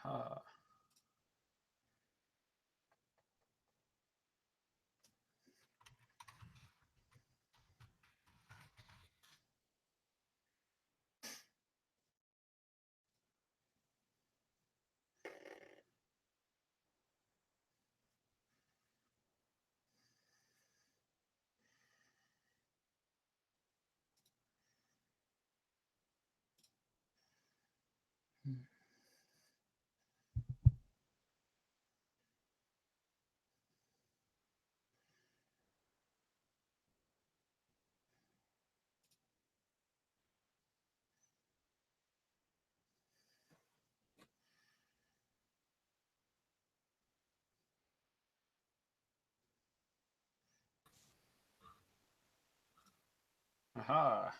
Aha. Aha.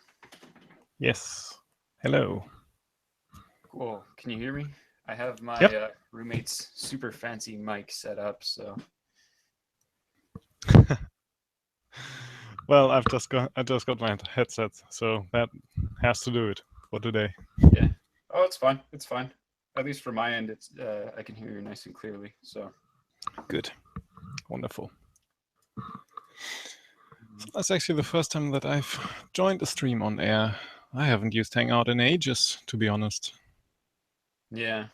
Yes. Hello. Cool. Can you hear me? I have my Yep. roommate's super fancy mic set up, so. Well, I just got my headset, so that has to do it for today. Yeah. Oh, it's fine. It's fine. At least for my end, it's I can hear you nice and clearly. So. Good. Wonderful. So that's actually the first time that I've joined a stream on air. I haven't used Hangout in ages, to be honest. Yeah.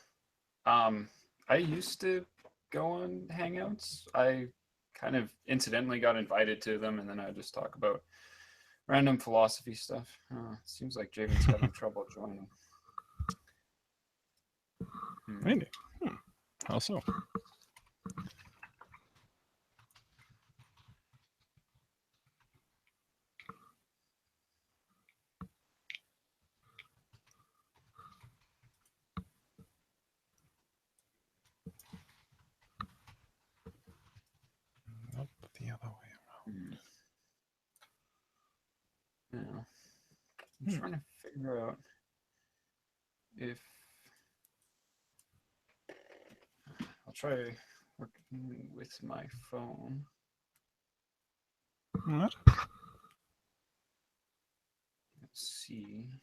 I used to go on Hangouts. I kind of incidentally got invited to them, and then I just talk about random philosophy stuff. Seems like Javen's having trouble joining. Really? How so? Not the other way around. Yeah. I'm trying to figure out if I'll try working with my phone. What? Let's see.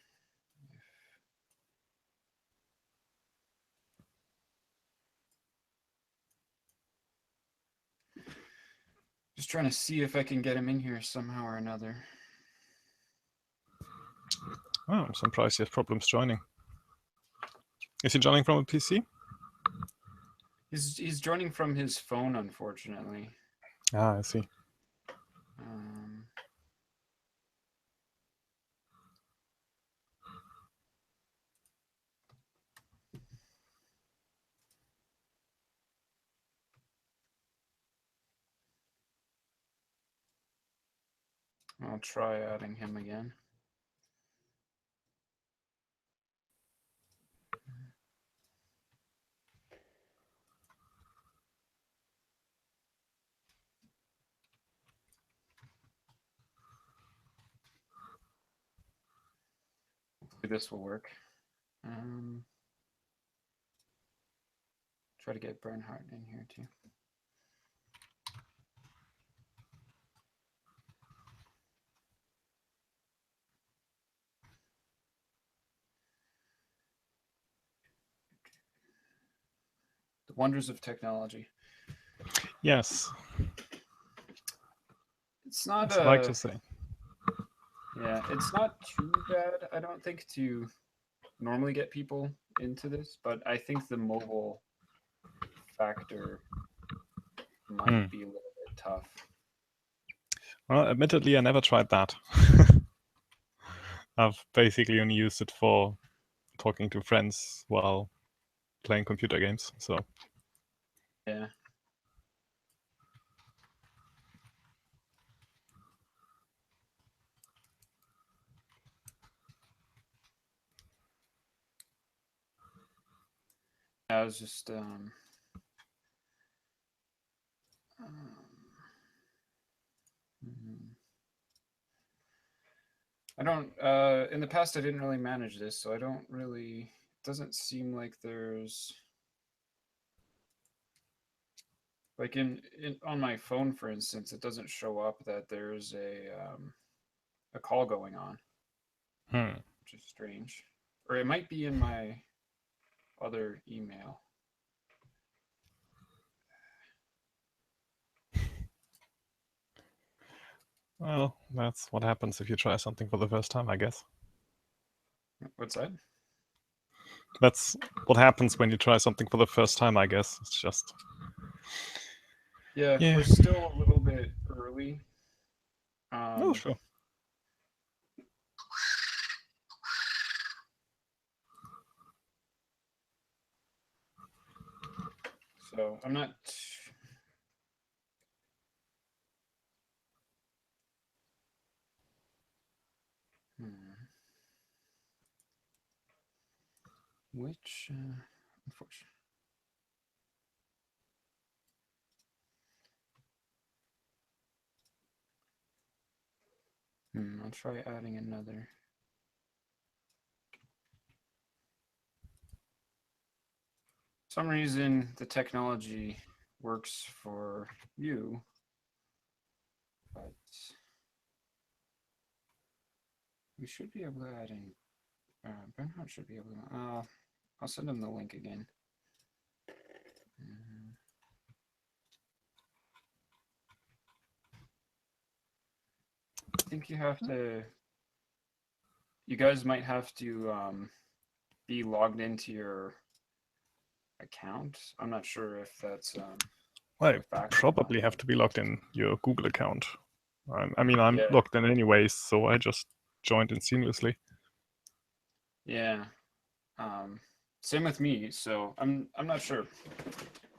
Just trying to see if I can get him in here somehow or another. Oh, I'm surprised he has problems joining. Is he joining from a PC? He's joining from his phone, unfortunately. Ah, I see. I'll try adding him again. Hopefully this will work. Try to get Bernhardt in here too. The wonders of technology. Yes. It's not As I like to say. Yeah, it's not too bad, I don't think, to normally get people into this, but I think the mobile factor might be a little bit tough. Well, admittedly, I never tried that. I've basically only used it for talking to friends while playing computer games, so. Yeah. I was just I don't in the past I didn't really manage this, so I don't really, it doesn't seem like there's like in on my phone, for instance, it doesn't show up that there's a call going on, which is strange. Or it might be in my other email. Well, that's what happens if you try something for the first time, I guess. What's that? That's what happens when you try something for the first time, I guess. It's just... Yeah, Yeah. we're still a little bit early. Oh, sure. So I'm not. Which, unfortunately. I'll try adding another. For some reason, the technology works for you, but we should be able to add in. Bernhardt should be able to. I'll send him the link again. I think you have to. You guys might have to be logged into your account. I'm not sure if that's. I probably have to be logged in your Google account. I mean, I'm logged in anyways, so I just joined in seamlessly. Yeah. Same with me. So I'm not sure.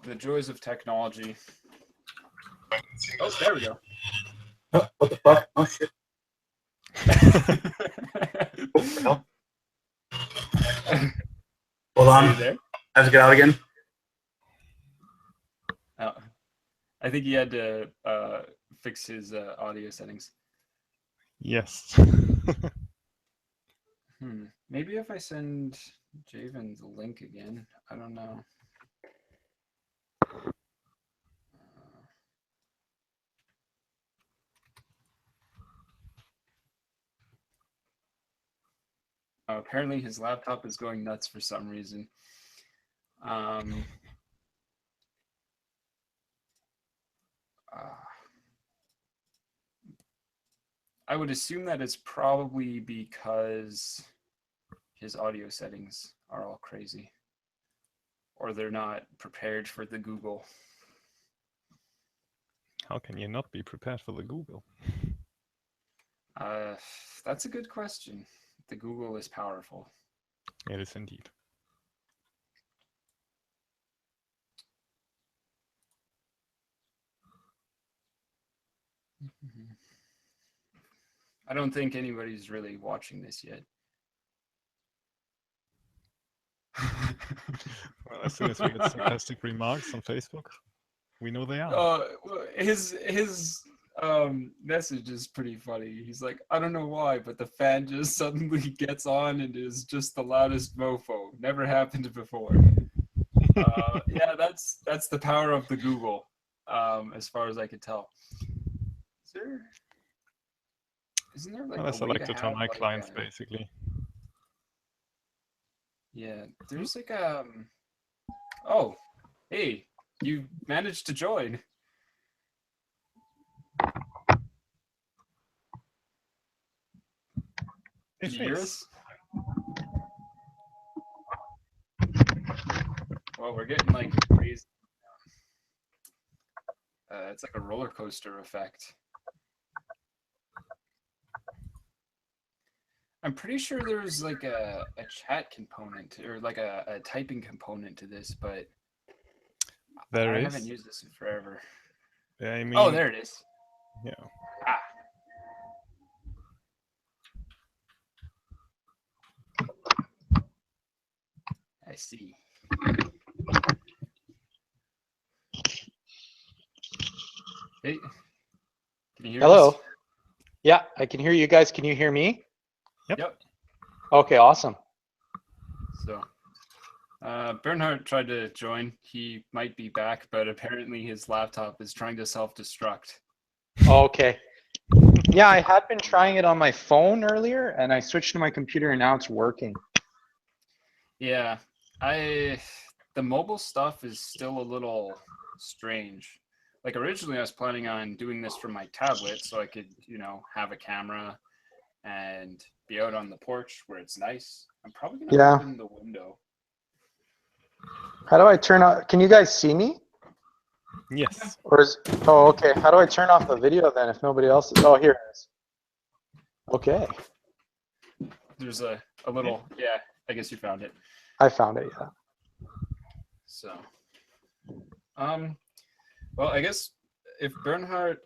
The joys of technology. Oh, there we go. Oh, what the fuck? Oh shit. Hold on. Are you there? I have to get out again. Oh, I think he had to fix his audio settings. Yes. Maybe if I send Javen the link again, I don't know. Apparently his laptop is going nuts for some reason. I would assume that it's probably because his audio settings are all crazy, or they're not prepared for the Google. How can you not be prepared for the Google? That's a good question. The Google is powerful. It is indeed. I don't think anybody's really watching this yet. Well, as soon as we get sarcastic remarks on Facebook, we know they are. His message is pretty funny. He's like, I don't know why, but the fan just suddenly gets on and is just the loudest mofo. Never happened before. Yeah, that's the power of the Google, as far as I could tell. Isn't there like well, that's a way like to turn have my like clients basically. Yeah, there's like oh, hey, you managed to join. Did you hear us? Well, we're getting like crazy. It's like a roller coaster effect. I'm pretty sure there's like a chat component or like a typing component to this, but I haven't used this in forever. Yeah, I mean, oh, there it is. Yeah. I see. Hey, can you hear Hello. us? Yeah, I can hear you guys. Can you hear me? Yep. Okay, awesome. So, Bernhardt tried to join. He might be back, but apparently his laptop is trying to self-destruct. Okay. Yeah, I had been trying it on my phone earlier, and I switched to my computer, and now it's working. Yeah, the mobile stuff is still a little strange. like originally I was planning on doing this from my tablet so I could, you know, have a camera and be out on the porch where it's nice. I'm probably gonna Yeah. open the window. How do I turn on? Can you guys see me? Yes. Or is, oh, okay. How do I turn off the video then if nobody else is? Oh, here it is. Okay. There's a little, yeah, I guess you found it. I found it, yeah. So, well, I guess if Bernhard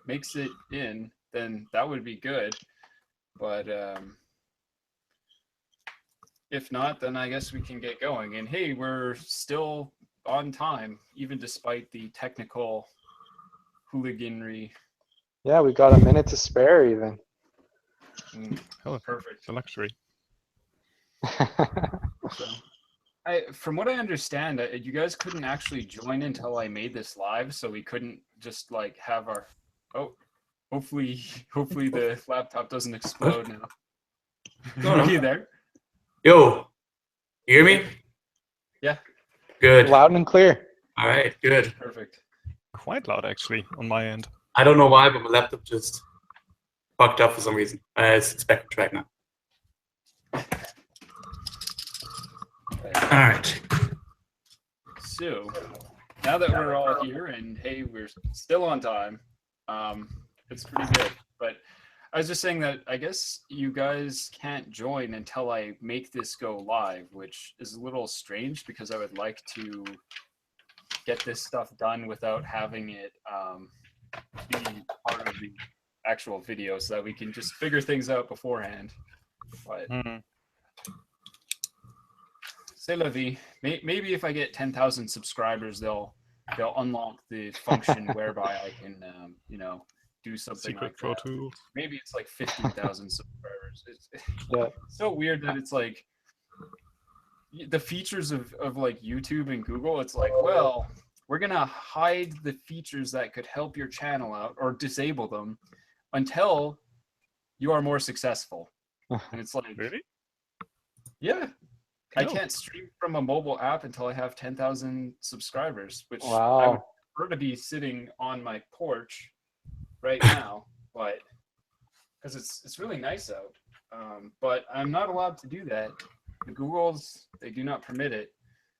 makes it in, then that would be good. But if not, then I guess we can get going. And hey, we're still on time, even despite the technical hooliganry. Yeah, we got a minute to spare even. Oh, Perfect. it's a luxury. So, from what I understand, you guys couldn't actually join until I made this live, so we couldn't just like have our. Oh, hopefully the laptop doesn't explode now. No, Are no. you there? Yo, you hear me? Yeah. Good. Loud and clear. All right, good. Perfect. Quite loud, actually, on my end. I don't know why, but my laptop just fucked up for some reason. It's back on track now. All right. So, now that we're all here and hey, we're still on time, it's pretty good. But I was just saying that I guess you guys can't join until I make this go live, which is a little strange because I would like to get this stuff done without having it be part of the actual video so that we can just figure things out beforehand. But c'est la vie. Maybe if I get 10,000 subscribers, they'll unlock the function whereby I can, you know, do something Secret like Pro that. Tools. Maybe it's like 15,000 subscribers. It's Yeah. so weird that it's like the features of like YouTube and Google. It's like, well, we're gonna hide the features that could help your channel out or disable them until you are more successful. And it's like, Really? yeah, I No. can't stream from a mobile app until I have 10,000 subscribers, which I would Wow. prefer to be sitting on my porch right now, but because it's really nice out. But I'm not allowed to do that. The Googles, they do not permit it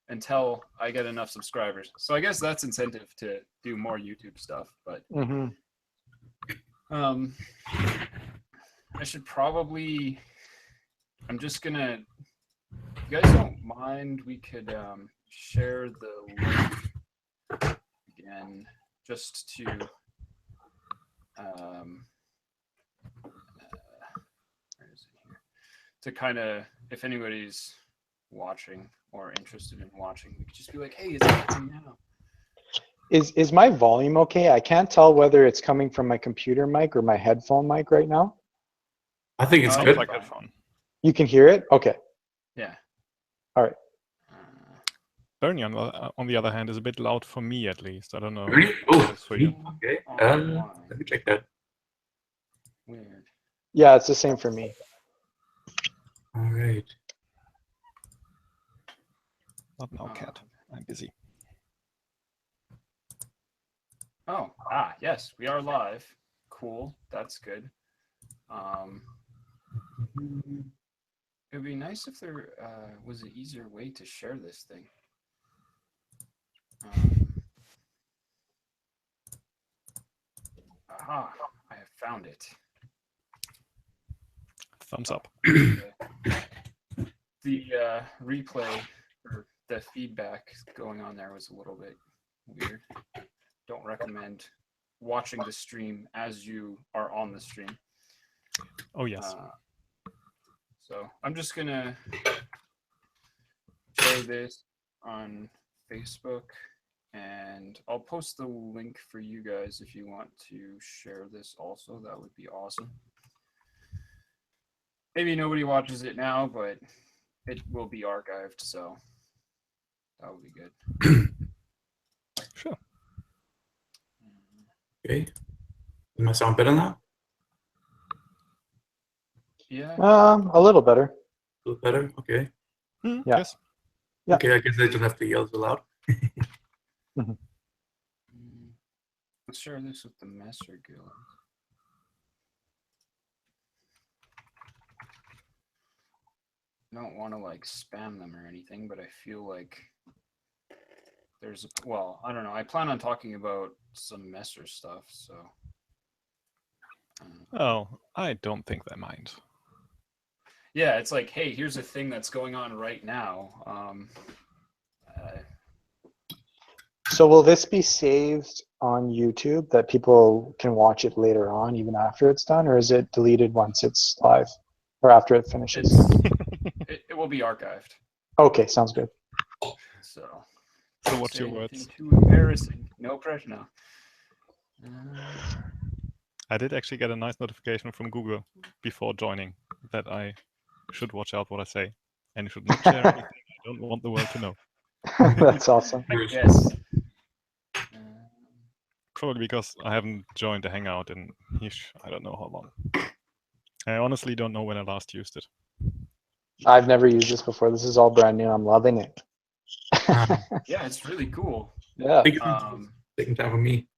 until I get enough subscribers. So I guess that's incentive to do more YouTube stuff. But I should probably, I'm just gonna, if you guys don't mind, we could share the link again just to where is it here? To kind of, if anybody's watching or interested in watching, we could just be like, hey, it's happening now. Is my volume okay? I can't tell whether it's coming from my computer mic or my headphone mic right now. I think it's Sounds good. Like headphone. You can hear it? Okay. Yeah. All right. Bernie, on the other hand, is a bit loud for me, at least. I don't know. Really? Oh, for you. okay. Let me check that. Weird. Yeah, it's the same for me. All right. Not now, cat. I'm busy. Oh, yes, we are live. Cool, that's good. It would be nice if there was an easier way to share this thing. Aha, I have found it. Thumbs up. The replay or the feedback going on there was a little bit weird. Don't recommend watching the stream as you are on the stream. Oh, yes. So I'm just gonna share this on Facebook and I'll post the link for you guys if you want to share this also. That would be awesome. Maybe nobody watches it now, but it will be archived, so that would be good. Sure. Okay. Does my sound better now? Yeah. A little better. A little better? Okay. Yeah. Yes. Yeah. Okay, I guess I don't have to yell so loud. Let's share this with the Messer Guild. I don't want to like spam them or anything, but I feel like there's well, I don't know. I plan on talking about some Messer stuff, so. Oh, I don't think they mind. Yeah, it's like, hey, here's a thing that's going on right now. So will this be saved on YouTube that people can watch it later on, even after it's done, or is it deleted once it's live or after it finishes? It will be archived. Okay, sounds good. So what's your words? Too embarrassing. No pressure now. I did actually get a nice notification from Google before joining that I should watch out what I say, and you should not share anything I don't want the world to know. That's awesome. Yes. Probably because I haven't joined the Hangout in I don't know how long. I honestly don't know when I last used it. I've never used this before. This is all brand new. I'm loving it. Yeah, it's really cool. Yeah. Taking time with me.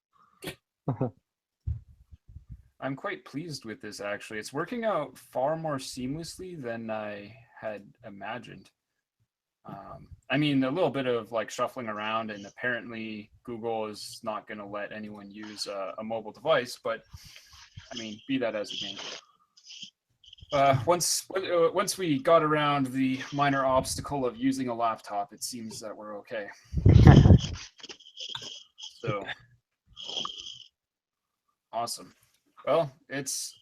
I'm quite pleased with this, actually. It's working out far more seamlessly than I had imagined. I mean, a little bit of like shuffling around, and apparently Google is not going to let anyone use a mobile device, but I mean, be that as it may. Once we got around the minor obstacle of using a laptop, it seems that we're okay. So, awesome. Well, it's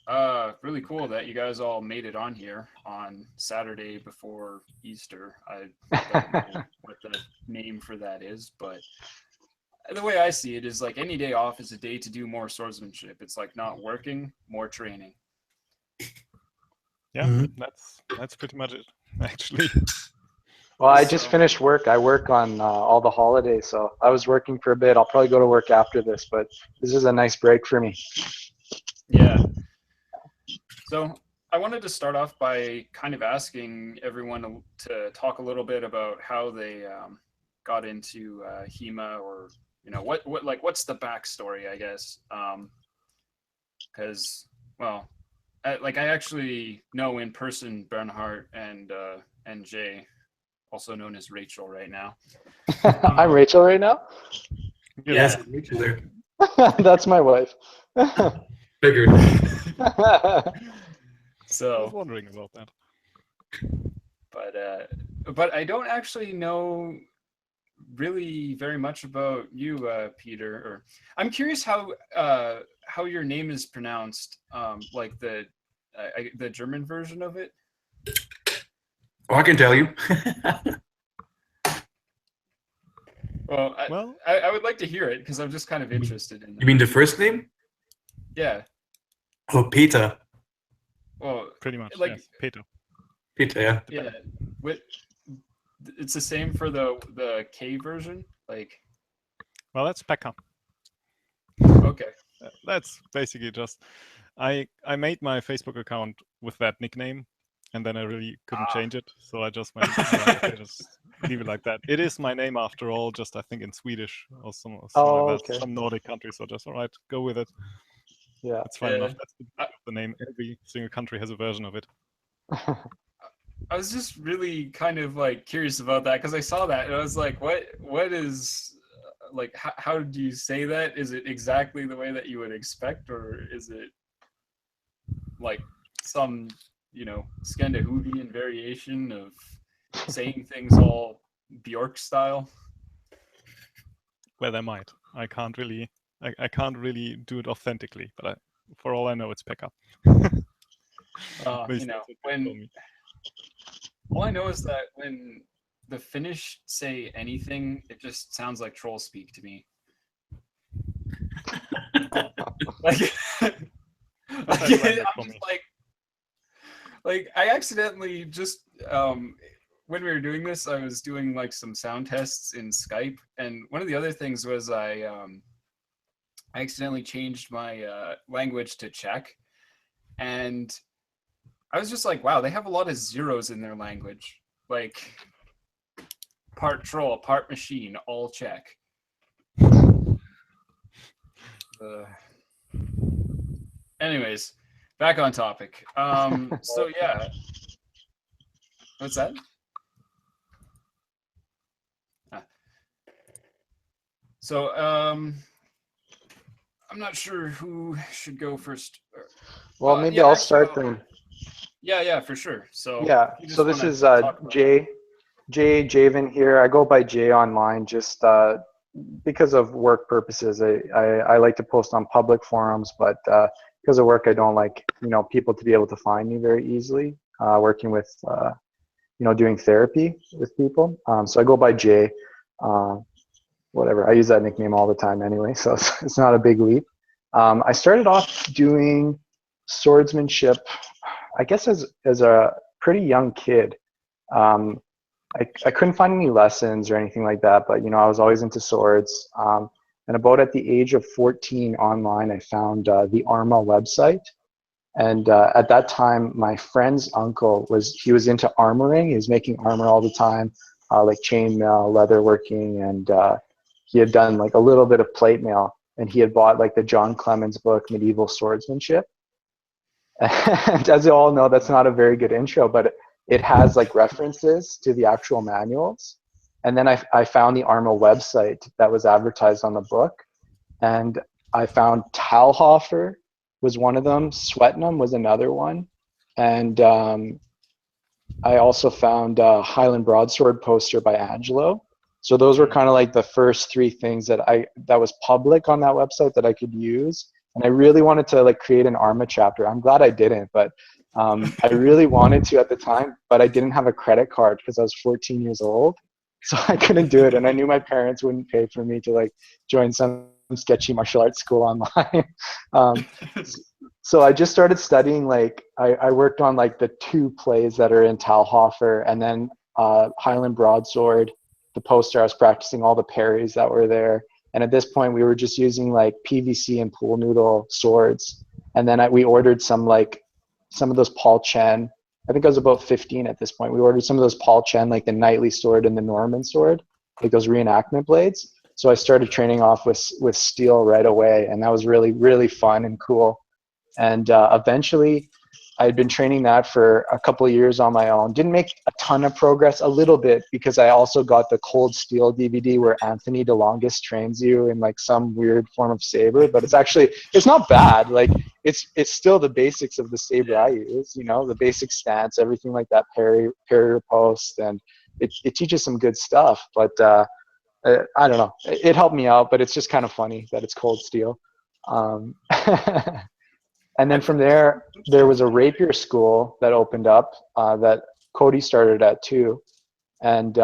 really cool that you guys all made it on here on Saturday before Easter. I don't know what the name for that is, but the way I see it is like any day off is a day to do more swordsmanship. It's like not working, more training. Yeah, that's pretty much it, actually. Well, I just finished work. I work on all the holidays, so I was working for a bit. I'll probably go to work after this, but this is a nice break for me. Yeah. So I wanted to start off by kind of asking everyone to talk a little bit about how they got into HEMA, or what's the backstory, I guess. Because well, I actually know in person Bernhardt and Jay, also known as Rachel right now. I'm Rachel right now? Yes, Rachel there. That's my wife. Figured. So I was wondering about that. But I don't actually know really very much about you, Peter. Or I'm curious how your name is pronounced, like the German version of it. Oh, I can tell you. Well, I would like to hear it because I'm just kind of interested in that. You mean the first name? Yeah. Oh, Peter. Well, pretty much, like yes. Peter. Peter, yeah. Yeah. It's the same for the K version, like. Well, that's Pekka. Okay. That's basically just I made my Facebook account with that nickname, and then I really couldn't change it, so I just went, okay, just leave it like that. It is my name after all, just I think in Swedish or something like that, okay. some Nordic country. So just all right, go with it. Yeah, it's fine enough. That's the name. Every single country has a version of it. I was just really kind of like curious about that because I saw that and I was like, what is like, how do you say that? Is it exactly the way that you would expect, or is it like some, Scandinavian variation of saying things all Bjork style? Well, they might. I can't really do it authentically, but for all I know, it's Pekka. All I know is that when the Finnish say anything, it just sounds like troll speak to me. Like, I'm just like I accidentally just when we were doing this, I was doing like some sound tests in Skype, and one of the other things was I accidentally changed my language to Czech, and I was just like, wow, they have a lot of zeros in their language, like part troll, part machine, all Czech. Anyways, back on topic. So yeah, what's that? So I'm not sure who should go first. Well, maybe yeah, I'll actually, start then. Yeah, for sure. So Yeah. you just So this wanna is talk about- Jay Javen here. I go by Jay online just because of work purposes. I like to post on public forums, but because of work, I don't like people to be able to find me very easily. Working with doing therapy with people. So I go by Jay. Whatever. I use that nickname all the time anyway, so it's not a big leap. I started off doing swordsmanship, I guess, as a pretty young kid. I couldn't find any lessons or anything like that, but I was always into swords. And about at the age of 14 online, I found the ARMA website. And at that time, my friend's uncle was into armoring. He was making armor all the time, like chainmail, leatherworking, and he had done like a little bit of plate mail. And he had bought like the John Clemens book, Medieval Swordsmanship. And as you all know, that's not a very good intro, but it has like references to the actual manuals. And then I found the ARMA website that was advertised on the book. And I found Talhofer was one of them. Swetnam was another one. And I also found a Highland Broadsword poster by Angelo. So those were kind of like the first three things that was public on that website that I could use. And I really wanted to like create an ARMA chapter. I'm glad I didn't, but I really wanted to at the time, but I didn't have a credit card because I was 14 years old. So I couldn't do it. And I knew my parents wouldn't pay for me to like join some sketchy martial arts school online. So I just started studying, like I worked on like the 2 plays that are in Talhofer, and then Highland Broadsword, the poster. I was practicing all the parries that were there. And at this point, we were just using like PVC and pool noodle swords. And then we ordered some of those Paul Chen. I think I was about 15 at this point. We ordered some of those Paul Chen, like the knightly sword and the Norman sword, like those reenactment blades. So I started training off with steel right away, and that was really, really fun and cool. And eventually, I had been training that for a couple of years on my own. Didn't make a ton of progress, a little bit, because I also got the Cold Steel DVD where Anthony DeLongis trains you in like some weird form of saber. But it's not bad. Like it's still the basics of the saber I use. The basic stance, everything like that, parry riposte, and it teaches some good stuff. But I don't know. It helped me out, but it's just kind of funny that it's Cold Steel. And then from there was a rapier school that opened up that Cody started at too. And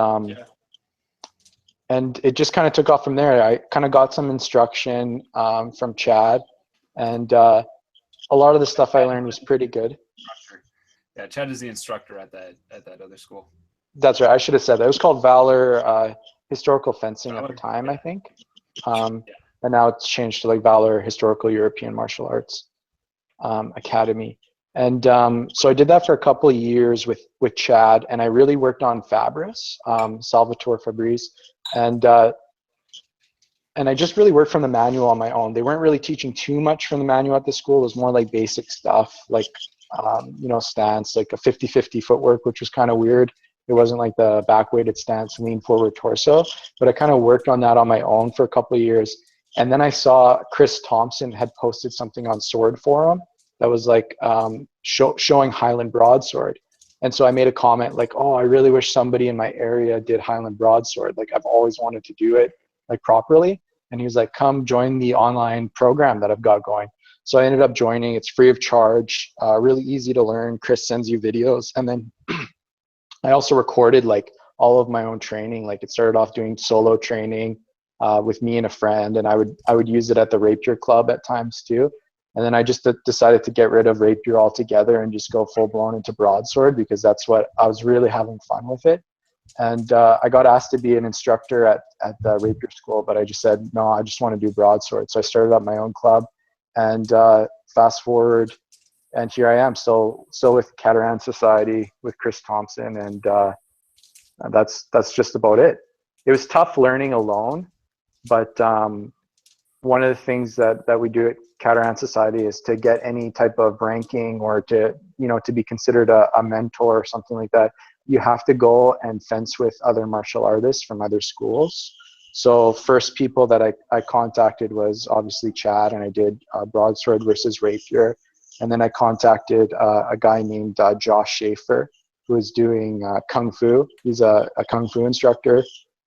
and it just kind of took off from there. I kind of got some instruction from Chad, and a lot of the stuff I learned was pretty good. Yeah, Chad is the instructor at that other school. That's right. I should have said that. It was called Valor Historical Fencing at the time, I think. And now it's changed to like Valor Historical European Martial Arts Academy. And so I did that for a couple of years with Chad, and I really worked on Fabris, Salvatore Fabrice, and I just really worked from the manual on my own. They weren't really teaching too much from the manual at the school. It was more like basic stuff, like stance, like a 50-50 footwork, which was kind of weird. It wasn't like the back-weighted stance, lean forward torso, but I kind of worked on that on my own for a couple of years. And then I saw Chris Thompson had posted something on Sword Forum that was like showing Highland Broadsword. And so I made a comment like, oh, I really wish somebody in my area did Highland Broadsword. Like I've always wanted to do it like properly. And he was like, come join the online program that I've got going. So I ended up joining. It's free of charge, really easy to learn. Chris sends you videos. And then I also recorded like all of my own training. Like it started off doing solo training with me and a friend, and I would use it at the Rapier Club at times too. And then I just decided to get rid of Rapier altogether and just go full blown into broadsword, because that's what I was really having fun with it. And I got asked to be an instructor at the Rapier school, but I just said, no, I just want to do broadsword. So I started up my own club, and fast forward, and here I am still with Cataran Society with Chris Thompson. And that's just about it. It was tough learning alone, but one of the things that we do at Catamaran Society is to get any type of ranking or to, to be considered a mentor or something like that, you have to go and fence with other martial artists from other schools. So first people that I contacted was obviously Chad, and I did broadsword versus rapier. And then I contacted a guy named Josh Schaefer, who is doing Kung Fu. He's a Kung Fu instructor,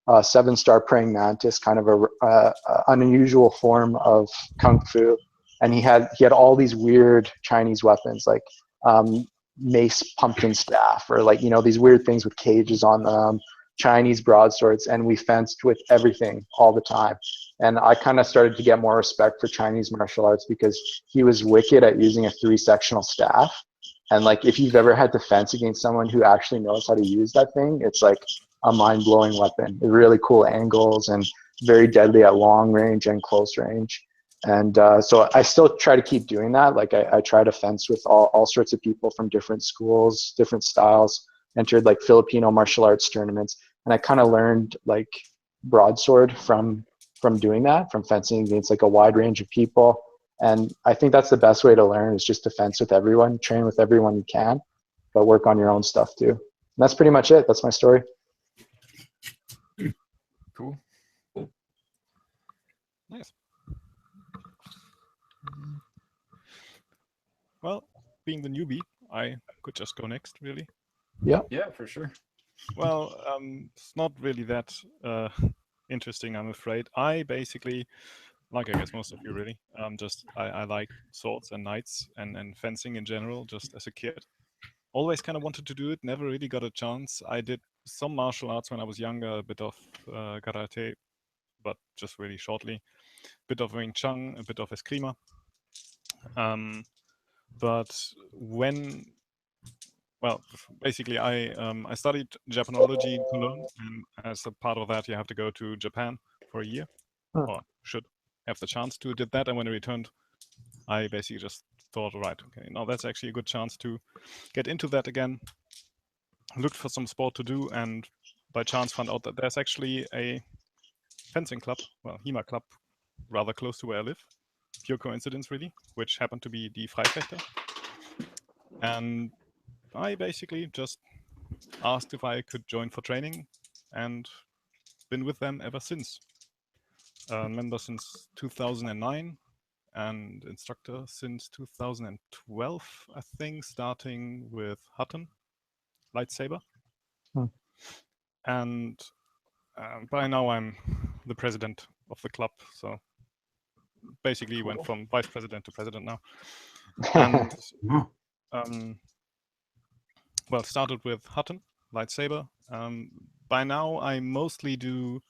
7-star praying mantis, kind of a unusual form of Kung Fu. And he had all these weird Chinese weapons, like mace pumpkin staff, or like, these weird things with cages on them, Chinese broadswords, and we fenced with everything all the time. And I kind of started to get more respect for Chinese martial arts because he was wicked at using a 3-sectional staff. And like, if you've ever had to fence against someone who actually knows how to use that thing, it's like a mind-blowing weapon. Really cool angles and very deadly at long range and close range. And so I still try to keep doing that. Like I try to fence with all sorts of people from different schools, different styles, entered like Filipino martial arts tournaments. And I kind of learned like broadsword from doing that, from fencing against like a wide range of people. And I think that's the best way to learn, is just to fence with everyone, train with everyone you can, but work on your own stuff too. And that's pretty much it. That's my story. Cool. Nice. Well, being the newbie, I could just go next, really. Yeah. Yeah, for sure. Well, it's not really that interesting, I'm afraid. I basically, like I guess most of you really, I like swords and knights and fencing in general, just as a kid. Always kind of wanted to do it, never really got a chance. I did some martial arts when I was younger, a bit of karate, but just really shortly. A bit of Wing Chun, a bit of Eskrima. But well, basically I studied Japanology in Cologne, and as a part of that you have to go to Japan for a year, or should have the chance to. Did that, and when I returned, I basically just thought, right, okay, now that's actually a good chance to get into that again. Looked for some sport to do, and by chance found out that there's actually a fencing club, well, HEMA club, rather close to where I live. Pure coincidence, really, which happened to be the Freifechter. And I basically just asked if I could join for training, and been with them ever since. Member since 2009, and instructor since 2012, I think, starting with Hutton, lightsaber. And by now I'm the president of the club, so basically went from vice president to president now. And well, started with Hutton, lightsaber. By now I mostly do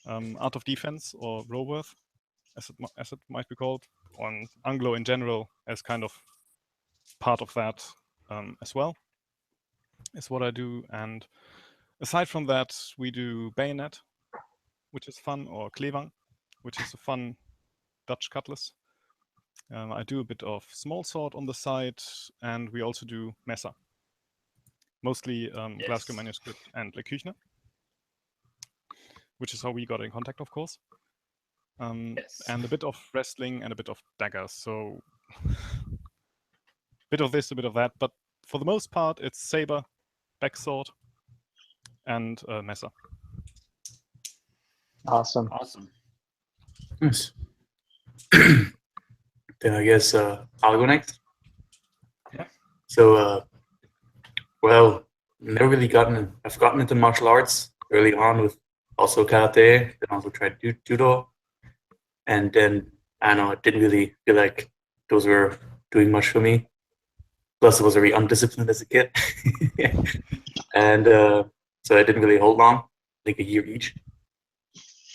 art of defense, or Roworth, as it might be called, on Anglo in general, as kind of part of that as well, is what I do. And aside from that, we do bayonet, which is fun, or klevang, which is a fun Dutch cutlass. I do a bit of small sword on the side, and we also do messer, mostly Glasgow manuscript and Le Küchner, which is how we got in contact, of course. And a bit of wrestling and a bit of daggers. So bit of this, a bit of that, but for the most part, it's saber, backsword, and messer. Awesome. Nice. Then I guess I'll go next. Yeah. So, well, I've gotten into martial arts early on with also karate, then also tried judo. And then, I don't know, it didn't really feel like those were doing much for me. Plus, I was very undisciplined as a kid. And so I didn't really hold long, like a year each.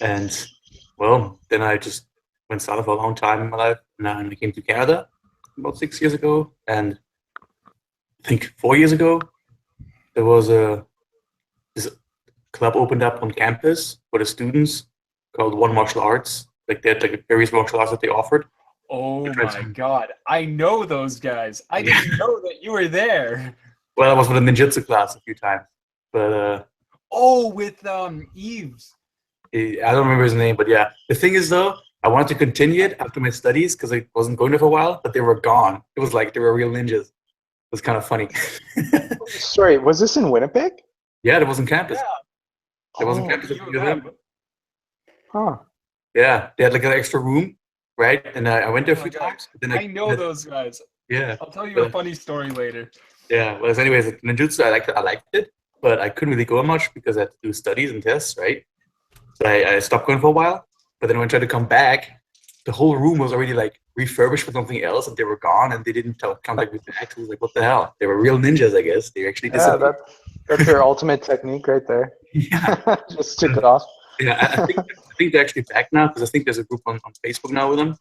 And, well, then I just went south for a long time in my life. And then I came to Canada about 6 years ago. And I think 4 years ago, there was this club opened up on campus for the students called One Martial Arts. Like they had like various martial arts that they offered. Oh my God, I know those guys. I didn't know that you were there. Well, I was with a ninjutsu class a few times, but oh, with Eves. I don't remember his name, but yeah. The thing is though, I wanted to continue it after my studies because I wasn't going there for a while, but they were gone. It was like they were real ninjas. It was kind of funny. Sorry, was this in Winnipeg? Yeah, there wasn't campus. Yeah. There wasn't Oh, campus at You U of M. have- huh. Yeah, they had like an extra room, right? And I went there Oh a my few God. times. But then I know those guys. Yeah, I'll tell you a but- funny story later. yeah. Well, anyways, like, ninjutsu, I liked it, but I couldn't really go much because I had to do studies and tests, right? So I stopped going for a while. But then when I tried to come back, the whole room was already like refurbished for something else, and they were gone, and they didn't contact me back. So I was like, what the hell? They were real ninjas, I guess. They actually Yeah, disappeared. that's their ultimate technique right there. Yeah. Just took it off. Yeah, I think they're actually back now because I think there's a group on Facebook now with them.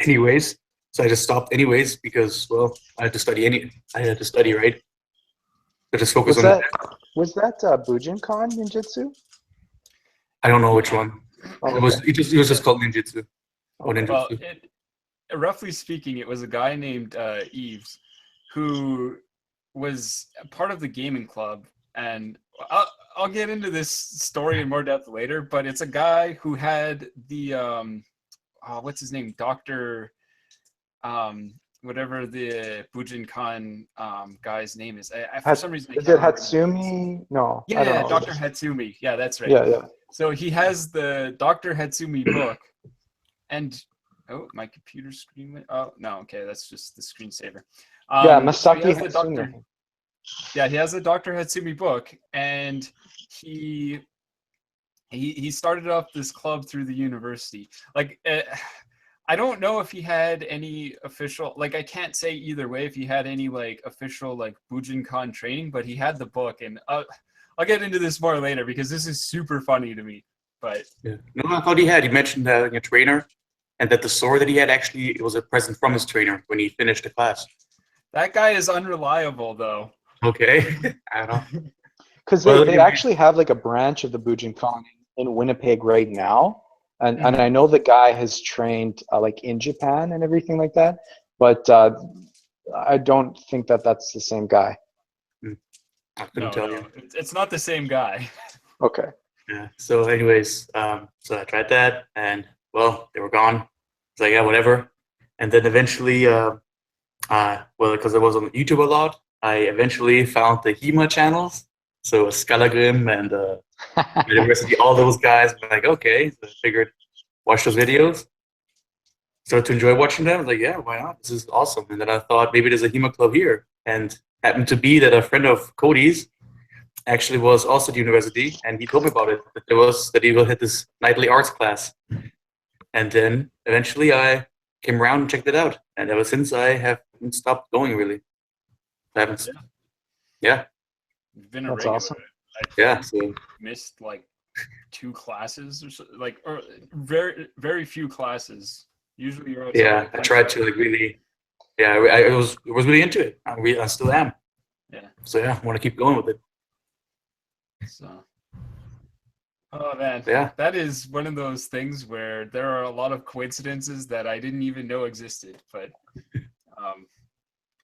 Anyways, so I just stopped anyways because I had to study, right? So just focus Was on that Bujinkan ninjutsu? I don't know which one. Oh, It was okay. it was just called ninjutsu. Or Okay. Well, ninjutsu. roughly speaking, it was a guy named Eves who was part of the gaming club, and I'll get into this story in more depth later. But it's a guy who had the what's his name, Doctor whatever the Bujinkan guy's name is. For some reason, I Is can't it remember his name. Hatsumi? No, I Yeah, don't yeah, know. Dr. Hatsumi. Yeah, that's right. Yeah, yeah. So he has the Dr. Hatsumi book, and my computer screen went. Oh no, okay, that's just the screensaver. Yeah, So he Masaki has the Hatsumi. I Dr. think. Yeah, he has the Dr. Hatsumi book, and he started off this club through the university. Like, I don't know if he had any official. Like, I can't say either way if he had any like official like Bujinkan training, but he had the book, and I'll get into this more later because this is super funny to me. But Yeah. No, I thought he had. He mentioned having a trainer, and that the sword that he had actually it was a present from his trainer when he finished the class. that guy is unreliable, though. Okay, I don't know. Because Well, they anyway. actually have like a branch of the Bujinkan in Winnipeg right now, and Mhm. I know the guy has trained like in Japan and everything like that, but I don't think that that's the same guy. I couldn't tell you. It's not the same guy. Okay. Yeah. So, anyways, so I tried that, and they were gone. It's like, yeah, whatever. And then eventually, because I was on YouTube a lot, I eventually found the HEMA channels. So Scalagrim and University, all those guys. I'm like, okay, so I figured watch those videos. Started to enjoy watching them. I was like, yeah, why not? This is awesome. And then I thought maybe there's a HEMA club here, and happened to be that a friend of Cody's actually was also at university, and he told me about it. That he will hit this nightly arts class, and then eventually I came around and checked it out, and ever since I haven't stopped going really. I haven't. Yeah. You've been a That's regular. awesome. Yeah. So Missed like 2 classes or so, or very very few classes. Usually you're outside. yeah, I tried to like really. Yeah, I was really into it. I still am. Yeah. So yeah, I want to keep going with it. So. Oh man, Yeah. that is one of those things where there are a lot of coincidences that I didn't even know existed. But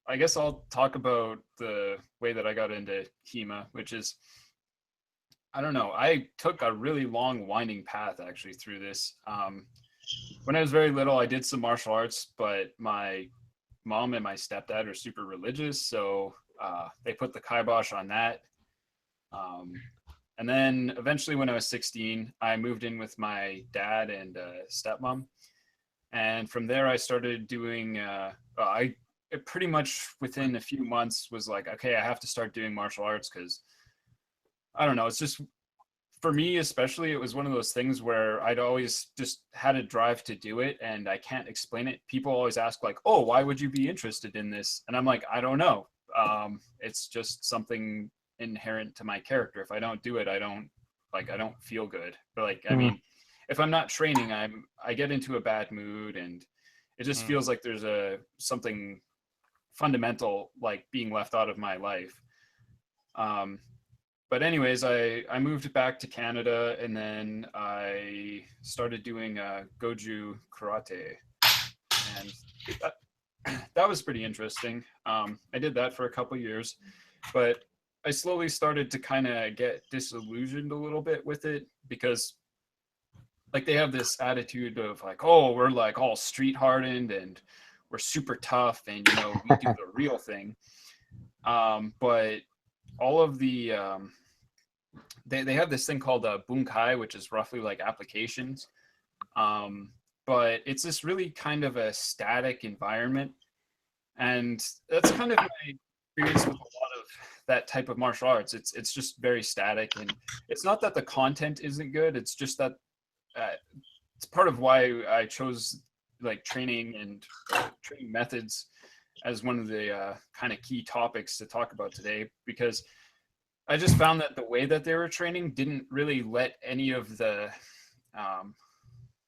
I guess I'll talk about the way that I got into HEMA, which is, I don't know, I took a really long winding path actually through this. When I was very little, I did some martial arts, but my mom and my stepdad are super religious, so they put the kibosh on that. And then eventually when I was 16, I moved in with my dad and stepmom. And from there, I started doing, I pretty much within a few months was like, okay, I have to start doing martial arts because, I don't know, it's just, for me especially, it was one of those things where I'd always just had a drive to do it and I can't explain it. People always ask like, oh, why would you be interested in this? And I'm like, I don't know. It's just something inherent to my character. If I don't do it, I don't feel good. But like, I mean, if I'm not training, I get into a bad mood, and it just feels like there's something fundamental like being left out of my life. But anyways, I moved back to Canada, and then I started doing Goju karate, and that was pretty interesting. I did that for a couple years, but I slowly started to kind of get disillusioned a little bit with it because like they have this attitude of like, oh, we're like all street hardened and we're super tough and you know we do the real thing. But all of the they have this thing called bunkai, which is roughly like applications. But it's this really kind of a static environment, and that's kind of my experience with a lot of that type of martial arts. It's just very static, and it's not that the content isn't good. It's just that it's part of why I chose like training and training methods as one of the kind of key topics to talk about today, because I just found that the way that they were training didn't really let any of the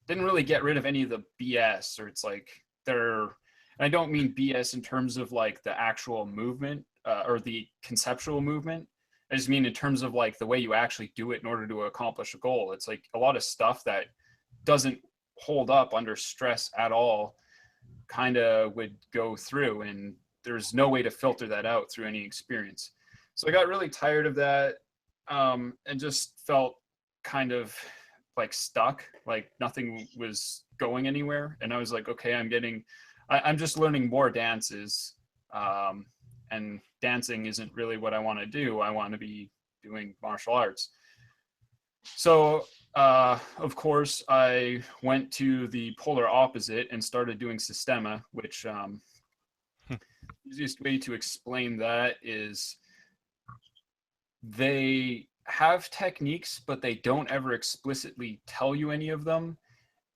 didn't really get rid of any of the BS, or it's like they're, and I don't mean BS in terms of like the actual movement or the conceptual movement. I just mean in terms of like the way you actually do it in order to accomplish a goal. It's like a lot of stuff that doesn't hold up under stress at all kind of would go through, and there's no way to filter that out through any experience. So I got really tired of that, and just felt kind of like stuck, like nothing was going anywhere. And I was like, okay, I'm just learning more dances, and dancing isn't really what I want to do. I want to be doing martial arts. So of course I went to the polar opposite and started doing Sistema, which easiest way to explain that is they have techniques, but they don't ever explicitly tell you any of them.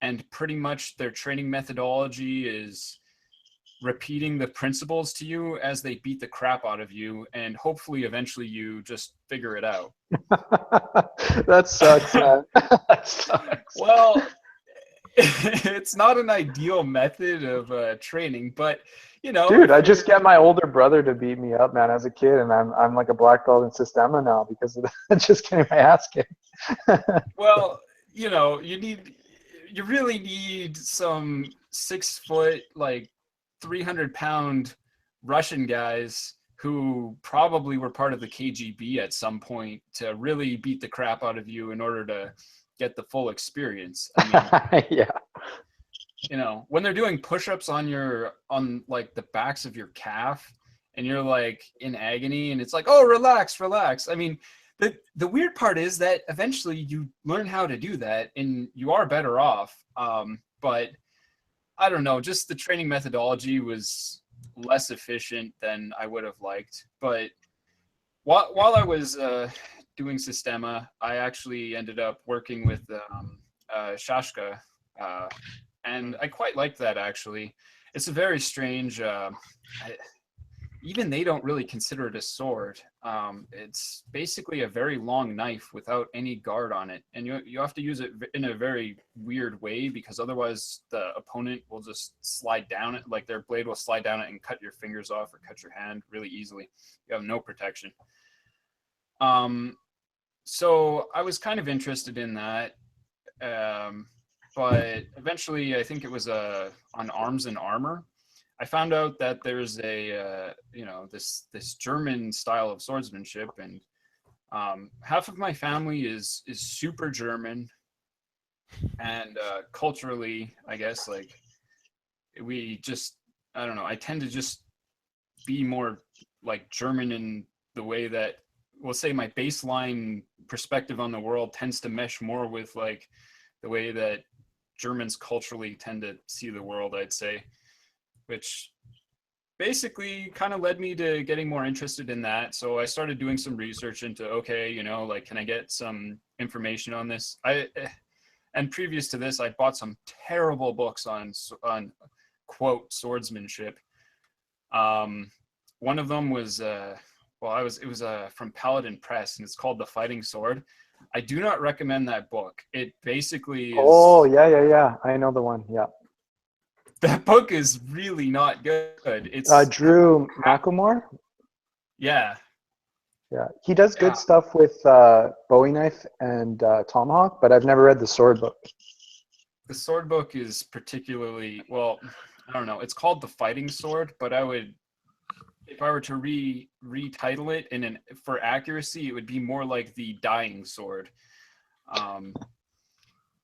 And pretty much their training methodology is repeating the principles to you as they beat the crap out of you, and hopefully eventually you just figure it out. That sucks, man. That sucks. Well, it's not an ideal method of training, but you know, Dude, I just get my older brother to beat me up, man, as a kid, and I'm like a black belt in Sistema now because of that. Just getting my ass kicked. well, you know, you really need some 6 foot, like 300-pound Russian guys who probably were part of the KGB at some point to really beat the crap out of you in order to get the full experience. I mean, Yeah. you know, when they're doing push-ups on like the backs of your calf and you're like in agony and it's like, oh, relax. I mean, the weird part is that eventually you learn how to do that and you are better off. But I don't know, just the training methodology was less efficient than I would have liked. But while I was doing Sistema, I actually ended up working with Shashka, and I quite liked that, actually. It's a very strange, even they don't really consider it a sword. It's basically a very long knife without any guard on it. And you have to use it in a very weird way, because otherwise the opponent will just slide down it, like their blade will slide down it and cut your fingers off or cut your hand really easily. You have no protection. So I was kind of interested in that. But eventually, I think it was on Arms and Armor, I found out that there's a this German style of swordsmanship, and half of my family is super German, and culturally, I guess, like we just, I don't know, I tend to just be more like German in the way that, we'll say, my baseline perspective on the world tends to mesh more with like the way that Germans culturally tend to see the world, I'd say, which basically kind of led me to getting more interested in that. So I started doing some research into, okay, you know, like, can I get some information on this? And previous to this, I bought some terrible books on quote swordsmanship. One of them was it was from Paladin Press, and it's called The Fighting Sword. I do not recommend that book. It basically is... Oh, yeah. I know the one, yeah. That book is really not good. It's Drew McElmore? Yeah. Yeah, he does good stuff with Bowie knife and tomahawk, but I've never read the sword book. The sword book is particularly, well, I don't know. It's called The Fighting Sword, but I would, if I were to retitle it for accuracy, it would be more like The Dying Sword.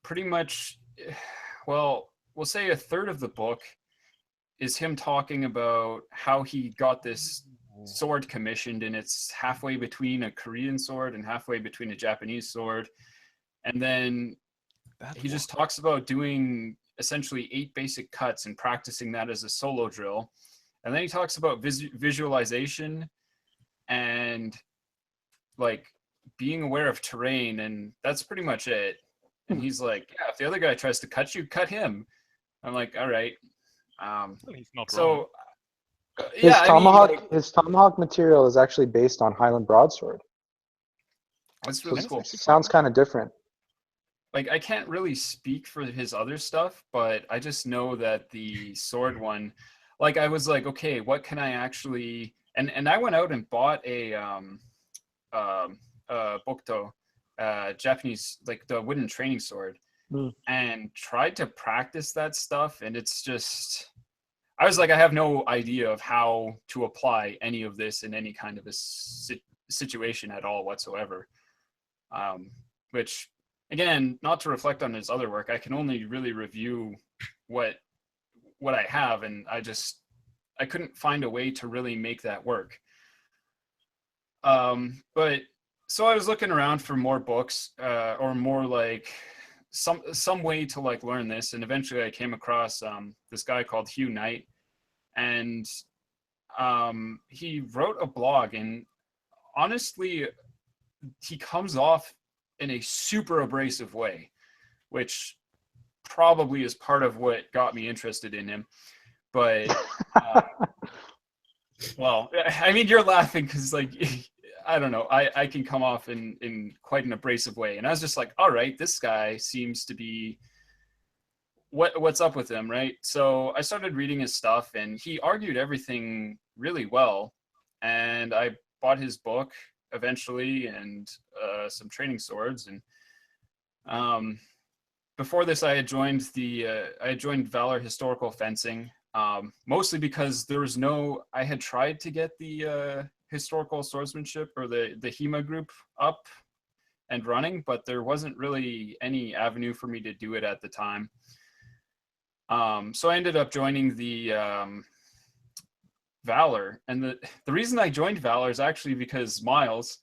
pretty much, well, we'll say a third of the book is him talking about how he got this sword commissioned, and it's halfway between a Korean sword and halfway between a Japanese sword. And then he just talks about doing essentially 8 basic cuts and practicing that as a solo drill. And then he talks about visualization and like being aware of terrain, and that's pretty much it. And he's like, yeah, if the other guy tries to cut you, cut him. I'm like, all right. He's not wrong. So His yeah, tomahawk, I mean, like, his tomahawk material is actually based on Highland broadsword. that's really cool. Sounds kind of different. Like, I can't really speak for his other stuff, but I just know that the sword one, like, I was like, okay, what can I actually, and I went out and bought a bokto, Japanese, like the wooden training sword, and tried to practice that stuff, and it's just, I was like, I have no idea of how to apply any of this in any kind of a situation at all whatsoever. Which, again, not to reflect on his other work, I can only really review what I have, and I couldn't find a way to really make that work. But so I was looking around for more books, or more like some way to like learn this, and eventually I came across this guy called Hugh Knight, and he wrote a blog, and honestly, he comes off in a super abrasive way, which probably is part of what got me interested in him. But well, I mean, you're laughing because, like, I don't know, I can come off in quite an abrasive way, and I was just like, all right, this guy seems to be, what's up with him, right? So I started reading his stuff, and he argued everything really well, and I bought his book eventually, and some training swords. And before this, I had joined Valor Historical Fencing, mostly because there was I had tried to get the historical swordsmanship, or the HEMA group, up and running, but there wasn't really any avenue for me to do it at the time. So I ended up joining the Valor, and the reason I joined Valor is actually because Miles,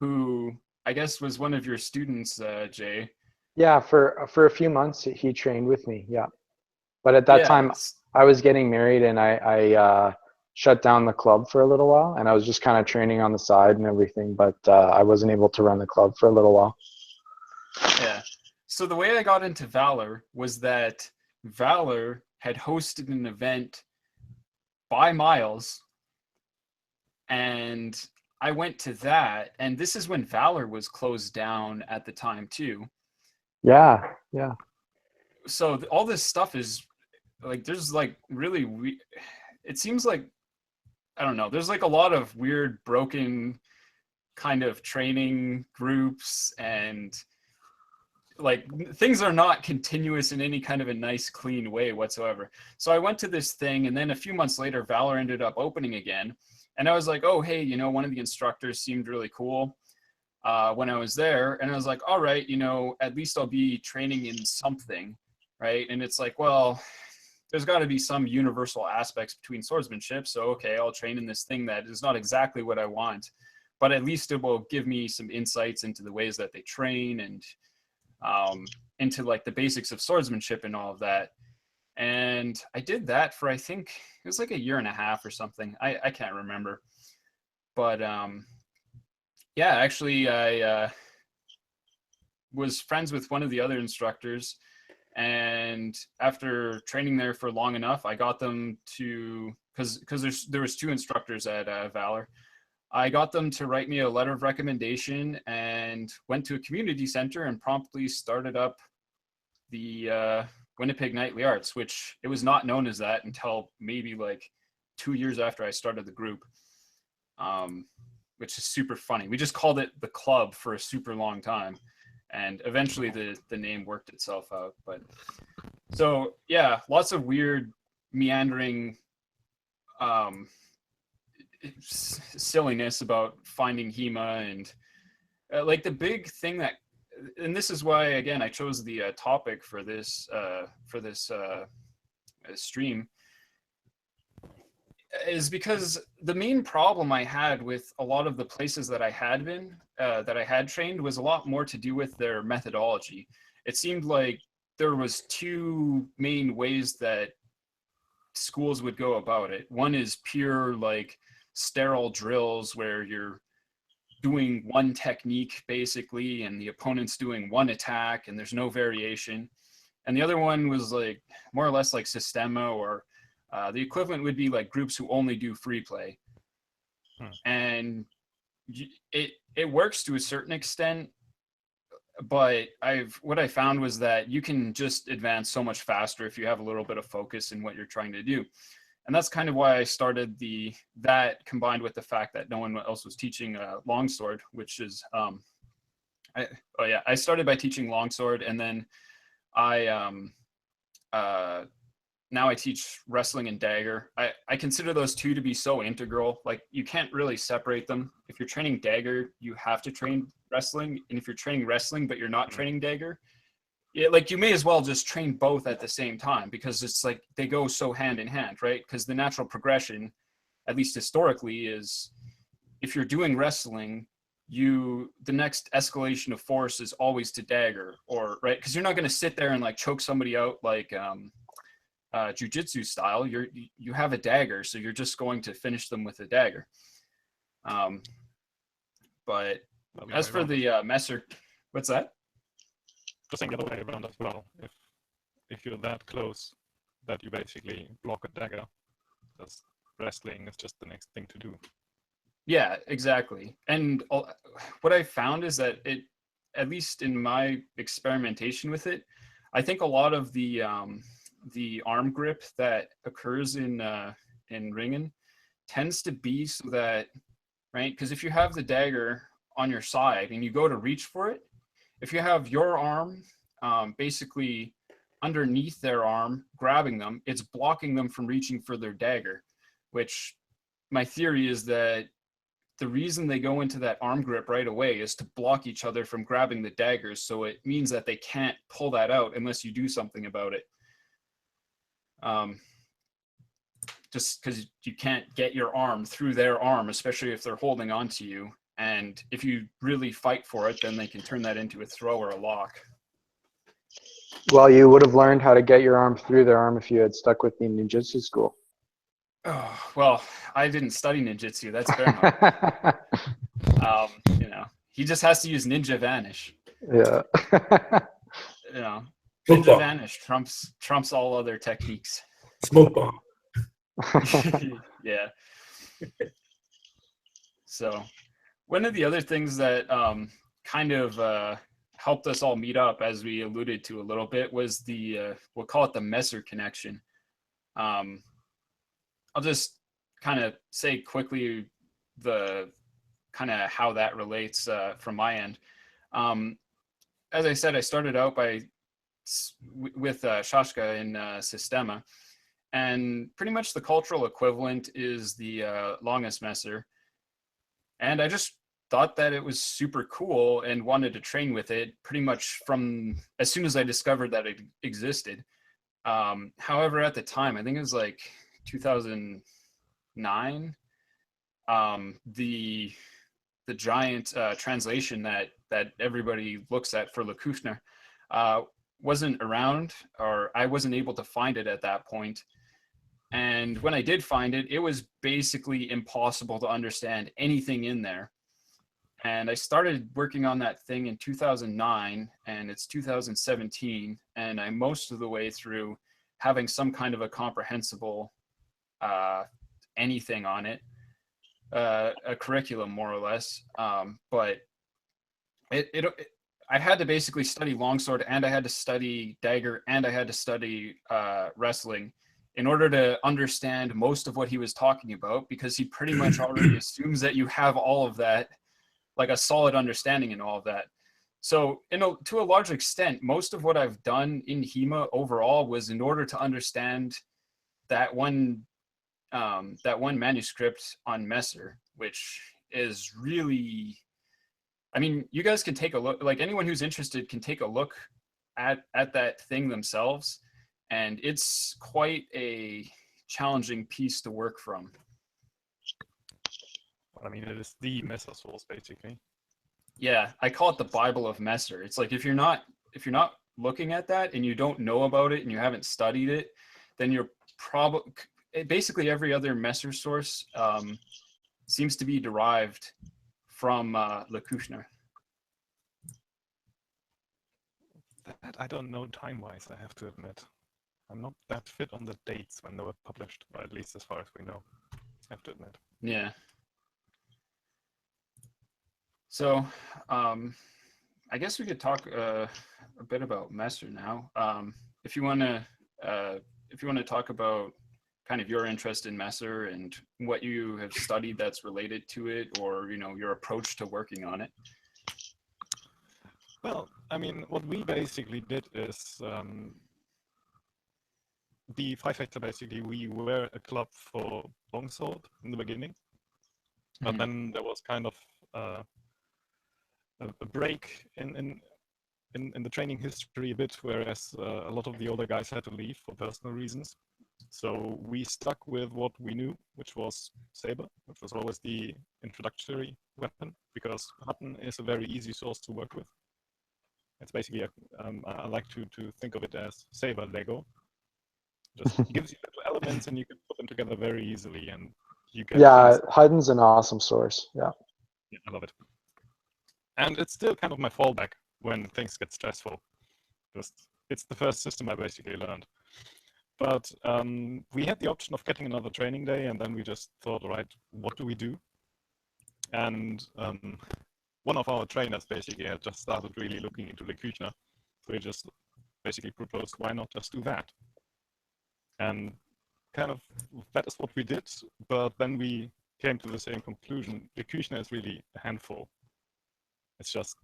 who I guess was one of your students, Jay. Yeah, for a few months he trained with me. Yeah, but at that time I was getting married, and I shut down the club for a little while, and I was just kind of training on the side and everything, but I wasn't able to run the club for a little while. Yeah. So the way I got into Valor was that Valor had hosted an event by Miles, and I went to that, and this is when Valor was closed down at the time too. Yeah. So all this stuff is like, there's like really, it seems like, I don't know, there's like a lot of weird broken kind of training groups, and like things are not continuous in any kind of a nice, clean way whatsoever. So I went to this thing, and then a few months later, Valor ended up opening again. And I was like, oh, hey, one of the instructors seemed really cool when I was there. And I was like, all right, at least I'll be training in something, right? And it's like, well, there's got to be some universal aspects between swordsmanship. So, okay, I'll train in this thing that is not exactly what I want, but at least it will give me some insights into the ways that they train, and into like the basics of swordsmanship and all of that. And I did that for, I think it was like a year and a half or something. I can't remember. But yeah, actually I was friends with one of the other instructors, and after training there for long enough, I got them to, because there was 2 instructors at Valor, I got them to write me a letter of recommendation, and went to a community center and promptly started up the Winnipeg Nightly Arts, which it was not known as that until maybe like 2 years after I started the group, which is super funny. We just called it the club for a super long time, and eventually the name worked itself out. But so yeah, lots of weird meandering silliness about finding HEMA, and like the big thing and this is why, again, I chose the topic for this stream, is because the main problem I had with a lot of the places that I had been, that I had trained, was a lot more to do with their methodology. It seemed like there was two main ways that schools would go about it. One is pure like sterile drills where you're doing one technique basically, and the opponent's doing one attack, and there's no variation. And the other one was like more or less like Systema, or the equivalent would be like groups who only do free play. And it works to a certain extent, but what I found was that you can just advance so much faster if you have a little bit of focus in what you're trying to do. And that's kind of why I started that, combined with the fact that no one else was teaching longsword, which is I started by teaching longsword, and then now I teach wrestling and dagger. I consider those two to be so integral. Like, you can't really separate them. If you're training dagger, you have to train wrestling. And if you're training wrestling, but you're not training dagger, like, you may as well just train both at the same time, because it's like they go so hand in hand, right? Because the natural progression, at least historically, is if you're doing wrestling, the next escalation of force is always to dagger, or right? Because you're not going to sit there and like choke somebody out like jiu-jitsu style. You have a dagger, so you're just going to finish them with a dagger. But as for the Messer, what's that? Just saying the other way around as well. If you're that close that you basically block a dagger, that's wrestling is just the next thing to do. Yeah, exactly. And what I found is that at least in my experimentation with it, I think a lot of the arm grip that occurs in ringen tends to be so that, right? Because if you have the dagger on your side and you go to reach for it, if you have your arm basically underneath their arm grabbing them, it's blocking them from reaching for their dagger, which my theory is that the reason they go into that arm grip right away is to block each other from grabbing the daggers. So it means that they can't pull that out unless you do something about it. Just because you can't get your arm through their arm, especially if they're holding on to you. And if you really fight for it, then they can turn that into a throw or a lock. Well, you would have learned how to get your arm through their arm if you had stuck with the ninjutsu school. Oh, well, I didn't study ninjutsu. That's fair enough. He just has to use Ninja Vanish. Yeah. Ninja Vanish trumps all other techniques. Smoke bomb. Yeah. So one of the other things that kind of helped us all meet up, as we alluded to a little bit, was we'll call it the Messer connection. I'll just kind of say quickly the kind of how that relates from my end. As I said, I started out with Shashka in Systema, and pretty much the cultural equivalent is the longest Messer. And I just thought that it was super cool and wanted to train with it pretty much from as soon as I discovered that it existed. However, at the time, I think it was like 2009, the giant translation that everybody looks at for Lakushner wasn't around, or I wasn't able to find it at that point. And when I did find it, it was basically impossible to understand anything in there. And I started working on that thing in 2009, and it's 2017, and I'm most of the way through having some kind of a comprehensible anything on it, a curriculum more or less. But I had to basically study longsword, and I had to study dagger, and I had to study wrestling in order to understand most of what he was talking about, because he pretty much already assumes that you have all of that, like a solid understanding in all of that. So to a large extent, most of what I've done in HEMA overall was in order to understand that one manuscript on Messer, which is really I mean, you guys can take a look, like anyone who's interested can take a look at that thing themselves, and it's quite a challenging piece to work from. I mean, it is the meta source basically. Yeah, I call it the Bible of Messer. It's like if you're not looking at that and you don't know about it and you haven't studied it, then you're probably basically every other Messer source seems to be derived from Le Kushner. That I don't know time-wise, I have to admit. I'm not that fit on the dates when they were published, or at least as far as we know, I have to admit. Yeah. So, I guess we could talk a bit about Messer now. If you want to talk about kind of your interest in Messer and what you have studied that's related to it, or your approach to working on it. Well, I mean, what we basically did is the Five Factor. Basically, we were a club for longsword in the beginning, but then there was kind of a break in the training history a bit, whereas a lot of the older guys had to leave for personal reasons. So we stuck with what we knew, which was Saber, which was always the introductory weapon, because Hutton is a very easy source to work with. It's basically, I like to think of it as Saber Lego. Just gives you little elements and you can put them together very easily, and you get Hutton's an awesome source. Yeah, I love it. And it's still kind of my fallback when things get stressful. It's the first system I basically learned. But we had the option of getting another training day, and then we just thought, all right, what do we do? And one of our trainers basically had just started really looking into Le Kuchner. So he just basically proposed, why not just do that? And kind of that is what we did, but then we came to the same conclusion. Le Kuchner is really a handful. It's just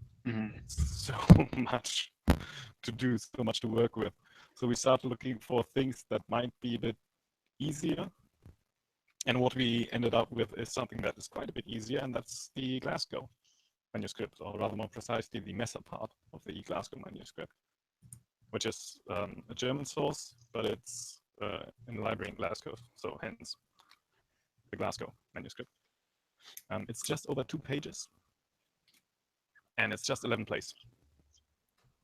so much to do, so much to work with. So we started looking for things that might be a bit easier. And what we ended up with is something that is quite a bit easier, and that's the Glasgow manuscript, or rather more precisely, the Messer part of the Glasgow manuscript, which is a German source, but it's in the library in Glasgow, so hence the Glasgow manuscript. It's just over 2 pages, and it's just 11 plays.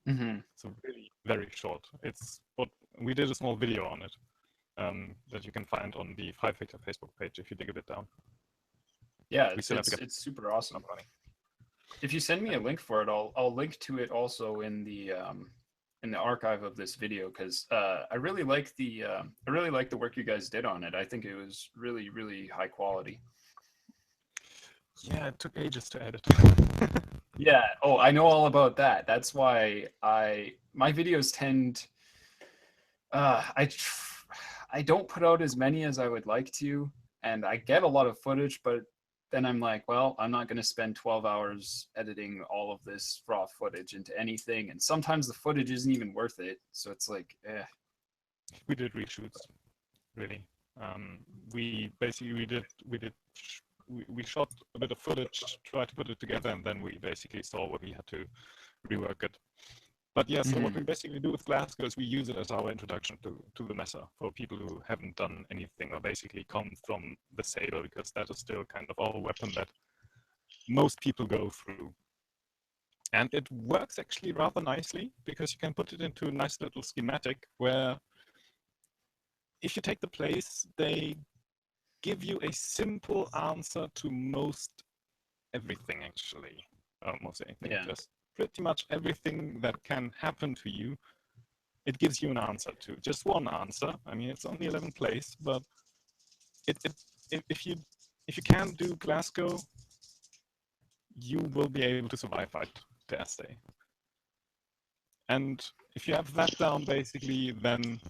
So really very short. It's what we did a small video on it that you can find on the Five Factor Facebook page if you dig a bit down. Yeah, it's super awesome. If you send me a link for it, I'll link to it also in the archive of this video, because I really like the work you guys did on it. I think it was really, really high quality. Yeah, it took ages to edit. Yeah. Oh, I know all about that. That's why my videos tend I don't put out as many as I would like to, and I get a lot of footage, but then I'm like, well, I'm not going to spend 12 hours editing all of this raw footage into anything, and sometimes the footage isn't even worth it. So it's like, We did reshoots, really. We shot a bit of footage, tried to put it together, and then we basically saw what we had to rework it. But yeah, so what we basically do with Glasgow is we use it as our introduction to the Messer for people who haven't done anything or basically come from the Saber, because that is still kind of our weapon that most people go through. And it works actually rather nicely, because you can put it into a nice little schematic where if you take the plays, they give you a simple answer to most everything, actually. Almost anything. Yeah. Just pretty much everything that can happen to you, it gives you an answer to. Just one answer. I mean, it's only 11 plays, but if you can't do Glasgow, you will be able to survive that, dare say. And if you have that down, basically, then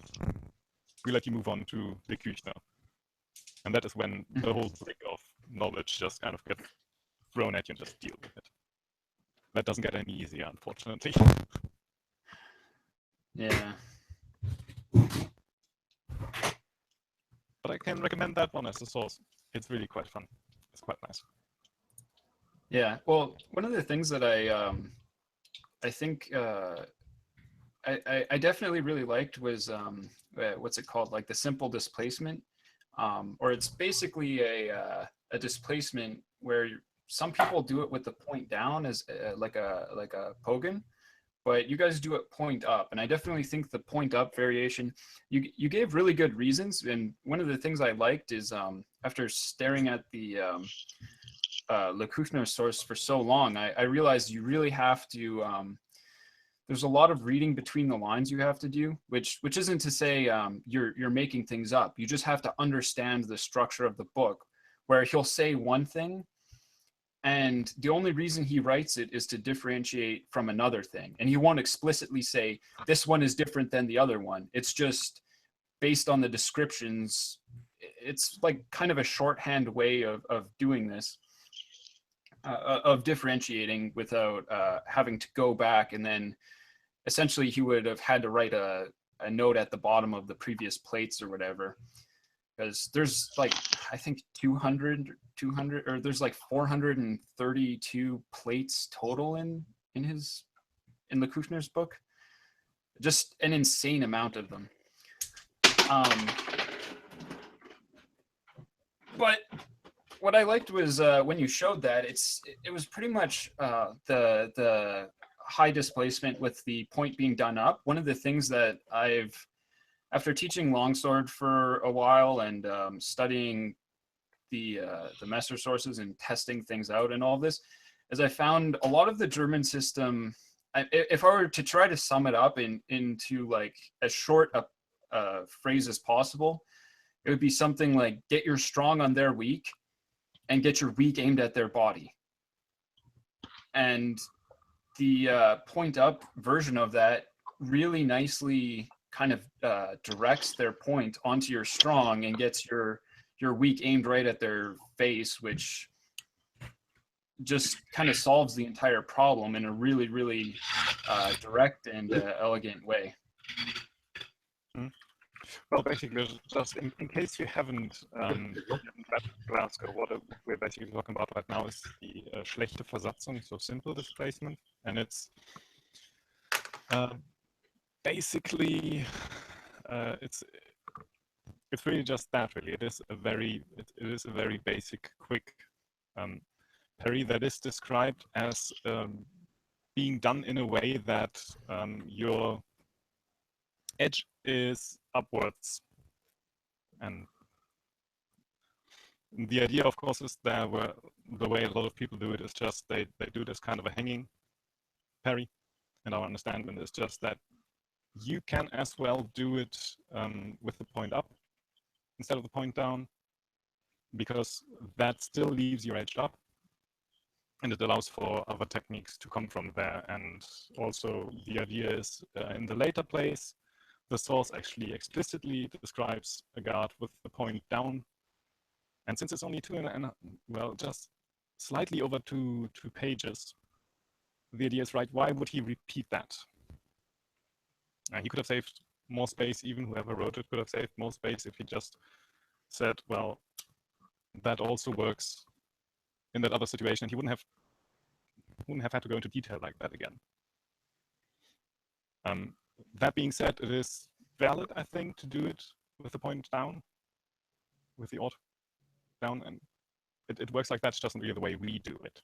we let you move on to the Kuchner. And that is when the whole brick of knowledge just kind of gets thrown at you and just deal with it. That doesn't get any easier, unfortunately. yeah. But I can recommend that one as a source. It's really quite fun. It's quite nice. Yeah. Well, one of the things that I think I definitely really liked was what's it called, like the simple displacement, or it's basically a displacement where some people do it with the point down as like a pogon, but you guys do it point up, and I definitely think the point up variation, you gave really good reasons, and one of the things I liked is after staring at the Le Kuchner source for so long, I realized you really have to there's a lot of reading between the lines you have to do, which isn't to say you're making things up. You just have to understand the structure of the book, where he'll say one thing, and the only reason he writes it is to differentiate from another thing, and he won't explicitly say this one is different than the other one. It's just based on the descriptions. It's like kind of a shorthand way of doing this, of differentiating without having to go back, and then essentially he would have had to write a note at the bottom of the previous plates or whatever, because there's like, I think 200 or there's like 432 plates total in Le Kuchner's book. Just an insane amount of them. But what I liked was when you showed that it was pretty much the high displacement with the point being done up. One of the things that after teaching longsword for a while and studying the Messer sources and testing things out and all this, is I found a lot of the German system, if I were to try to sum it up into like as short a phrase as possible, it would be something like get your strong on their weak and get your weak aimed at their body. And the point up version of that really nicely kind of directs their point onto your strong and gets your weak aimed right at their face, which just kind of solves the entire problem in a really, really direct and elegant way. Well, basically, just in case you haven't read Glasgow, what we're basically talking about right now is the schlechte Versatzung, so simple displacement, and it's basically it's really just that. Really, it is a very basic, quick parry that is described as being done in a way that your edge is upwards, and the idea, of course, is that the way a lot of people do it is just they do this kind of a hanging parry, and our understanding is just that you can as well do it with the point up instead of the point down, because that still leaves your edge up, and it allows for other techniques to come from there. And also the idea is in the later place, the source actually explicitly describes a guard with the point down. And since it's only just slightly over two pages, the idea is, right, why would he repeat that? He could have saved more space, even whoever wrote it could have saved more space if he just said, well, that also works in that other situation. He wouldn't have had to go into detail like that again. That being said, it is valid, I think, to do it with the point down, with the odd down, and it works like that. It's just not really the way we do it.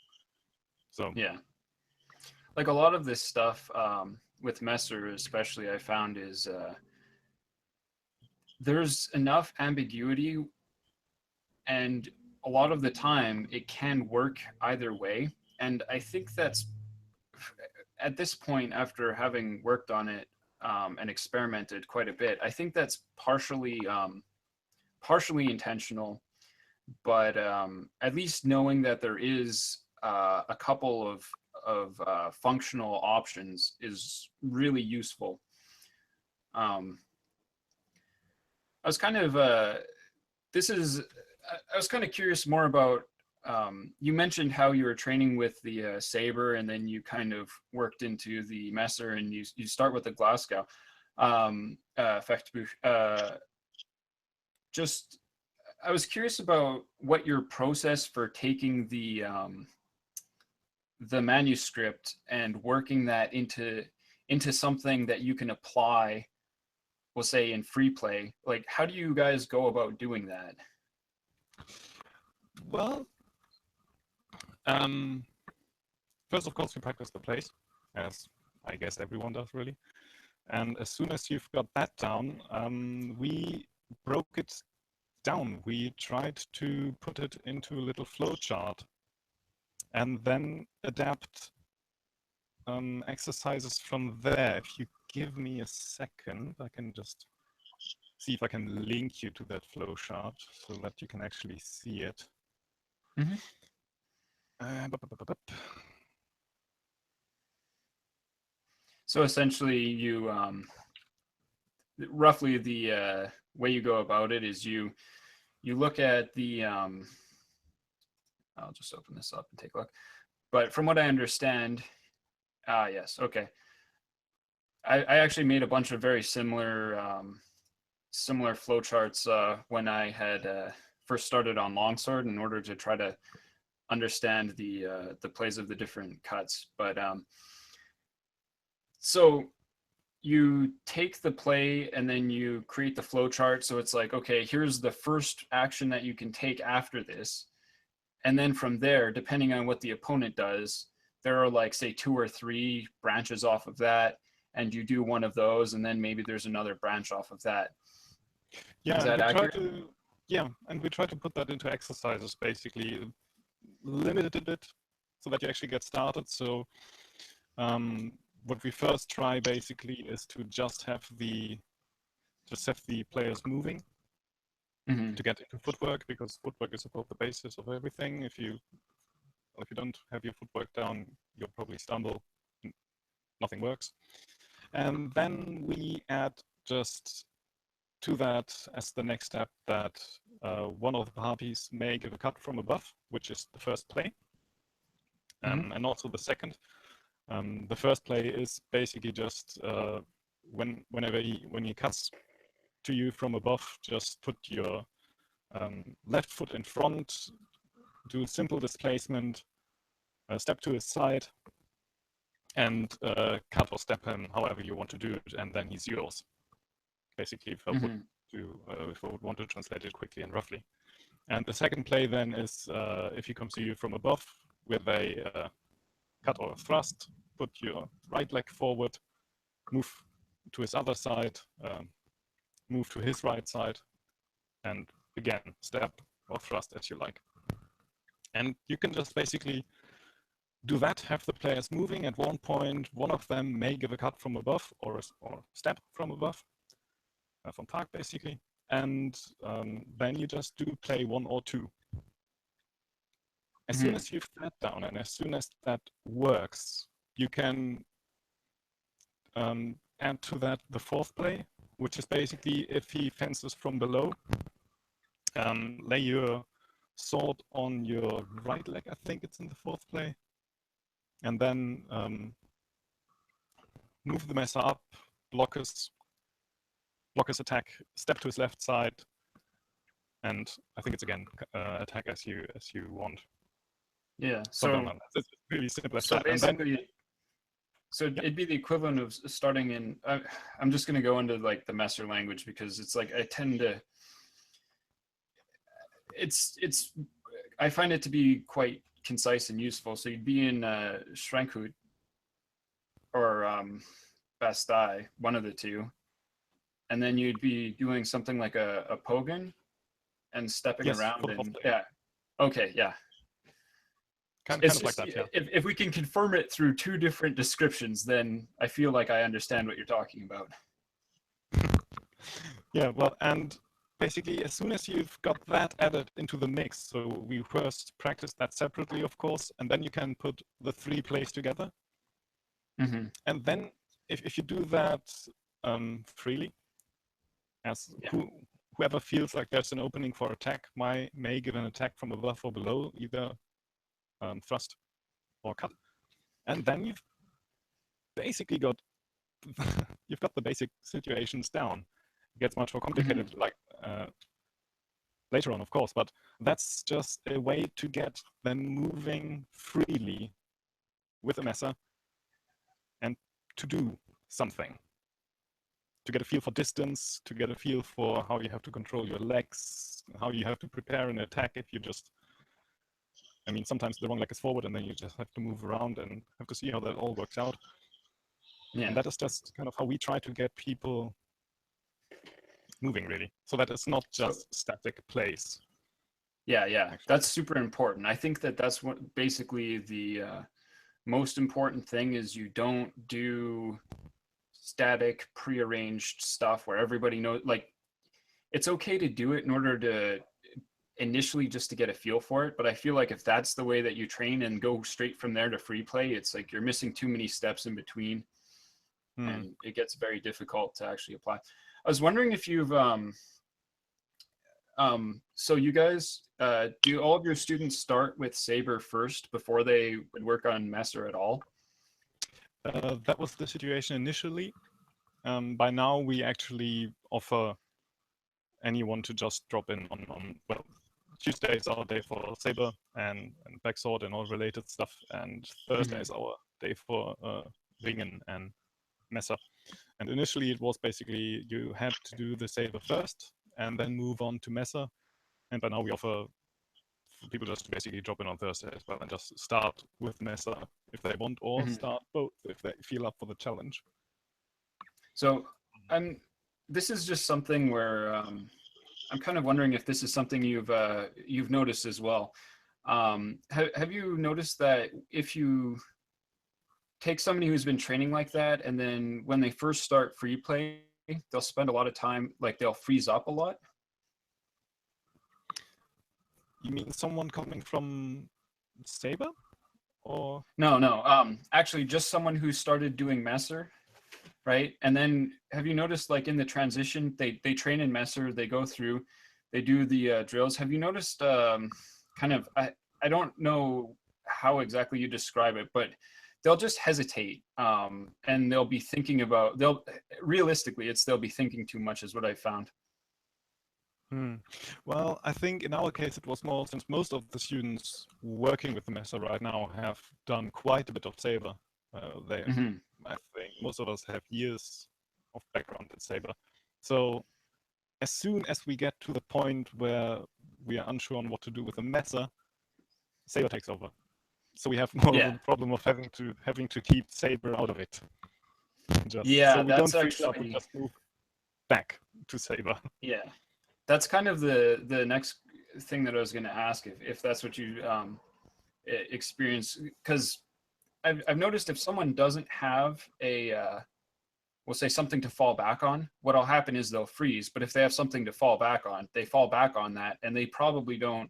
So yeah, like a lot of this stuff with Messer, especially, I found is there's enough ambiguity, and a lot of the time it can work either way. And I think that's, at this point, after having worked on it and experimented quite a bit, I think that's partially intentional, but at least knowing that there is a couple of functional options is really useful. I was kind of I was kind of curious more about, you mentioned how you were training with the saber, and then you kind of worked into the Messer, and you start with the Glasgow Fechtbuch. Just, I was curious about what your process for taking the the manuscript and working that into something that you can apply, we'll say in free play, like how do you guys go about doing that? Well, first, of course, we practice the plays, as I guess everyone does, really. And as soon as you've got that down, we broke it down. We tried to put it into a little flow chart and then adapt exercises from there. If you give me a second, I can just see if I can link you to that flow chart so that you can actually see it. Mm-hmm. So essentially, you roughly the way you go about it is you look at the I'll just open this up and take a look. But from what I understand, yes, okay. I actually made a bunch of very similar similar flowcharts when I had first started on Longsword in order to try to understand the plays of the different cuts. But so you take the play and then you create the flow chart. So it's like, okay, here's the first action that you can take after this. And then from there, depending on what the opponent does, there are like, say, 2 or 3 branches off of that. And you do one of those, and then maybe there's another branch off of that. Yeah, Is that accurate? And we try to put that into exercises, basically, limited a bit so that you actually get started. So what we first try basically is to just have the players moving to get into footwork, because footwork is about the basis of everything. If you don't have your footwork down, you'll probably stumble. Nothing works. And then we add just to that as the next step that one of the parties may give a cut from above, which is the first play, and also the second. The first play is basically just when he cuts to you from above, just put your left foot in front, do simple displacement, step to his side, and cut or step him however you want to do it, and then he's yours. Basically, if I would want to translate it quickly and roughly. And the second play then is if he comes to you from above with a cut or a thrust, put your right leg forward, move to his other side, move to his right side, and again, step or thrust as you like. And you can just basically do that, have the players moving. At one point, one of them may give a cut from above or step from above, from park basically. And then you just do play 1 or 2. As soon as you've that down and as soon as that works, you can add to that the 4th play, which is basically if he fences from below, lay your sword on your right leg, I think it's in the 4th play, and then move the messer up, block his attack, step to his left side, and I think it's again attack as you want. Yeah, so it's really simple as so that. basically, so it'd be the equivalent of starting in. I'm just going to go into like the Messer language because it's like I tend to. I find it to be quite concise and useful. So you'd be in Schrenkhut or Bastai, one of the two, and then you'd be doing something like a Pogen and stepping around. And, yeah. Okay. Yeah. Kind of like that, yeah. If we can confirm it through 2 different descriptions, then I feel like I understand what you're talking about. Yeah, well, and basically, as soon as you've got that added into the mix, so we first practice that separately, of course, and then you can put the 3 plays together. And then if you do that freely, as whoever feels like there's an opening for attack may give an attack from above or below, either thrust or cut. And then you've basically got the basic situations down. It gets much more complicated like later on, of course, but that's just a way to get them moving freely with a Mesa and to do something. To get a feel for distance, to get a feel for how you have to control your legs, how you have to prepare an attack if you just, I mean, sometimes the wrong leg is forward and then you just have to move around and have to see how that all works out. Yeah. And that is just kind of how we try to get people moving, really. So that it's not just static plays. Yeah, yeah, Actually. that's super important. I think that that's what basically the most important thing is. You don't do static prearranged stuff where everybody knows, like, it's okay to do it in order to initially just to get a feel for it, but I feel like if that's the way that you train and go straight from there to free play, it's like you're missing too many steps in between and it gets very difficult to actually apply. I was wondering if you've so you guys, do all of your students start with Saber first before they would work on Messer at all? That was the situation initially. By now, we actually offer anyone to just drop in on well, Tuesday is our day for Saber and backsword and all related stuff, and Thursday is our day for Ringen and Messer. And initially, it was basically you had to do the Saber first and then move on to Messer. And by now, we offer people just to basically drop in on Thursday as well and just start with Messer if they want, or start both if they feel up for the challenge. So this is just something where I'm kind of wondering if this is something you've noticed as well. Have you noticed that if you take somebody who's been training like that, and then when they first start free play, they'll spend a lot of time, like they'll freeze up a lot? You mean someone coming from Saber? Or No. Actually, just someone who started doing Messer, right? And then have you noticed, like in the transition, they train in Messer, they go through, they do the drills. Have you noticed kind of, I don't know how exactly you describe it, but they'll just hesitate and they'll be thinking about, realistically, they'll be thinking too much is what I found. Well, I think in our case it was more since most of the students working with the Messer right now have done quite a bit of Saber. I think most of us have years of background in Saber. So as soon as we get to the point where we are unsure on what to do with the Messer, Saber takes over. So we have more of a problem of having to keep Saber out of it. So we don't freeze up, we just move back to Saber. Yeah. That's kind of the next thing that I was going to ask, if that's what you experience, because I've noticed if someone doesn't have we'll say something to fall back on, what'll happen is they'll freeze. But if they have something to fall back on, they fall back on that, and they probably don't.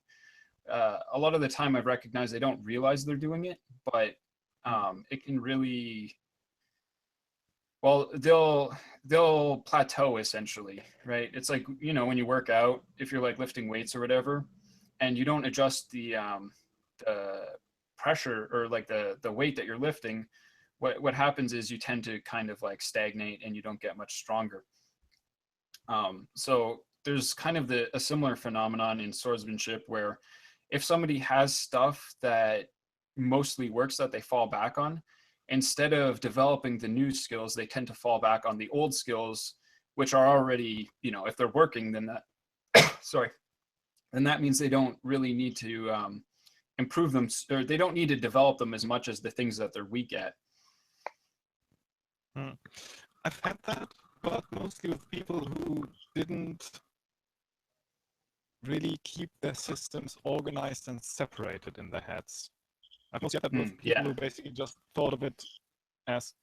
A lot of the time, I've recognized they don't realize they're doing it, but it can really. Well, they'll plateau essentially, right? It's like, when you work out, if you're like lifting weights or whatever, and you don't adjust the pressure or like the weight that you're lifting, what happens is you tend to kind of like stagnate and you don't get much stronger. So there's kind of a similar phenomenon in swordsmanship where if somebody has stuff that mostly works that they fall back on, instead of developing the new skills, they tend to fall back on the old skills, which are already, if they're working, then then that means they don't really need to improve them, or they don't need to develop them as much as the things that they're weak at. I've had that, but mostly with people who didn't really keep their systems organized and separated in their heads. I've mostly had that with people who basically just thought of it as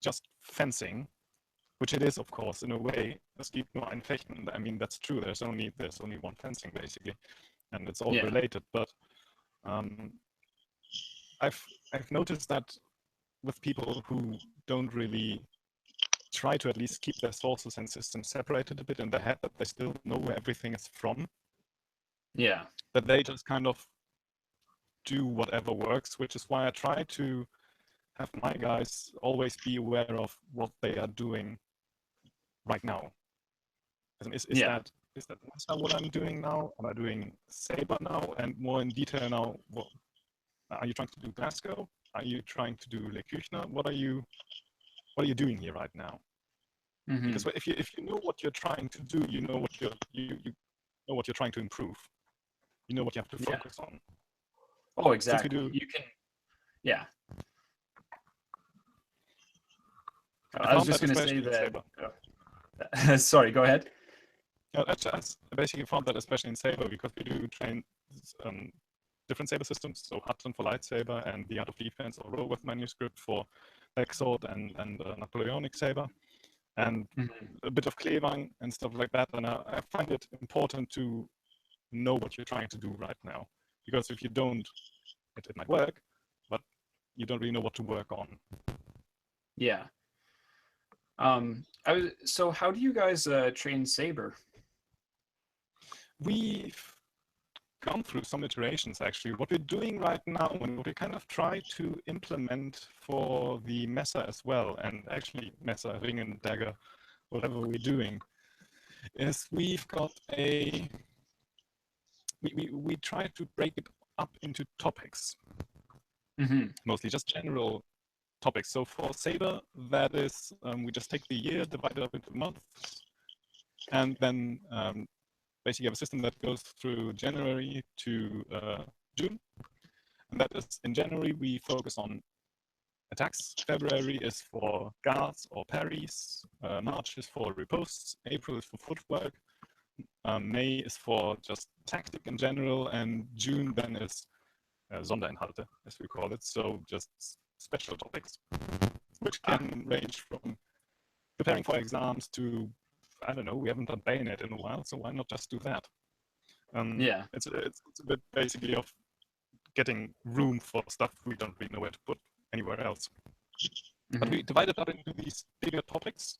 just fencing, which it is, of course, in a way. Es gibt nur ein Fechten. I mean, that's true. There's only one fencing, basically, and it's all related. But I've noticed that with people who don't really try to at least keep their sources and systems separated a bit in their head, that they still know where everything is from. Yeah. That they just kind of do whatever works, which is why I try to have my guys always be aware of what they are doing right now. Is that what I'm doing now? Am I doing Saber now? And more in detail now, are you trying to do Glasgow? Are you trying to do Le Küchner? What are you doing here right now? Mhm. Because if you know what you're trying to do, you know what you know what you're trying to improve. You know what you have to Yeah. focus on. Oh, Since we exactly. do, You can, yeah. I I was found just that going to say especially in that. Saber. Sorry, go ahead. Yeah, I basically found that especially in Saber because we do train different Saber systems. So Hudson for lightsaber and the Art of Defense or Roworth manuscript for Backsword and Napoleonic Saber, and a bit of Klevang and stuff like that. And I find it important to know what you're trying to do right now, because if you don't, it might work, but you don't really know what to work on. Yeah. So how do you guys train Saber? We've gone through some iterations actually. What we're doing right now and what we kind of try to implement for the Messer as well, and actually Messer, Ring and Dagger, whatever we're doing, is we've got we try to break it up into topics, mostly just general topics. So for Saber, that is, we just take the year, divide it up into months, and then basically have a system that goes through January to June. And that is, in January, we focus on attacks. February is for guards or parries. March is for riposts. April is for footwork. May is for just tactic in general. And June then is Sonderinhalte, as we call it. So just special topics, which can range from preparing for exams to, I don't know, we haven't done Bayonet in a while, so why not just do that? Yeah. It's a bit basically of getting room for stuff we don't really know where to put anywhere else. But we divide it up into these bigger topics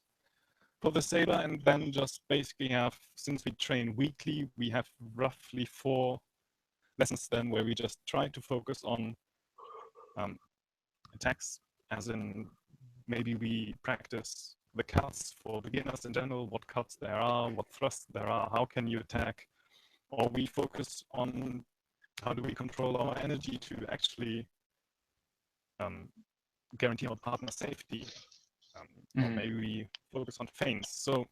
for the Saber, and then just basically have, since we train weekly, we have roughly 4 lessons then where we just try to focus on attacks, as in maybe we practice the cuts for beginners in general, what cuts there are, what thrusts there are, how can you attack, or we focus on how do we control our energy to actually guarantee our partner safety, or maybe we focus on feints. So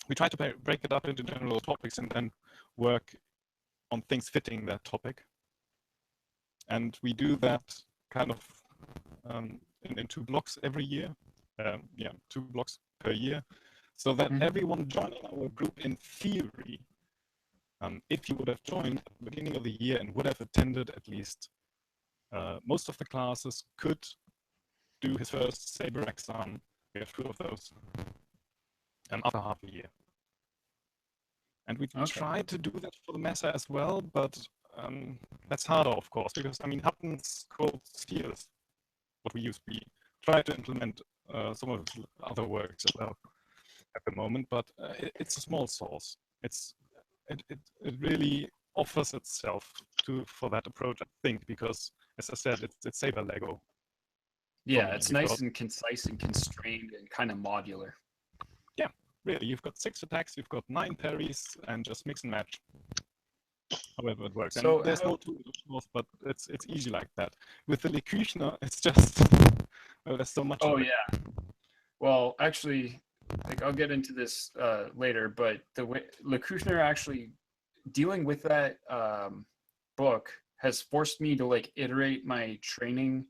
we try to break it up into general topics and then work on things fitting that topic. And we do that kind of in 2 blocks every year. 2 blocks per year, so that everyone joining our group, in theory, if you would have joined at the beginning of the year and would have attended at least most of the classes, could do his first Saber exam. We have 2 of those after half a year. And we try to do that for the Messer as well, but that's harder, of course, because, I mean, Hutton's Cold Steel is what we use. We try to implement some of his other works as well at the moment, but it's a small source. It really offers itself for that approach, I think, because, as I said, it's Saber Lego. Yeah, it's nice and concise and constrained and kind of modular. Yeah, really. You've got 6 attacks, you've got 9 parries, and just mix and match. However it works. So and there's no tool, of course, but it's easy like that. With the Le Küchner, it's just, well, there's so much of it. Yeah. Well, actually, like, I'll get into this later, but the way Le Küchner actually dealing with that book has forced me to like iterate my training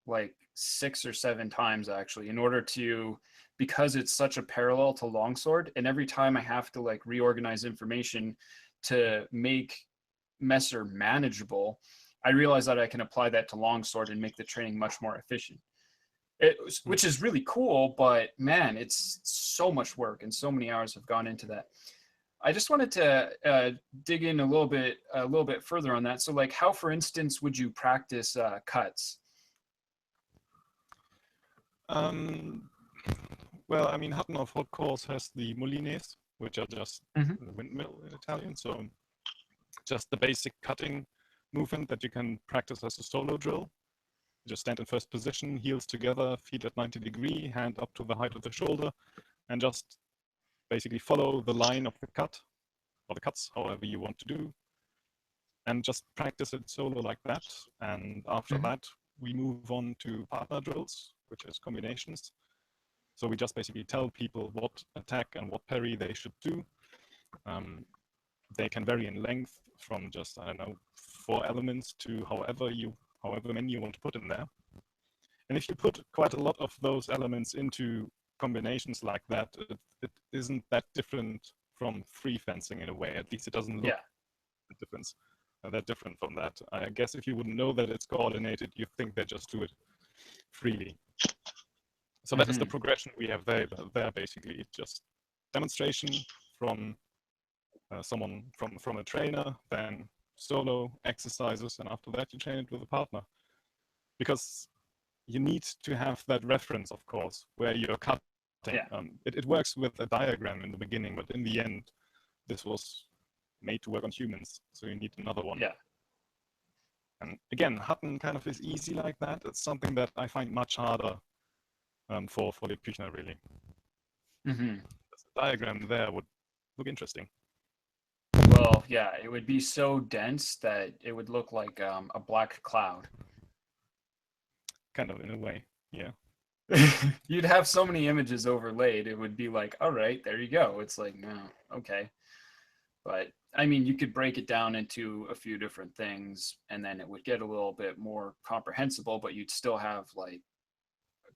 like 6 or 7 times actually, in order to, because it's such a parallel to longsword, and every time I have to like reorganize information to make Messer manageable, I realize that I can apply that to longsword and make the training much more efficient. Which is really cool, but man, it's so much work and so many hours have gone into that. I just wanted to dig in a little bit further on that. So, like, how, for instance, would you practice cuts? Well, I mean, Hutton, of course, has the molines, which are just the windmill in Italian. So just the basic cutting movement that you can practice as a solo drill. Just stand in first position, heels together, feet at 90 degrees, hand up to the height of the shoulder, and just basically follow the line of the cut, or the cuts, however you want to do, and just practice it solo like that. And after that, we move on to partner drills, which is combinations. So we just basically tell people what attack and what parry they should do. They can vary in length from just, I don't know, 4 elements to however many you want to put in there. And if you put quite a lot of those elements into combinations like that, it isn't that different from free fencing in a way. At least it doesn't look that different from that. I guess if you wouldn't know that it's coordinated, you think they just do it freely. So that is the progression we have there basically. Just demonstration from someone from a trainer, then solo exercises, and after that you train it with a partner. Because you need to have that reference, of course, where you're cutting. It works with a diagram in the beginning, but in the end, this was made to work on humans, so you need another one. Yeah. And again, Hutton kind of is easy like that. It's something that I find much harder for the Küchner, really. The diagram there would look interesting. Well, yeah, it would be so dense that it would look like a black cloud. Kind of, in a way, yeah. You'd have so many images overlaid, it would be like, all right, there you go. It's like, no, okay. But I mean, you could break it down into a few different things, and then it would get a little bit more comprehensible, but you'd still have like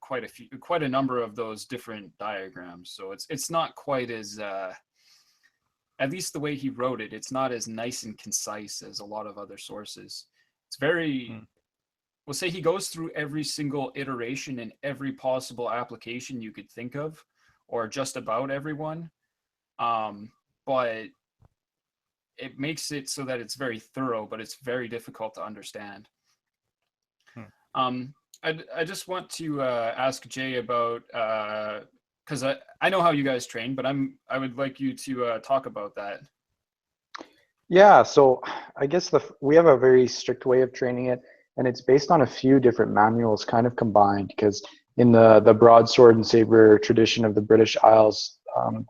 quite a number of those different diagrams. So it's not quite as, at least the way he wrote it, it's not as nice and concise as a lot of other sources. It's very, we'll say he goes through every single iteration and every possible application you could think of, or just about everyone. But it makes it so that it's very thorough, but it's very difficult to understand. I just want to ask Jay about, because I know how you guys train, but I would like you to talk about that. Yeah, so I guess we have a very strict way of training it, and it's based on a few different manuals kind of combined, because in the broadsword and saber tradition of the British Isles,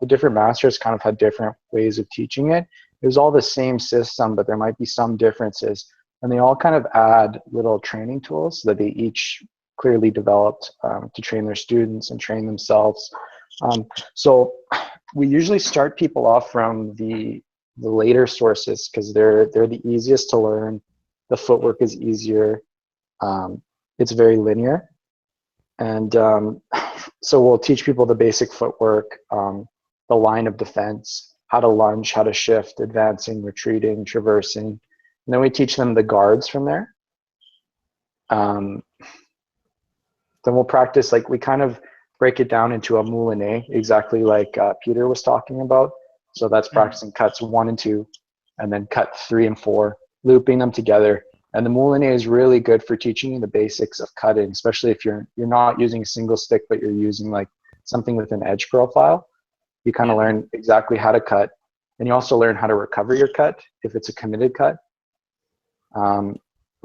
the different masters kind of had different ways of teaching it. It was all the same system, but there might be some differences, and they all kind of add little training tools that they each clearly developed to train their students and train themselves. So we usually start people off from the later sources because they're the easiest to learn. The footwork is easier. It's very linear, and so we'll teach people the basic footwork, the line of defense, how to lunge, how to shift, advancing, retreating, traversing, and then we teach them the guards from there. Then we'll practice, like, we kind of break it down into a moulinet, exactly like Peter was talking about. So that's practicing cuts 1 and 2, and then cut 3 and 4, looping them together. And the moulinet is really good for teaching you the basics of cutting, especially if you're not using a single stick, but you're using like something with an edge profile. You kind of learn exactly how to cut, and you also learn how to recover your cut if it's a committed cut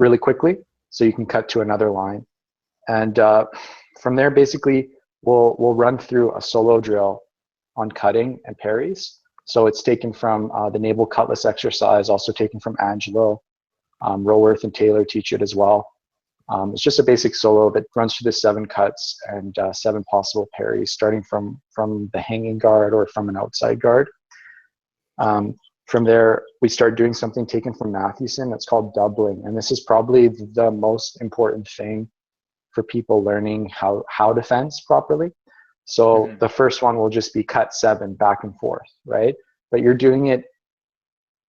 really quickly, so you can cut to another line. And from there, basically, we'll run through a solo drill on cutting and parries. So it's taken from the naval cutlass exercise, also taken from Angelo. Roworth and Taylor teach it as well. It's just a basic solo that runs through the 7 cuts and 7 possible parries, starting from the hanging guard or from an outside guard. From there, we start doing something taken from Mathewson that's called doubling. And this is probably the most important thing for people learning how to fence properly. So the first one will just be cut 7 back and forth, right? But you're doing it,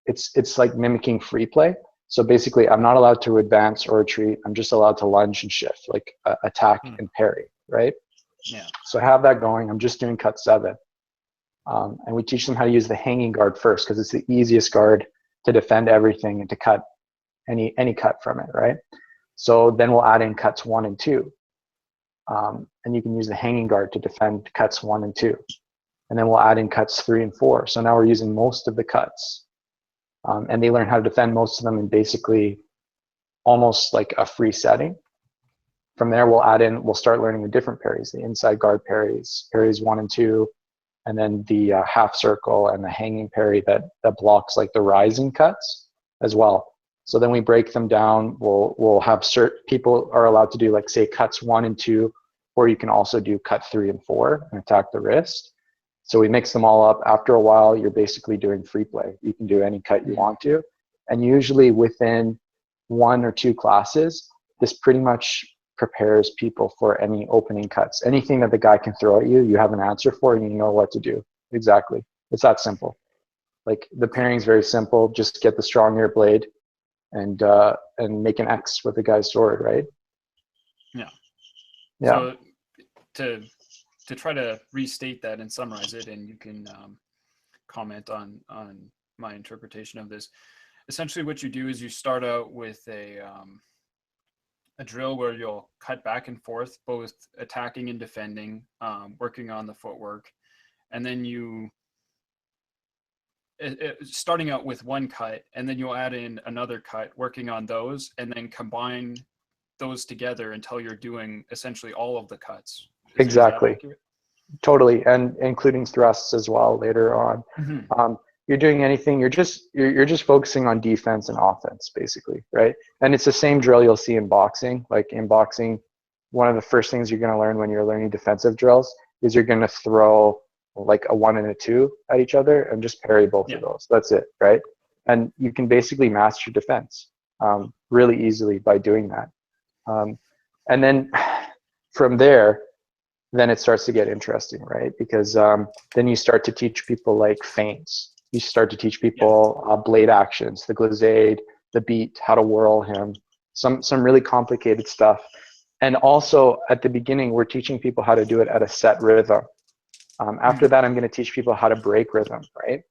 it's like mimicking free play. So basically, I'm not allowed to advance or retreat. I'm just allowed to lunge and shift, like attack and parry, right? Yeah. So I have that going. I'm just doing cut 7. And we teach them how to use the hanging guard first, because it's the easiest guard to defend everything and to cut any cut from it, right? So then we'll add in cuts 1 and 2. And you can use the hanging guard to defend cuts 1 and 2. And then we'll add in cuts 3 and 4. So now we're using most of the cuts. And they learn how to defend most of them in basically almost like a free setting. From there, we'll start learning the different parries, the inside guard parries, parries 1 and 2, and then the half circle and the hanging parry that blocks like the rising cuts as well. So then we break them down. We'll have certain people are allowed to do, like, say, cuts 1 and 2, or you can also do cut 3 and 4 and attack the wrist. So we mix them all up. After a while, you're basically doing free play. You can do any cut you want to. And usually within 1 or 2 classes, this pretty much prepares people for any opening cuts. Anything that the guy can throw at you, you have an answer for, and you know what to do. Exactly. It's that simple. Like, the pairing is very simple. Just get the strong ear blade and make an X with the guy's sword, right? Yeah. Yeah. So to try to restate that and summarize it, and you can comment on my interpretation of this. Essentially, what you do is you start out with a drill where you'll cut back and forth, both attacking and defending, working on the footwork, and then you starting out with one cut, and then you'll add in another cut, working on those, and then combine those together until you're doing essentially all of the cuts. Exactly. Totally, and including thrusts as well later on. Mm-hmm. You're doing anything. You're just focusing on defense and offense, basically, right? And it's the same drill you'll see in boxing. Like, in boxing, one of the first things you're going to learn when you're learning defensive drills is you're going to throw like a 1 and a 2 at each other and just parry both of those. That's it, right? And you can basically master defense really easily by doing that. And then from there, then it starts to get interesting, right? Because then you start to teach people like feints. You start to teach people blade actions, the glissade, the beat, how to whirl him, some really complicated stuff. And also at the beginning, we're teaching people how to do it at a set rhythm. After that, I'm going to teach people how to break rhythm, right?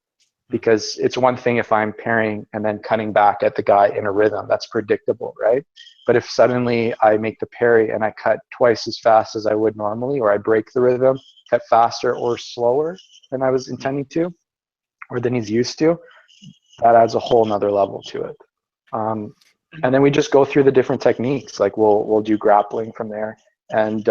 Because it's one thing if I'm parrying and then cutting back at the guy in a rhythm, that's predictable, right? But if suddenly I make the parry and I cut twice as fast as I would normally, or I break the rhythm, cut faster or slower than I was intending to, or than he's used to, that adds a whole nother level to it. And then we just go through the different techniques. Like, we'll do grappling from there. And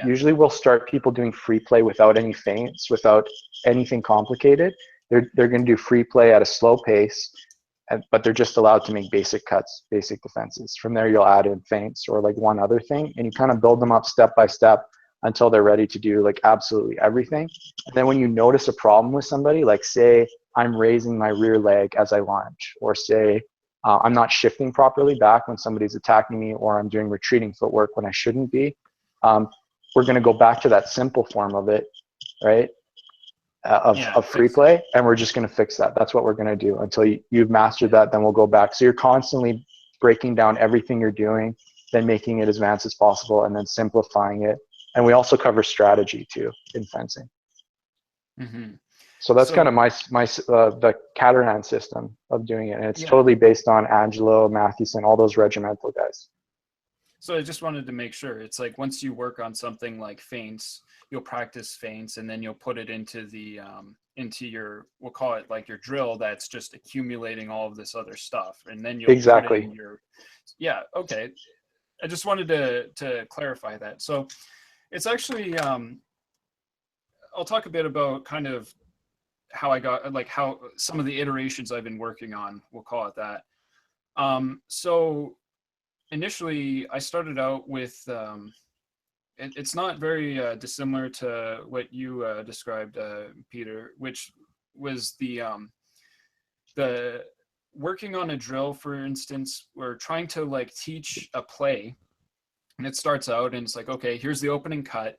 usually we'll start people doing free play without any feints, without anything complicated. They're going to do free play at a slow pace, but they're just allowed to make basic cuts, basic defenses. From there, you'll add in feints or like one other thing, and you kind of build them up step by step until they're ready to do like absolutely everything. And then when you notice a problem with somebody, like say I'm raising my rear leg as I lunge, or say I'm not shifting properly back when somebody's attacking me, or I'm doing retreating footwork when I shouldn't be, we're going to go back to that simple form of it, right? Of free play, and we're just going to fix that. That's what we're going to do until you've mastered that. Then we'll go back. So you're constantly breaking down everything you're doing, then making it as advanced as possible, and then simplifying it. And we also cover strategy too in fencing. So that's kind of the Caterham system of doing it, and it's totally based on Angelo, Mathewson, all those regimental guys. So I just wanted to make sure. It's like once you work on something like feints, you'll practice feints, and then you'll put it into the into your, we'll call it like your drill that's just accumulating all of this other stuff, and then you'll put in your okay. I just wanted to clarify that. So it's actually I'll talk a bit about kind of how I got, like, how some of the iterations I've been working on, we'll call it that. So initially I started out with it's not very dissimilar to what you described, Peter, which was the working on a drill. For instance, we're trying to like teach a play, and it starts out and it's like, okay, here's the opening cut,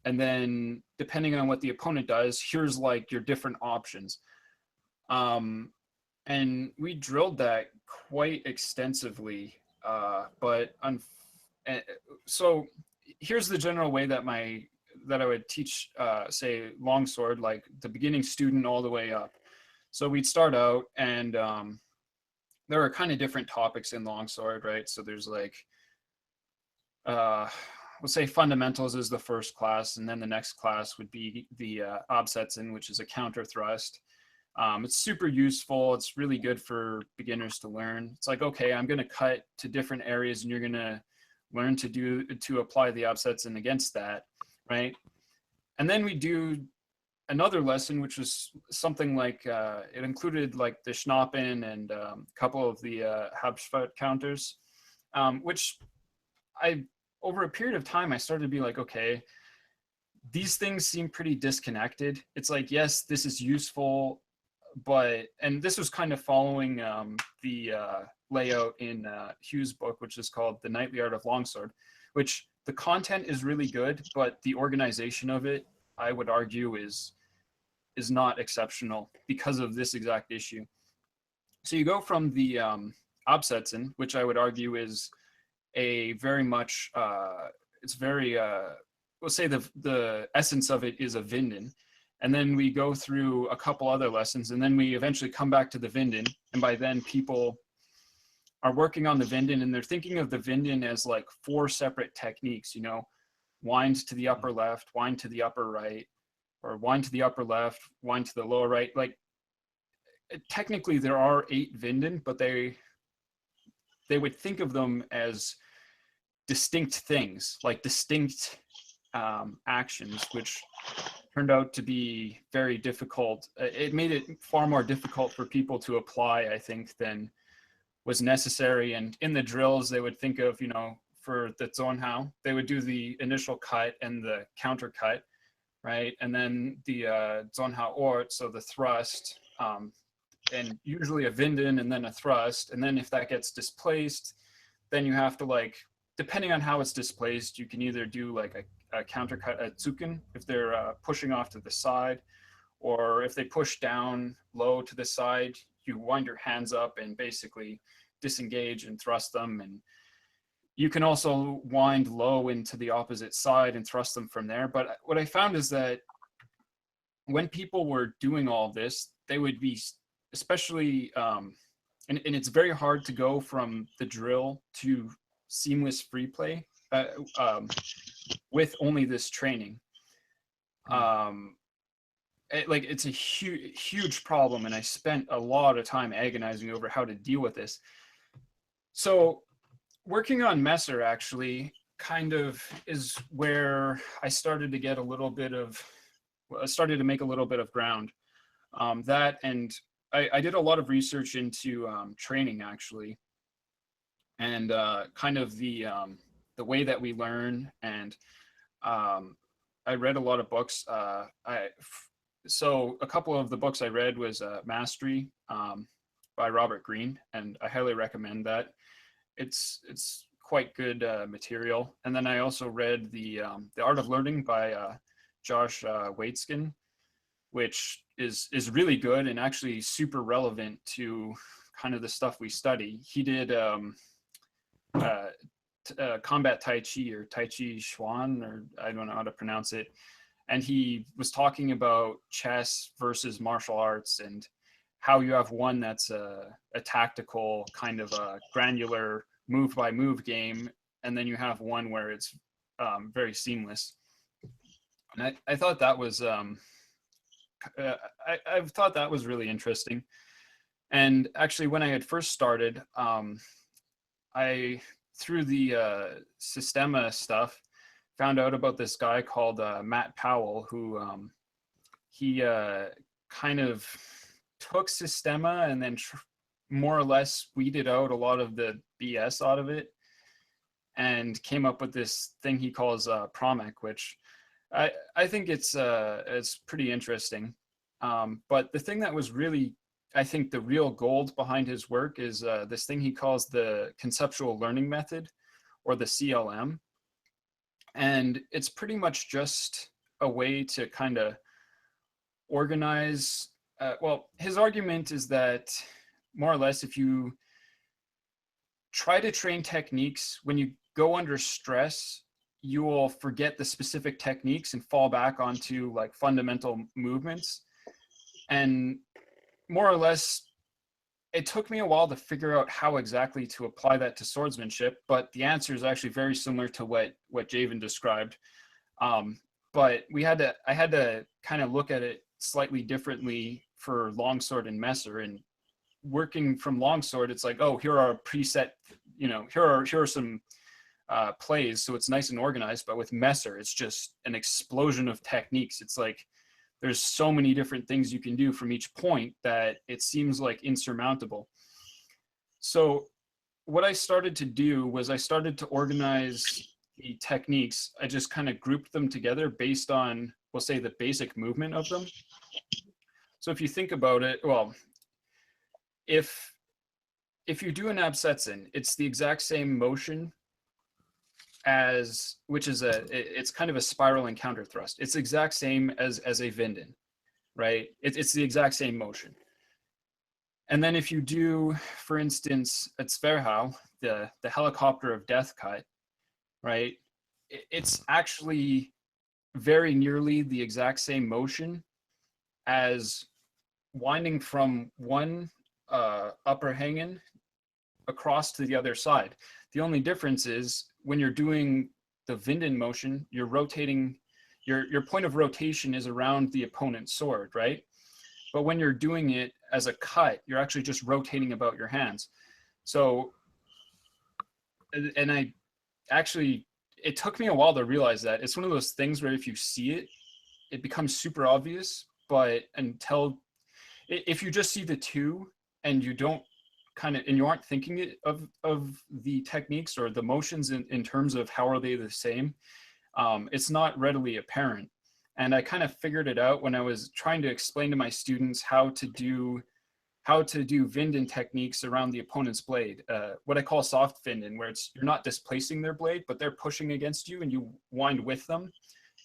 and then depending on what the opponent does, here's like your different options. And we drilled that quite extensively, so here's the general way that I would teach, say, longsword, like the beginning student all the way up. So we'd start out, and there are kind of different topics in longsword, right? So there's like, let's say fundamentals is the first class, and then the next class would be the Absetzen, which is a counter thrust. It's super useful. It's really good for beginners to learn. It's like, okay, I'm going to cut to different areas, and you're going to learn to apply the Absetzen against that, right? And then we do another lesson, which was something like, it included like the Schnappen and a couple of the Habsfeld counters, which over a period of time, I started to be like, okay, these things seem pretty disconnected. It's like, yes, this is useful, and this was kind of following the layout in Hugh's book, which is called The Knightly Art of Longsword, which the content is really good, but the organization of it, I would argue, is not exceptional because of this exact issue. So you go from the Absätzen, which I would argue is a very much, it's very, we'll say the essence of it is a Winden. And then we go through a couple other lessons, and then we eventually come back to the Winden. And by then people are working on the Winden, and they're thinking of the Winden as like 4 separate techniques, you know, wind to the upper left, wind to the upper right, or wind to the upper left, wind to the lower right. Like, technically there are 8 Winden, but they would think of them as distinct things, like distinct actions, which turned out to be very difficult. It made it far more difficult for people to apply, I think, than was necessary. And in the drills, they would think of, you know, for the Zonhau, they would do the initial cut and the counter cut, right? And then the Zonhau Ort, so the thrust, and usually a Winden and then a thrust. And then if that gets displaced, then you have to, like, depending on how it's displaced, you can either do like a counter cut, a Zuken, if they're pushing off to the side, or if they push down low to the side, you wind your hands up and basically disengage and thrust them. And you can also wind low into the opposite side and thrust them from there. But what I found is that when people were doing all this, they would be, especially, and it's very hard to go from the drill to seamless free play with only this training. It's a huge problem, and I spent a lot of time agonizing over how to deal with this. So working on Messer actually kind of is where I started to get a little bit of, started to make a little bit of ground. That, and I did a lot of research into training actually, and kind of the way that we learn. And I read a lot of books. So a couple of the books I read was Mastery by Robert Greene, and I highly recommend that. It's quite good material. And then I also read the Art of Learning by Josh Waitzkin, which is really good and actually super relevant to kind of the stuff we study. He did combat Tai Chi, or Tai Chi Chuan, or I don't know how to pronounce it. And he was talking about chess versus martial arts, and how you have one that's a tactical kind of a granular move by move game, and then you have one where it's very seamless. And I thought that was I thought that was really interesting. And actually, when I had first started, I, through the Systema stuff, found out about this guy called Matt Powell, who he kind of took Systema and then more or less weeded out a lot of the BS out of it, and came up with this thing he calls Promec, which I think it's pretty interesting. But the thing that was really, I think, the real gold behind his work is this thing he calls the conceptual learning method, or the CLM. And it's pretty much just a way to kind of organize. Well, his argument is that more or less, if you try to train techniques, when you go under stress, you will forget the specific techniques and fall back onto like fundamental movements. And more or less, it took me a while to figure out how exactly to apply that to swordsmanship, but the answer is actually very similar to what Javen described. But I had to kind of look at it slightly differently for longsword and Messer. And working from longsword, it's like, oh, here are preset, you know, here are some plays, so it's nice and organized. But with Messer, it's just an explosion of techniques. It's like there's so many different things you can do from each point that it seems like insurmountable. So what I started to do was I started to organize the techniques. I just kind of grouped them together based on, we'll say, the basic movement of them. So if you think about it, well, if you do an absetzen, it's the exact same motion as, which is it's kind of a spiral and counter thrust. It's the exact same as a Vinden, right? It's the exact same motion. And then if you do, for instance, a Zwerchhau, the helicopter of death cut, right? It's actually very nearly the exact same motion as winding from one upper hanging across to the other side. The only difference is when you're doing the Vinden motion, you're rotating, your point of rotation is around the opponent's sword, right? But when you're doing it as a cut, you're actually just rotating about your hands. So, and I actually, it took me a while to realize that. It's one of those things where if you see it, it becomes super obvious, but until, if you just see the two and you don't and you aren't thinking of the techniques or the motions in terms of how are they the same, it's not readily apparent. And I kind of figured it out when I was trying to explain to my students how to do Vinden techniques around the opponent's blade, what I call soft Vinden, where you're not displacing their blade, but they're pushing against you and you wind with them,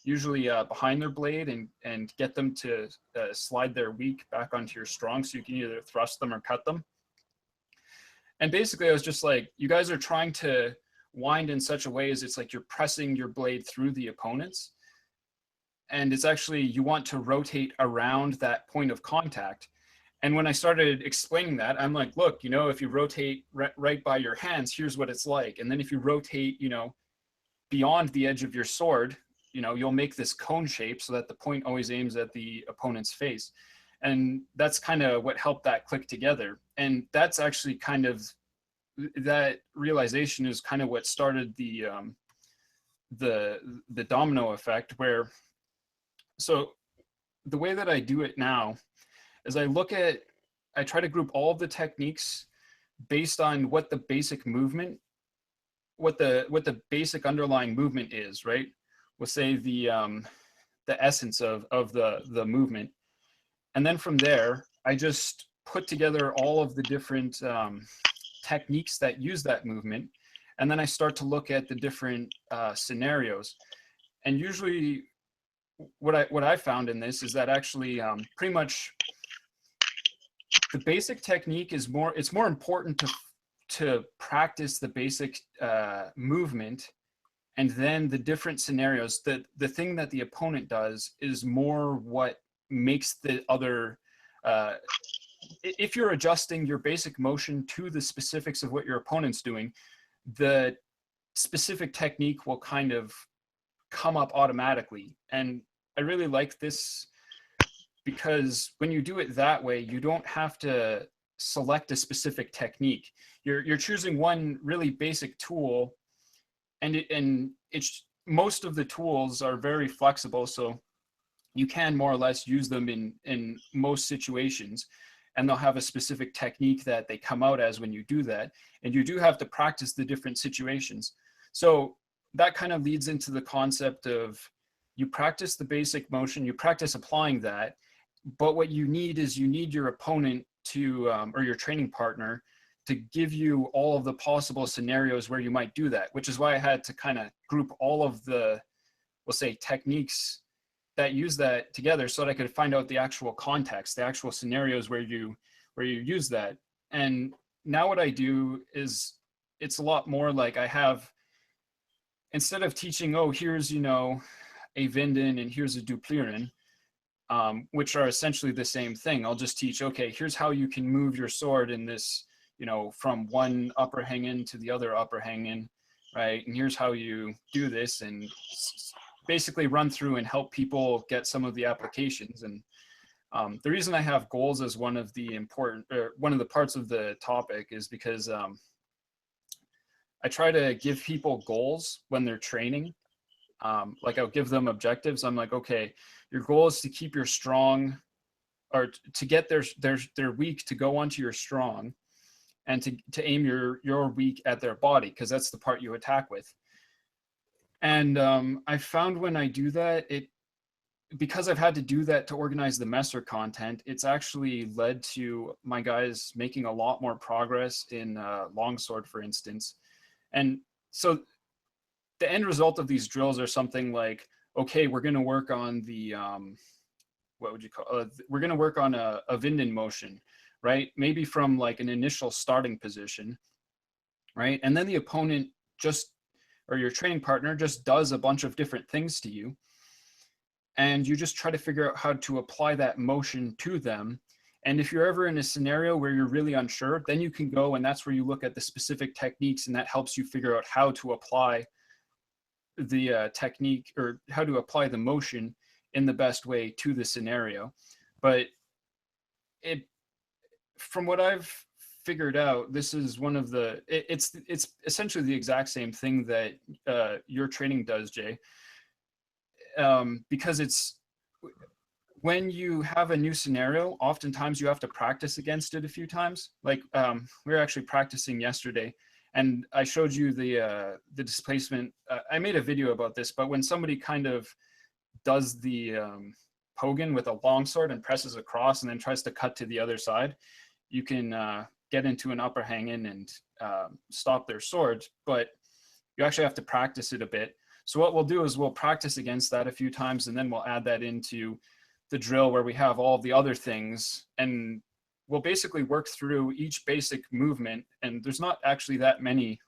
usually behind their blade, and get them to slide their weak back onto your strong, so you can either thrust them or cut them. And basically I was just like, you guys are trying to wind in such a way as it's like you're pressing your blade through the opponent's. And it's actually, you want to rotate around that point of contact. And when I started explaining that, I'm like, look, you know, if you rotate right by your hands, here's what it's like. And then if you rotate, you know, beyond the edge of your sword, you know, you'll make this cone shape so that the point always aims at the opponent's face. And that's kind of what helped that click together. And that's actually kind of, that realization is kind of what started the domino effect, where, so the way that I do it now is I try to group all of the techniques based on what the basic movement, what the basic underlying movement is, right? We'll say the essence of the movement. And then from there, I just put together all of the different techniques that use that movement. And then I start to look at the different scenarios. And usually what I found in this is that actually pretty much the basic technique is it's more important to practice the basic movement, and then the different scenarios. The thing that the opponent does is more what makes the other, if you're adjusting your basic motion to the specifics of what your opponent's doing, the specific technique will kind of come up automatically. And I really like this because when you do it that way, you don't have to select a specific technique. You're choosing one really basic tool, and it's, most of the tools are very flexible, so you can more or less use them in most situations, and they'll have a specific technique that they come out as when you do that. And you do have to practice the different situations. So that kind of leads into the concept of, you practice the basic motion, you practice applying that, but what you need is you need your opponent to, or your training partner, to give you all of the possible scenarios where you might do that, which is why I had to kind of group all of the, we'll say, techniques that use that together so that I could find out the actual context, the actual scenarios where you use that. And now what I do is, it's a lot more like, I have, instead of teaching, oh, here's, you know, a Vinden and here's a Duplieren, which are essentially the same thing. I'll just teach, okay, here's how you can move your sword in this, you know, from one upper hang-in to the other upper hang-in, right? And here's how you do this, and basically run through and help people get some of the applications. And the reason I have goals as one of the important, one of the parts of the topic, is because I try to give people goals when they're training. like I'll give them objectives. I'm like, okay, your goal is to keep your strong, or to get their weak to go onto your strong, and to aim your weak at their body, because that's the part you attack with. And I found when I do that, because I've had to do that to organize the Messer content, it's actually led to my guys making a lot more progress in longsword, for instance. And so the end result of these drills are something like, okay, we're going to work on the, what would you call, we're going to work on a Vinden motion, right? Maybe from like an initial starting position, right? And then the opponent just, or your training partner just does a bunch of different things to you. And you just try to figure out how to apply that motion to them. And if you're ever in a scenario where you're really unsure, then you can go, and that's where you look at the specific techniques, and that helps you figure out how to apply the technique, or how to apply the motion in the best way to the scenario. But from what I've figured out, this is one of the, it's essentially the exact same thing that your training does, Jay. Because it's, when you have a new scenario, oftentimes you have to practice against it a few times. Like we were actually practicing yesterday, and I showed you the displacement. I made a video about this, but when somebody kind of does the Pogen with a longsword and presses across and then tries to cut to the other side, you can get into an upper hang-in and stop their sword, but you actually have to practice it a bit. So what we'll do is we'll practice against that a few times, and then we'll add that into the drill where we have all the other things, and we'll basically work through each basic movement. And there's not actually that many.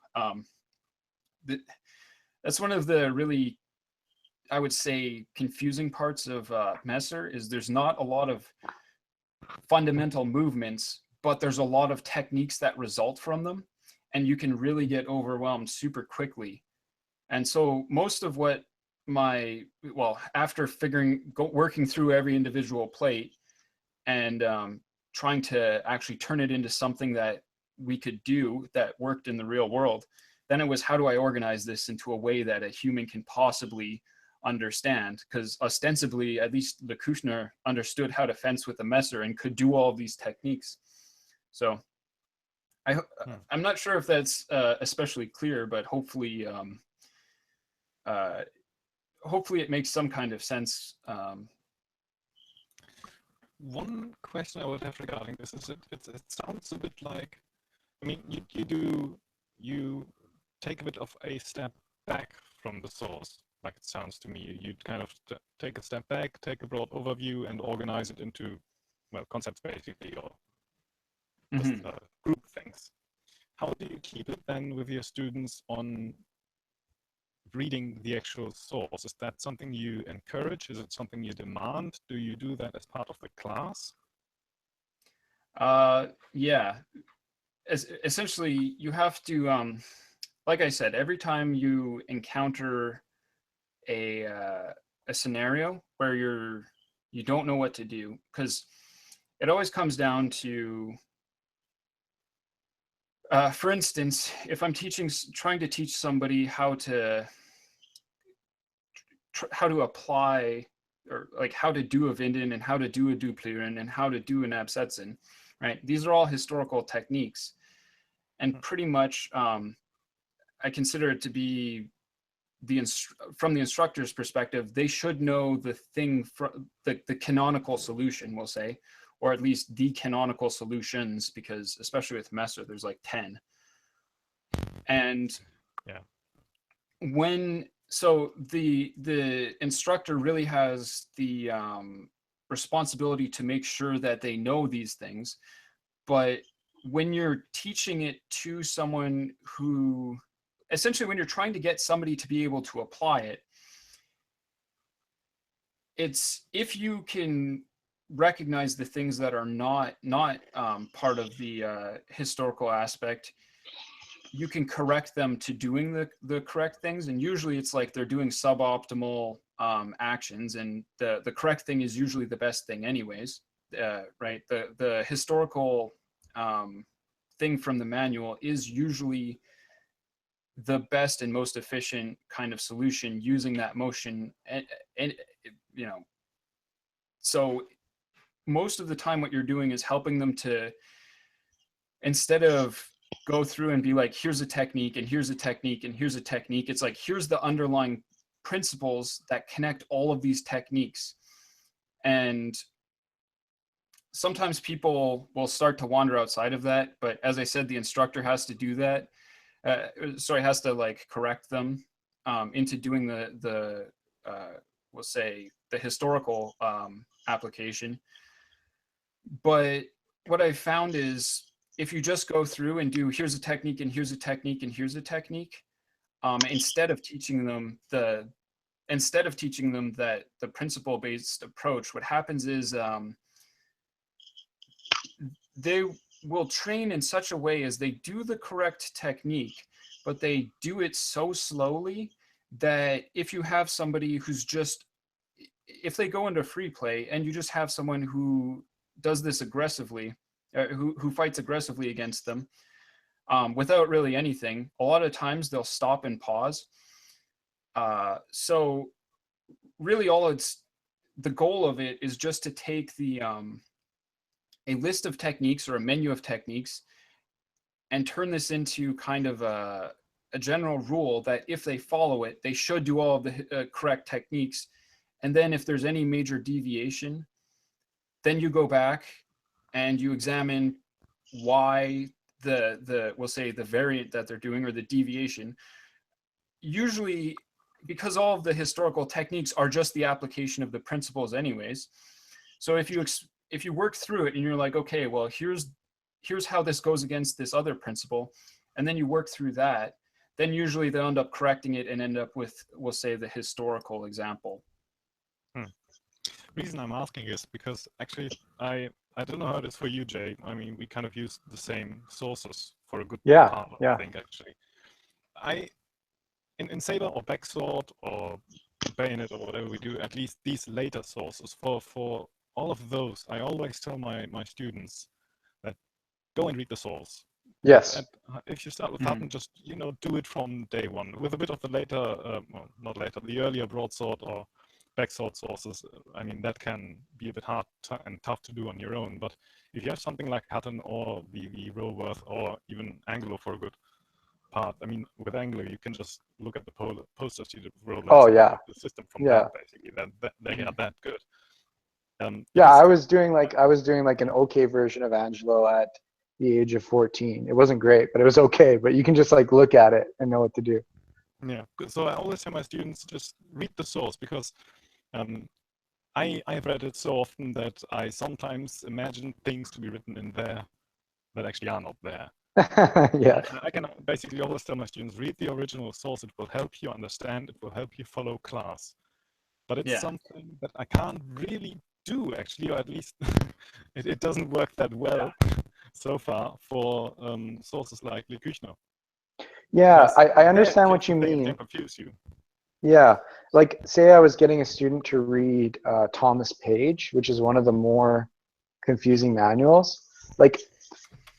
That's one of the really, I would say, confusing parts of Messer, is there's not a lot of fundamental movements, but there's a lot of techniques that result from them, and you can really get overwhelmed super quickly. And so most of what after working through every individual plate and trying to actually turn it into something that we could do that worked in the real world, then it was, how do I organize this into a way that a human can possibly understand? Because ostensibly, at least the Kushner understood how to fence with a Messer and could do all of these techniques. So I'm not sure if that's especially clear, but hopefully hopefully it makes some kind of sense. One question I would have regarding this is, it sounds a bit like, I mean, you take a bit of a step back from the source, like it sounds to me. You'd kind of take a step back, take a broad overview, and organize it into, well, concepts basically, or just group things. How do you keep it then with your students on reading the actual source? Is that something you encourage? Is it something you demand? Do you do that as part of the class? Yeah. Essentially, you have to, like I said, every time you encounter a scenario where you don't know what to do, because it always comes down to, for instance, if I'm trying to teach somebody how to apply, or like how to do a Vinden and how to do a Duplieren and how to do an Absetzen, right? These are all historical techniques. And pretty much, I consider it to be from the instructor's perspective, they should know the thing, the canonical solution, we'll say, or at least the canonical solutions, because especially with Messer, there's like 10. And yeah, so the instructor really has the responsibility to make sure that they know these things. But when you're teaching it to someone who, essentially when you're trying to get somebody to be able to apply it, it's, if you can recognize the things that are not part of the historical aspect, you can correct them to doing the correct things. And usually it's like they're doing suboptimal actions, and the correct thing is usually the best thing anyways, right? The historical thing from the manual is usually the best and most efficient kind of solution using that motion. And you know, so most of the time what you're doing is helping them to, instead of go through and be like, here's a technique and here's a technique and here's a technique, it's like, here's the underlying principles that connect all of these techniques. And sometimes people will start to wander outside of that, but as I said, the instructor has to do that. Has to like correct them into doing the we'll say the historical application. But what I found is, if you just go through and do, here's a technique and here's a technique and here's a technique, instead of teaching them that the principle-based approach, what happens is they will train in such a way as they do the correct technique, but they do it so slowly that if you have somebody who's just, if they go into free play and you just have someone who does this aggressively, who fights aggressively against them without really anything, a lot of times they'll stop and pause. So really the goal of it is just to take a list of techniques or a menu of techniques and turn this into kind of a general rule that if they follow it, they should do all of the correct techniques. And then if there's any major deviation, then you go back and you examine why we'll say the variant that they're doing or the deviation, usually because all of the historical techniques are just the application of the principles anyways. So if you work through it and you're like, okay, well, here's how this goes against this other principle, and then you work through that, then usually they'll end up correcting it and end up with, we'll say, the historical example. The reason I'm asking is because actually I don't know how it is for you, Jay. I mean, we kind of use the same sources for a good part, I think, actually. In Saber or Backsword or Bayonet or whatever we do, at least these later sources, for all of those, I always tell my students that go and read the source. Yes. And if you start with Hutton, just, do it from day one. With a bit of the later, well, not later, the earlier broadsword or backsword sources, I mean, that can be a bit hard and tough to do on your own. But if you have something like Hutton or the Roworth or even Anglo for a good part, I mean, with Anglo, you can just look at the posters you wrote. Oh, yeah. The system from that, basically. They are that good. I was doing like an okay version of Angelo at the age of 14. It wasn't great, but it was okay. But you can just like look at it and know what to do. Yeah. So I always tell my students, just read the source, because I've read it so often that I sometimes imagine things to be written in there that actually are not there. Yeah. I can basically always tell my students, read the original source. It will help you understand. It will help you follow class. But it's something that I can't really do, actually, or at least it doesn't work that well so far for sources like Le Kuchner. Yeah, I understand what you mean. It can confuse you. Yeah, like say I was getting a student to read Thomas Page, which is one of the more confusing manuals. Like,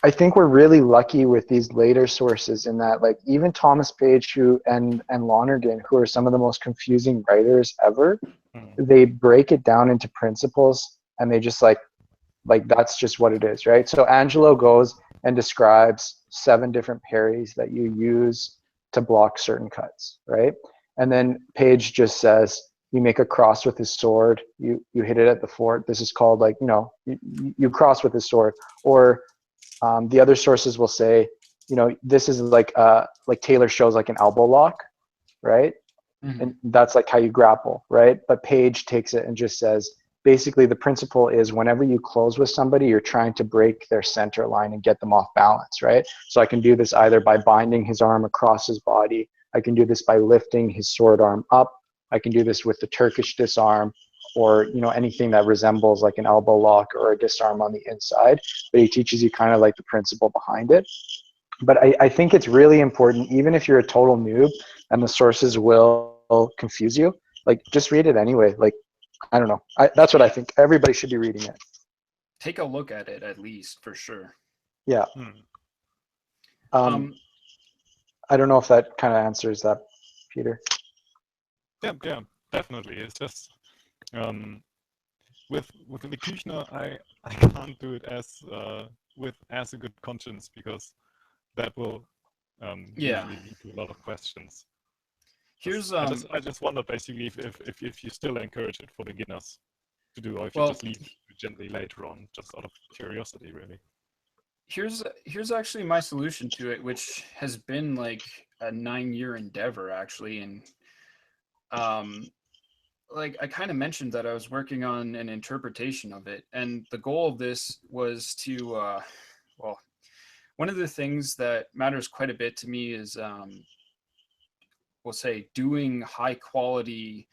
I think we're really lucky with these later sources in that, like, even Thomas Page and Lonergan, who are some of the most confusing writers ever, they break it down into principles, and they just like that's just what it is, right? So Angelo goes and describes 7 different parries that you use to block certain cuts, right? And then Page just says, you make a cross with his sword, you hit it at the fort. This is called, like, you cross with his sword. Or the other sources will say, this is like Taylor shows like an elbow lock, right? And that's like how you grapple, right? But Page takes it and just says, basically the principle is whenever you close with somebody, you're trying to break their center line and get them off balance, right? So I can do this either by binding his arm across his body. I can do this by lifting his sword arm up. I can do this with the Turkish disarm, or anything that resembles like an elbow lock or a disarm on the inside. But he teaches you kind of like the principle behind it. But I think it's really important, even if you're a total noob and the sources will confuse you, like, just read it anyway. Like, I don't know. That's what I think. Everybody should be reading it. Take a look at it, at least, for sure. Yeah. I don't know if that kind of answers that, Peter. Yeah, definitely. It's just with the Kushner, I can't do it as with as a good conscience, because that will Yeah. usually lead to a lot of questions. Here's I just wonder basically if you still encourage it for beginners to do, or if you well, just leave it gently later on, just out of curiosity, really. here's actually my solution to it, which has been like a 9-year endeavor actually, and like I kind of mentioned that I was working on an interpretation of it, and the goal of this was to well, one of the things that matters quite a bit to me is we'll say doing high quality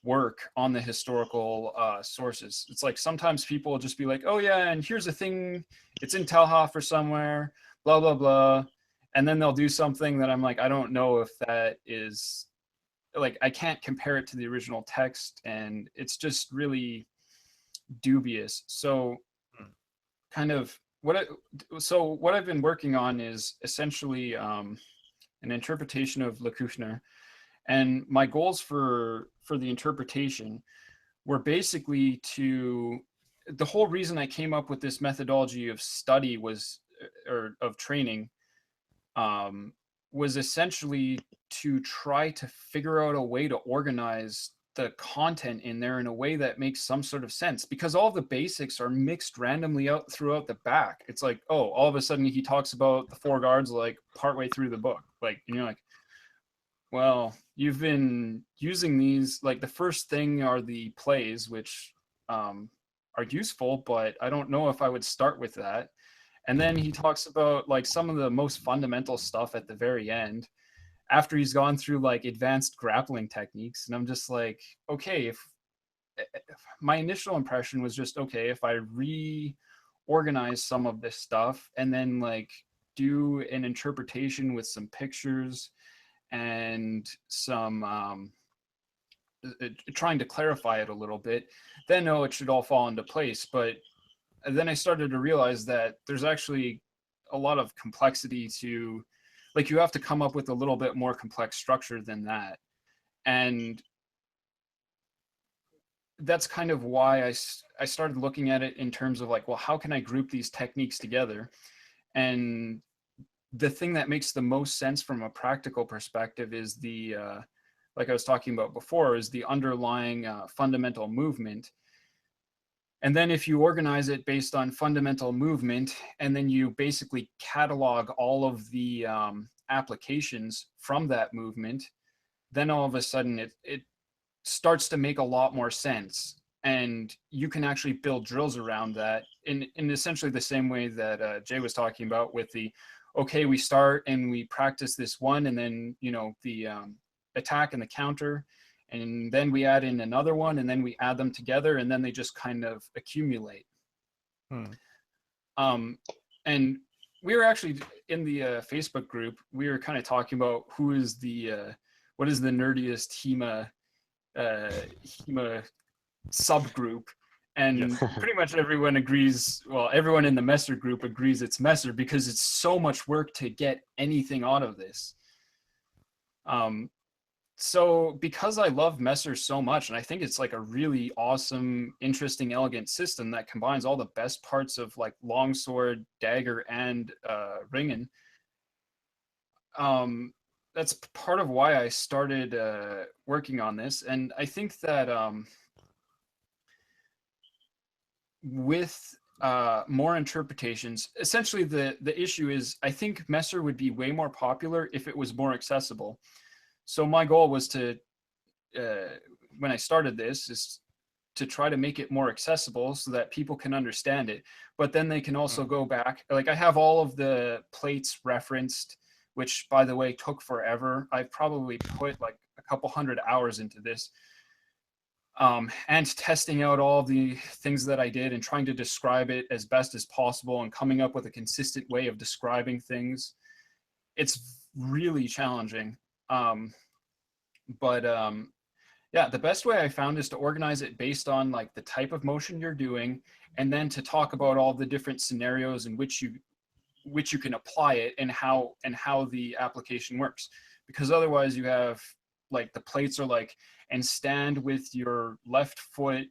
work on the historical sources. It's like sometimes people will just be like, oh yeah, and here's a thing, it's in Telhoff or somewhere, blah blah blah, and then they'll do something that I'm like, I don't know if that is, like, I can't compare it to the original text, and it's just really dubious. So kind of what I've been working on is essentially an interpretation of Le Kuchner, and my goals for the interpretation were basically to, the whole reason I came up with this methodology of study was, or of training, was essentially to try to figure out a way to organize the content in there in a way that makes some sort of sense, because all the basics are mixed randomly out throughout the back. It's like, oh, all of a sudden he talks about the 4 guards like partway through the book, like, and you're like, well, you've been using these, like the first thing are the plays, which are useful, but I don't know if I would start with that. And then he talks about like some of the most fundamental stuff at the very end, after he's gone through like advanced grappling techniques. And I'm just like, okay, if my initial impression was just, okay, if I reorganize some of this stuff and then like do an interpretation with some pictures and some trying to clarify it a little bit, then no, it should all fall into place. But then I started to realize that there's actually a lot of complexity to, like, you have to come up with a little bit more complex structure than that. And that's kind of why I started looking at it in terms of like, well, how can I group these techniques together? And the thing that makes the most sense from a practical perspective is the, like I was talking about before, is the underlying fundamental movement. And then if you organize it based on fundamental movement, and then you basically catalog all of the applications from that movement, then all of a sudden it starts to make a lot more sense. And you can actually build drills around that in essentially the same way that Jay was talking about with the, okay, we start and we practice this one, and then, you know, the attack and the counter, and then we add in another one, and then we add them together, and then they just kind of accumulate. And we were actually in the Facebook group, we were kind of talking about who is the what is the nerdiest HEMA subgroup, and Yes. pretty much everyone agrees, well, everyone in the Messer group agrees it's Messer, because it's so much work to get anything out of this. So because I love Messer so much, and I think it's like a really awesome, interesting, elegant system that combines all the best parts of like longsword, dagger, and ringen, that's part of why I started working on this. And I think that with more interpretations, essentially the issue is, I think Messer would be way more popular if it was more accessible. So my goal was to, when I started this, is to try to make it more accessible so that people can understand it. But then they can also go back, like I have all of the plates referenced, which by the way took forever. I've probably put like a couple 100 hours into this. And testing out all the things that I did and trying to describe it as best as possible and coming up with a consistent way of describing things. It's really challenging. Yeah, the best way I found is to organize it based on like the type of motion you're doing, and then to talk about all the different scenarios in which you which you can apply it and how the application works. Because otherwise you have like the plates are like, and stand with your left foot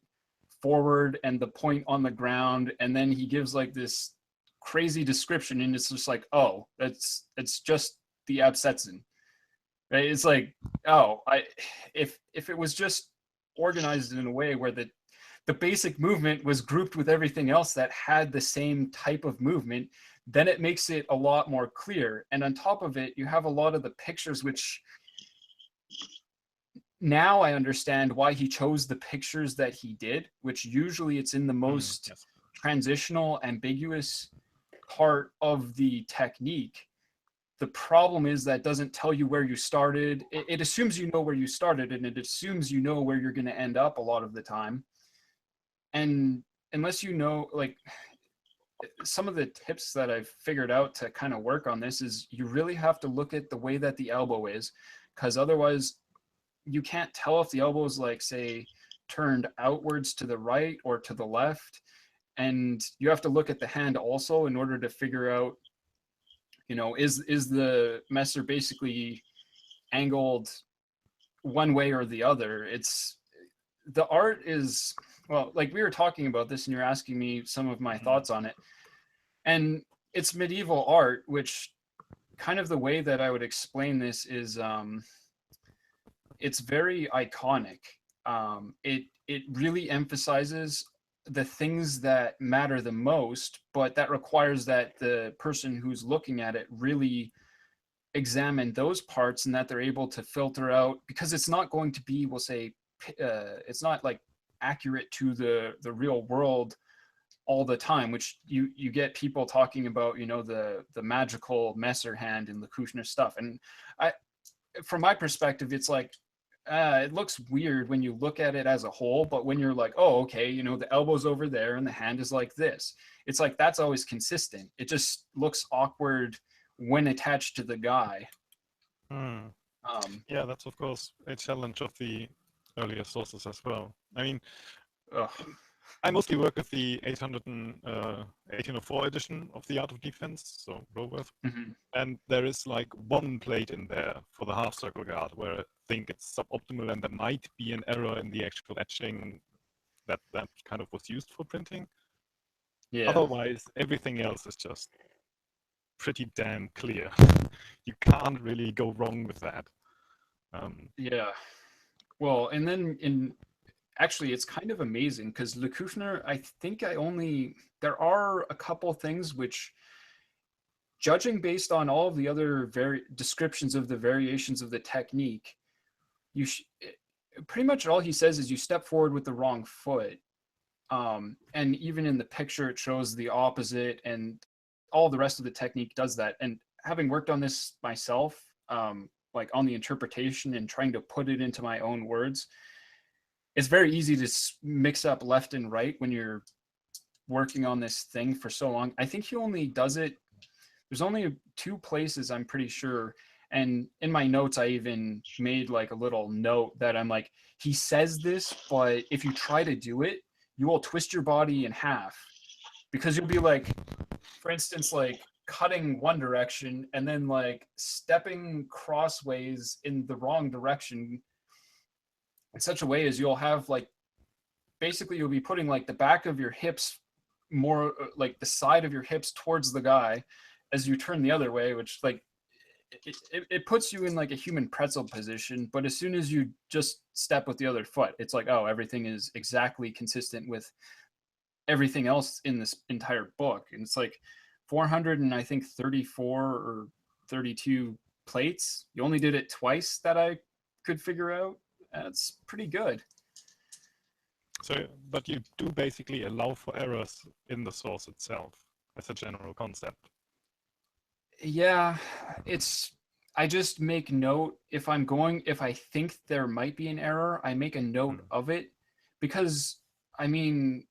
forward and the point on the ground, and then he gives like this crazy description, and it's just like, oh, it's just the absetzen, right? It's like, oh, if it was just organized in a way where the basic movement was grouped with everything else that had the same type of movement, then it makes it a lot more clear. And on top of it, you have a lot of the pictures, which now I understand why he chose the pictures that he did, which usually it's in the most Yes. transitional, ambiguous part of the technique. The problem is that doesn't tell you where you started. It assumes you know where you started, and it assumes you know where you're going to end up a lot of the time. And unless you know, like, some of the tips that I've figured out to kind of work on this is you really have to look at the way that the elbow is, because otherwise you can't tell if the elbow is, like, say, turned outwards to the right or to the left. And you have to look at the hand also in order to figure out, you know, is the messer basically angled one way or the other. It's, the art is, well, like we were talking about this and you're asking me some of my thoughts on it. And it's medieval art, which kind of the way that I would explain this is, it's very iconic. It really emphasizes the things that matter the most, but that requires that the person who's looking at it really examine those parts, and that they're able to filter out, because it's not going to be, we'll say, it's not like accurate to the real world all the time, which you get people talking about, you know, the magical messer hand and the Kushner stuff. And from my perspective, it's like, it looks weird when you look at it as a whole, but when you're like, oh, okay, you know, the elbow's over there and the hand is like this, it's like, that's always consistent. It just looks awkward when attached to the guy. Yeah, that's of course a challenge of the earlier sources as well. I mean, I mostly work with the 1804 edition of the Art of Defense, so Roworth, and there is like one plate in there for the half circle guard where I think it's suboptimal, and there might be an error in the actual etching that kind of was used for printing. Yeah. Otherwise, everything else is just pretty damn clear. You can't really go wrong with that. Yeah. Well, and then actually, it's kind of amazing because Le Kushner, I think there are a couple things which, judging based on all of the other descriptions of the variations of the technique, pretty much all he says is you step forward with the wrong foot. And even in the picture, it shows the opposite, and all the rest of the technique does that. And having worked on this myself, like on the interpretation and trying to put it into my own words, it's very easy to mix up left and right when you're working on this thing for so long. I think he only does it, there's only 2 places, I'm pretty sure. And in my notes, I even made like a little note that I'm like, he says this, but if you try to do it, you will twist your body in half, because you'll be like, for instance, like cutting one direction and then like stepping crossways in the wrong direction in such a way as you'll have like, basically you'll be putting like the back of your hips more like the side of your hips towards the guy as you turn the other way, which like it puts you in like a human pretzel position. But as soon as you just step with the other foot, it's like, oh, everything is exactly consistent with everything else in this entire book. And it's like 400 and I think 34 or 32 plates. You only did it twice that I could figure out. That's pretty good. So, but you do basically allow for errors in the source itself as a general concept. Yeah, I just make note if I think there might be an error, I make a note of it, because I mean,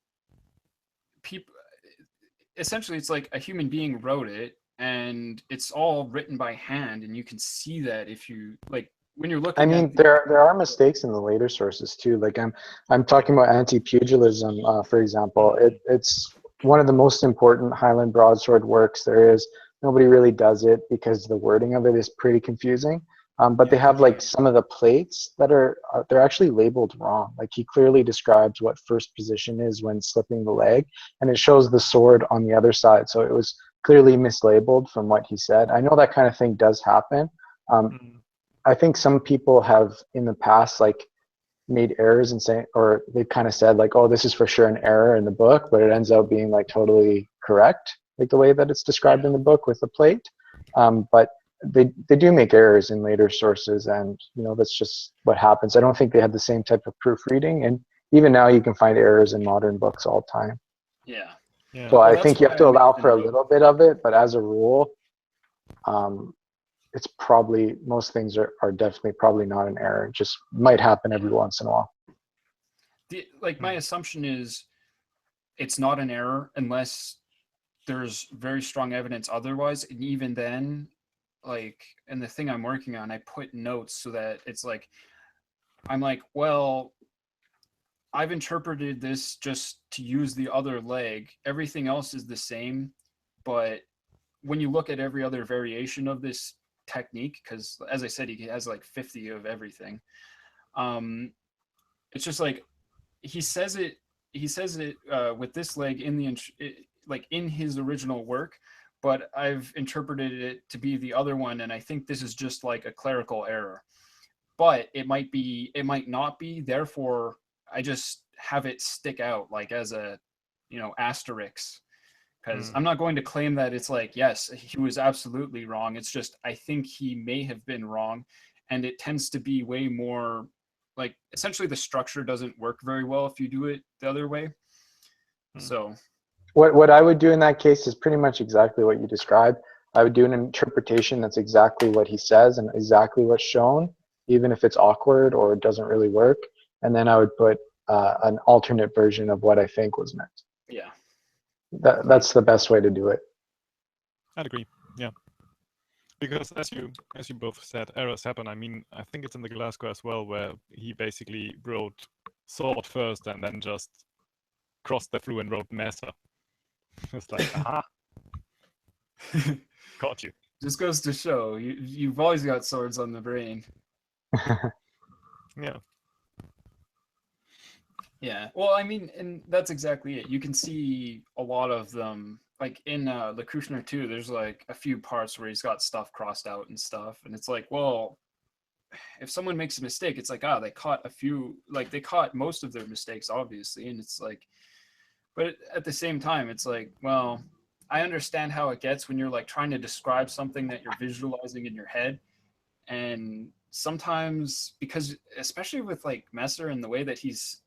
essentially it's like a human being wrote it, and it's all written by hand, and you can see that if you like when you're looking. I mean, there are mistakes in the later sources too. Like I'm talking about anti-pugilism, for example. It's one of the most important Highland broadsword works there is. nobody really does it because the wording of it is pretty confusing. But they have like some of the plates that they're actually labeled wrong. Like he clearly describes what first position is when slipping the leg, and it shows the sword on the other side. So it was clearly mislabeled from what he said. I know that kind of thing does happen. I think some people have in the past like made errors and saying, or they kind of said like, oh, this is for sure an error in the book, but it ends up being like totally correct, like the way that it's described in the book with the plate. But they do make errors in later sources, and that's just what happens. I don't think they had the same type of proofreading, and even now you can find errors in modern books all the time. Yeah. So Well, I that's think you why have to I allow for a mentioned little bit of it, but as a rule, it's probably, most things are definitely probably not an error. It just might happen every once in a while. my assumption is it's not an error unless there's very strong evidence otherwise, and even then, like, and the thing I'm working on, I put notes so that it's like, I'm like, well, I've interpreted this just to use the other leg. Everything else is the same, but when you look at every other variation of this technique, because as I said, he has like 50 of everything. It's just like he says it with this leg in the like in his original work, but I've interpreted it to be the other one, and I think this is just like a clerical error. But it might be, it might not be. Therefore, I just have it stick out like as a, asterisk, because I'm not going to claim that it's like, yes, he was absolutely wrong. It's just I think he may have been wrong, and it tends to be way more like, essentially the structure doesn't work very well if you do it the other way. So what I would do in that case is pretty much exactly what you described. I would do an interpretation that's exactly what he says and exactly what's shown, even if it's awkward or it doesn't really work. And then I would put an alternate version of what I think was meant. yeah. That's the best way to do it. I'd agree. Yeah. Because as you both said, errors happen. I mean, I think it's in the Glasgow as well, where he basically wrote sword first and then just crossed that through and wrote Messer. It's like, aha, caught you. Just goes to show you've always got swords on the brain. Yeah. Yeah. Well, I mean, and that's exactly it. You can see a lot of them, like in the Kushner too. There's like a few parts where he's got stuff crossed out and stuff, and it's like, well, if someone makes a mistake, it's like, they caught a few, like they caught most of their mistakes, obviously, and it's like, but at the same time, it's like, well, I understand how it gets when you're like trying to describe something that you're visualizing in your head, and sometimes, because especially with like Messer and the way that he's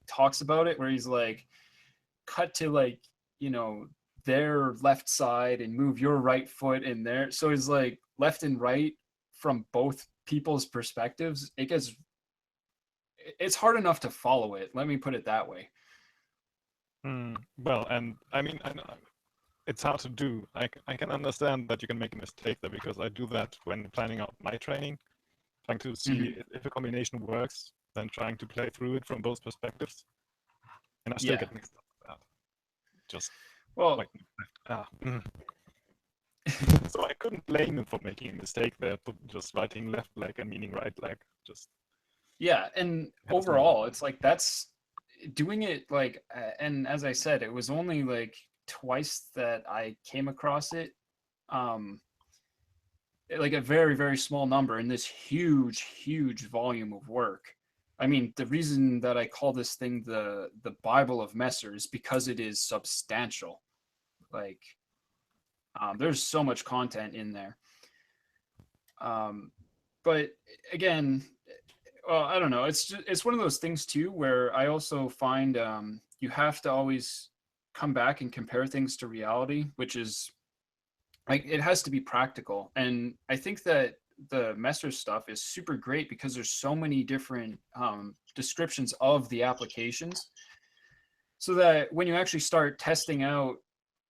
talks about it, where he's like, cut to like, their left side and move your right foot in there. So it's like left and right from both people's perspectives. It's hard enough to follow it. Let me put it that way. Well, and I mean, I know it's hard to do. I can understand that you can make a mistake there, because I do that when planning out my training, trying to see if a combination works, then trying to play through it from both perspectives. And I still get mixed up with that. Just like, So I couldn't blame him for making a mistake there, just writing left leg and meaning right leg. Just and overall, it's like that's doing it like, and as I said, it was only like twice that I came across it, like a very, very small number in this huge volume of work. I mean, the reason that I call this thing the Bible of Messer is because it is substantial. Like, there's so much content in there. But again, well, I don't know. It's one of those things too, where I also find you have to always come back and compare things to reality, which is like, it has to be practical. And I think that the Messer stuff is super great because there's so many different descriptions of the applications, so that when you actually start testing out,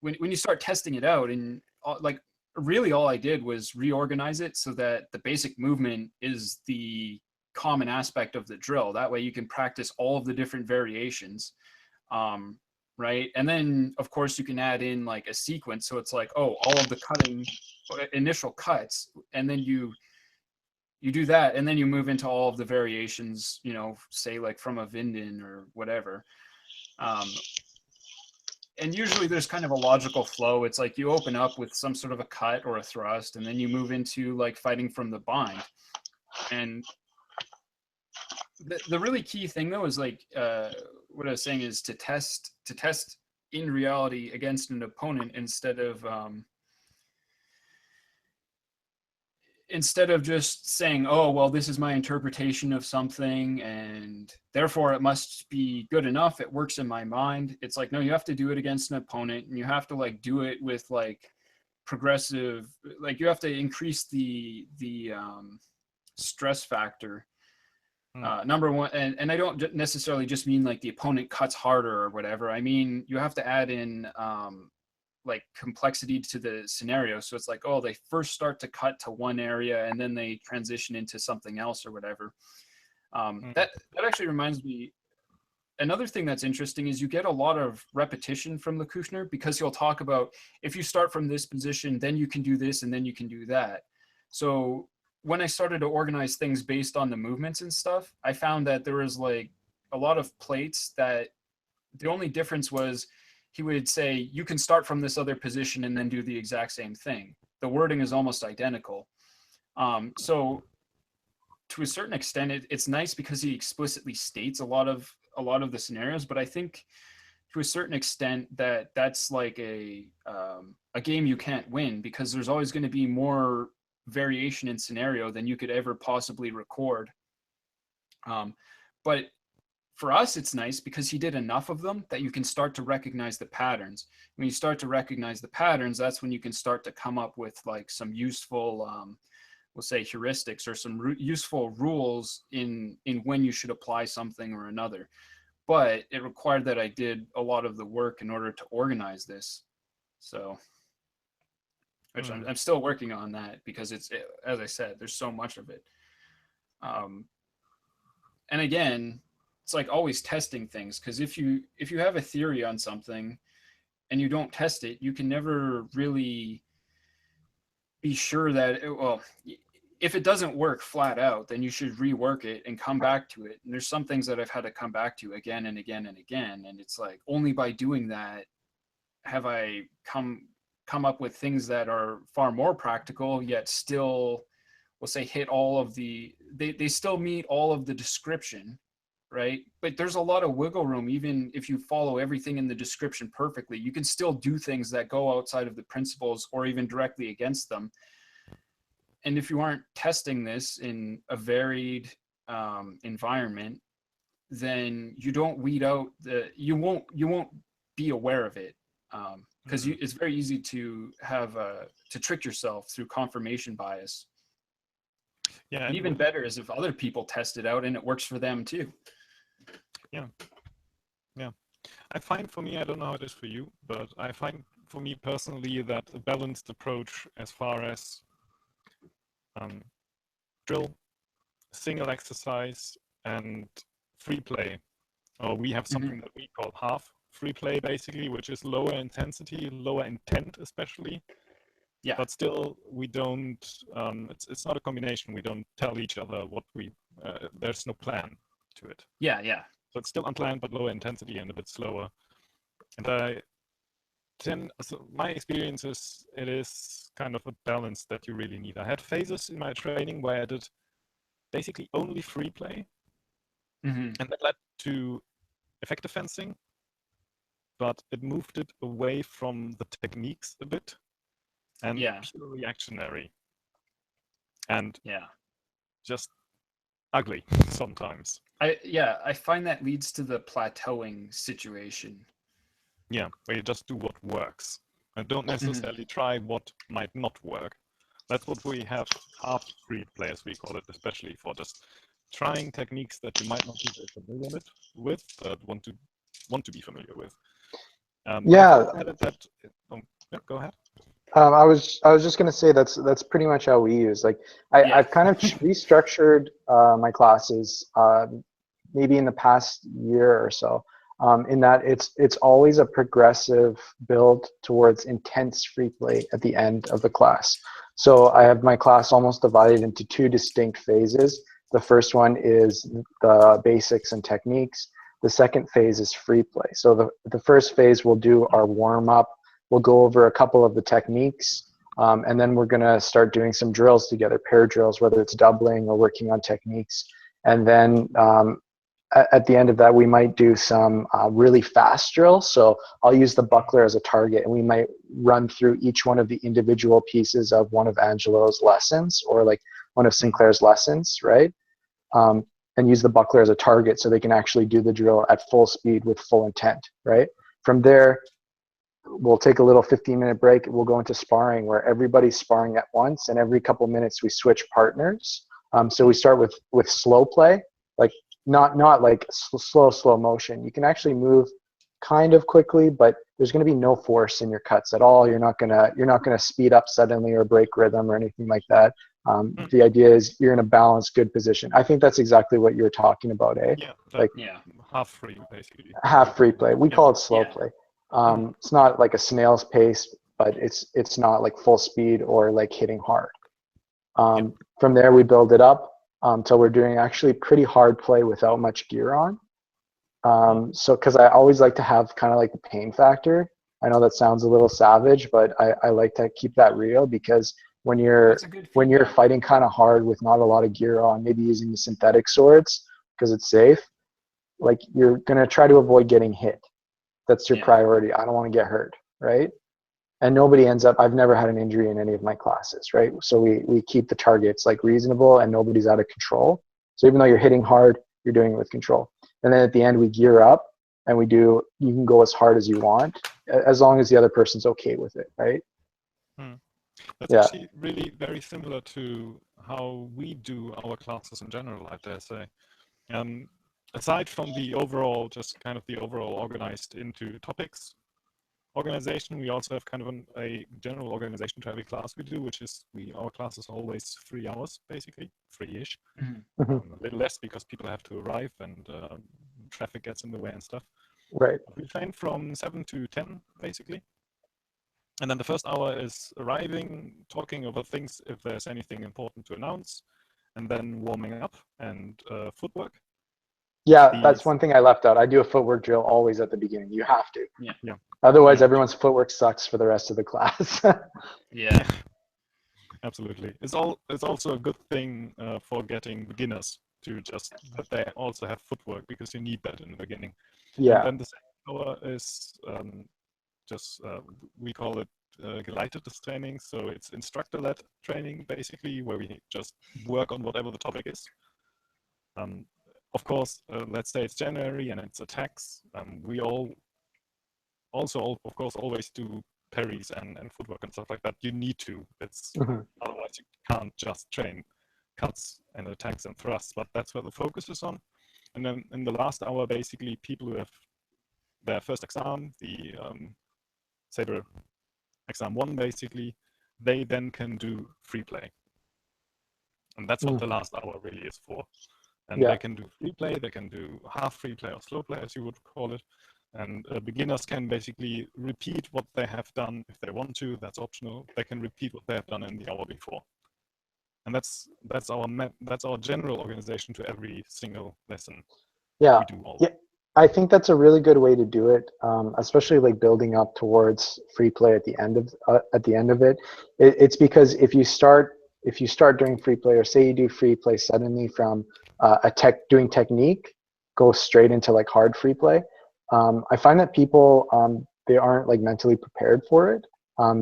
when you start testing it out, and like really all I did was reorganize it so that the basic movement is the common aspect of the drill. That way you can practice all of the different variations. right? And then of course you can add in like a sequence, so it's like, oh, all of the initial cuts, and then you do that, and then you move into all of the variations, you know, say like from a Vinden or whatever. And usually there's kind of a logical flow. It's like you open up with some sort of a cut or a thrust, and then you move into like fighting from the bind. And the really key thing though is like what I was saying is to test in reality against an opponent instead of just saying, oh, well, this is my interpretation of something and therefore it must be good enough, it works in my mind. It's like, no, you have to do it against an opponent, and you have to like do it with like progressive, like you have to increase the stress factor. Number one, and I don't necessarily just mean like the opponent cuts harder or whatever. I mean, you have to add in like complexity to the scenario. So it's like, oh, they first start to cut to one area and then they transition into something else or whatever. That actually reminds me, another thing that's interesting is you get a lot of repetition from the Kushner, because he'll talk about, if you start from this position, then you can do this and then you can do that. So when I started to organize things based on the movements and stuff, I found that there was like a lot of plates that the only difference was he would say, you can start from this other position and then do the exact same thing. The wording is almost identical. So to a certain extent, it's nice because he explicitly states a lot of the scenarios, but I think to a certain extent that's like a game you can't win, because there's always going to be more variation in scenario than you could ever possibly record. But for us, it's nice because he did enough of them that you can start to recognize the patterns. When you start to recognize the patterns, that's when you can start to come up with like some useful, we'll say heuristics, or some useful rules in when you should apply something or another. But it required that I did a lot of the work in order to organize this. So, which I'm still working on that, because as I said, there's so much of it. And again, it's like always testing things, because if you have a theory on something and you don't test it, you can never really be sure that well, if it doesn't work flat out, then you should rework it and come back to it. And there's some things that I've had to come back to again and again and again, and it's like only by doing that have I come up with things that are far more practical, yet still, we'll say, hit all of the, they still meet all of the description, right? But there's a lot of wiggle room. Even if you follow everything in the description perfectly, you can still do things that go outside of the principles or even directly against them. And if you aren't testing this in a varied environment, then you don't weed out you won't be aware of it, because it's very easy to have to trick yourself through confirmation bias. Yeah, and even better is if other people test it out and it works for them too. Yeah. I find, for me, I don't know how it is for you, but I find for me personally that a balanced approach as far as drill, single exercise, and free play, or we have something that we call half free play, basically, which is lower intensity, lower intent especially. Yeah. But still, we don't, it's not a combination. We don't tell each other what there's no plan to it. Yeah. So it's still unplanned, but lower intensity and a bit slower. And so my experience is, it is kind of a balance that you really need. I had phases in my training where I did basically only free play. And that led to effective fencing, but it moved it away from the techniques a bit. And pure reactionary, and just ugly sometimes. I find that leads to the plateauing situation. Yeah, where you just do what works and don't necessarily try what might not work. That's what we have half free play, as we call it, especially for just trying techniques that you might not be very familiar with, but want to be familiar with. Go ahead. I was just gonna say that's pretty much how we use. Like I've kind of restructured my classes maybe in the past year or so. in that it's always a progressive build towards intense free play at the end of the class. So I have my class almost divided into two distinct phases. The first one is the basics and techniques. The second phase is free play. So the first phase we'll do our warm up. We'll go over a couple of the techniques, and then we're gonna start doing some drills together, pair drills, whether it's doubling or working on techniques. And then at the end of that, we might do some really fast drills. So I'll use the buckler as a target, and we might run through each one of the individual pieces of one of Angelo's lessons, or like one of Sinclair's lessons, right? And use the buckler as a target so they can actually do the drill at full speed with full intent, right? From there, we'll take a little 15-minute break. We'll go into sparring, where everybody's sparring at once, and every couple minutes we switch partners. So we start with slow play, like not like slow motion. You can actually move kind of quickly, but there's going to be no force in your cuts at all. You're not gonna speed up suddenly or break rhythm or anything like that. The idea is you're in a balanced, good position. I think that's exactly what you're talking about, eh? Yeah, like half free basically. Half free play. We call it slow play. It's not like a snail's pace, but it's not like full speed or like hitting hard. From there, we build it up until we're doing actually pretty hard play without much gear on. So, because I always like to have kind of like the pain factor. I know that sounds a little savage, but I like to keep that real, because when you're fighting kind of hard with not a lot of gear on, maybe using the synthetic swords because it's safe, like you're gonna try to avoid getting hit. That's your priority. I don't want to get hurt, right? And nobody ends up, I've never had an injury in any of my classes, right? So we keep the targets like reasonable and nobody's out of control. So even though you're hitting hard, you're doing it with control. And then at the end, we gear up and you can go as hard as you want, as long as the other person's okay with it, right? That's actually really very similar to how we do our classes in general, I dare say. Aside from the overall, just kind of the overall organized into topics organization, we also have kind of a general organization to every class we do, which is our classes are always 3 hours, basically, 3-ish. A little less because people have to arrive and traffic gets in the way and stuff. Right. We train from 7 to 10, basically. And then the first hour is arriving, talking over things, if there's anything important to announce, and then warming up and footwork. Yeah, that's one thing I left out. I do a footwork drill always at the beginning. You have to. Yeah. Otherwise, everyone's footwork sucks for the rest of the class. Yeah. Absolutely. It's also a good thing for getting beginners to just that they also have footwork, because you need that in the beginning. Yeah. And then the second hour is we call it geleitetes training. So it's instructor-led training, basically, where we just work on whatever the topic is. Of course, let's say it's January and it's attacks. We all also, of course, always do parries and footwork and stuff like that. You need to. It's otherwise you can't just train cuts and attacks and thrusts. But that's where the focus is on. And then in the last hour, basically, people who have their first exam, the Saber exam 1, basically, they then can do free play. And that's what the last hour really is for. And they can do free play, they can do half free play or slow play, as you would call it. And beginners can basically repeat what they have done if they want to. That's optional. They can repeat what they have done in the hour before. And that's our general organization to every single lesson. Yeah. We do all. Yeah. I think that's a really good way to do it, especially like building up towards free play at the end of it. It's because if you start doing free play, or say you do free play suddenly from doing technique, go straight into like hard free play. I find that people they aren't like mentally prepared for it.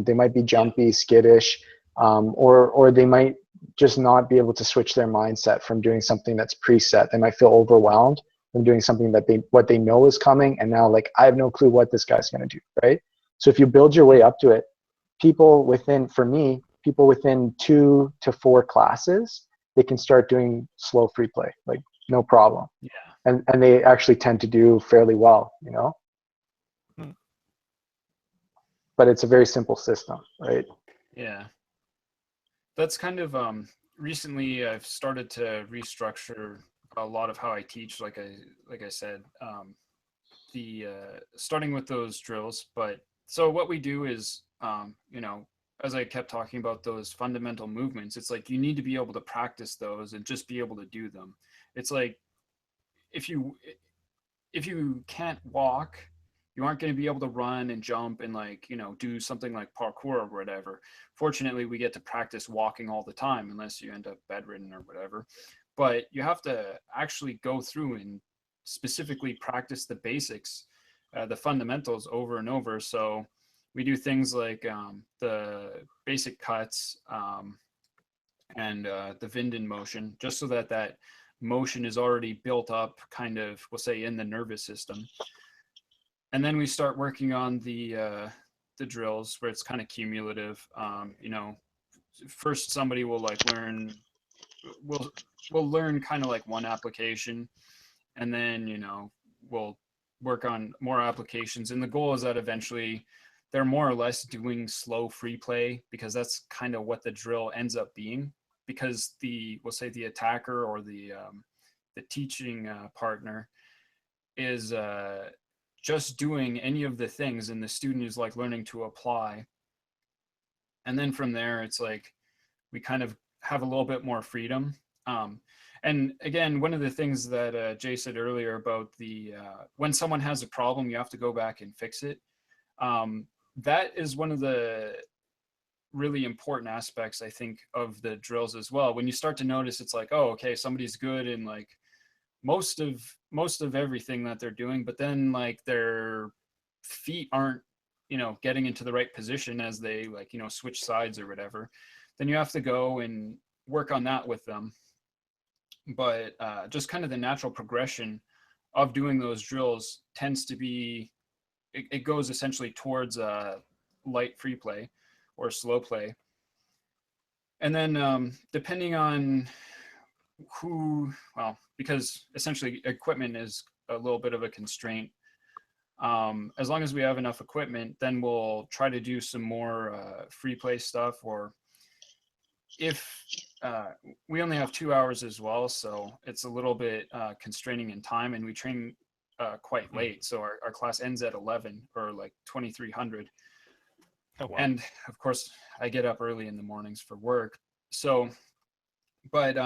They might be jumpy, skittish, or they might just not be able to switch their mindset from doing something that's preset. They might feel overwhelmed from doing something that what they know is coming, and now like I have no clue what this guy's going to do, right? So if you build your way up to it, people within 2 to 4 classes, they can start doing slow free play, like no problem. Yeah. And they actually tend to do fairly well, you know? But it's a very simple system, right? Yeah. That's kind of recently I've started to restructure a lot of how I teach, like I said. the starting with those drills. But so what we do is, you know, as I kept talking about those fundamental movements, it's like you need to be able to practice those and just be able to do them. It's like if you can't walk, you aren't going to be able to run and jump and, like, you know, do something like parkour or whatever. Fortunately, we get to practice walking all the time, unless you end up bedridden or whatever. But you have to actually go through and specifically practice the basics, the fundamentals over and over. So we do things like the basic cuts and the Vinden motion, just so that that motion is already built up, kind of, we'll say, in the nervous system. And then we start working on the drills where it's kind of cumulative. You know, first somebody will like learn, we'll learn kind of like one application, and then, you know, we'll work on more applications. And the goal is that eventually they're more or less doing slow free play, because that's kind of what the drill ends up being. Because we'll say the attacker or the teaching partner is just doing any of the things, and the student is like learning to apply. And then from there, it's like we kind of have a little bit more freedom. And again, one of the things that Jay said earlier about the when someone has a problem, you have to go back and fix it. That is one of the really important aspects, I think, of the drills as well. When you start to notice, it's like, oh, okay, somebody's good in like most of everything that they're doing, but then like their feet aren't, you know, getting into the right position as they, like, you know, switch sides or whatever, then you have to go and work on that with them. But just kind of the natural progression of doing those drills tends to be, it goes essentially towards light free play or slow play. And then depending on well, because essentially equipment is a little bit of a constraint. As long as we have enough equipment, then we'll try to do some more free play stuff. Or if we only have 2 hours as well, so it's a little bit constraining in time, and we train quite late. So our class ends at 11 or like 2300. Oh, wow. And of course, I get up early in the mornings for work. So, but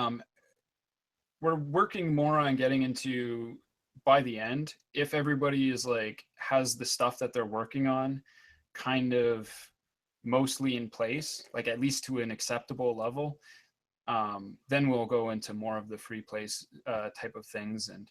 we're working more on getting into, by the end, if everybody is like has the stuff that they're working on kind of mostly in place, like at least to an acceptable level, then we'll go into more of the free place type of things. And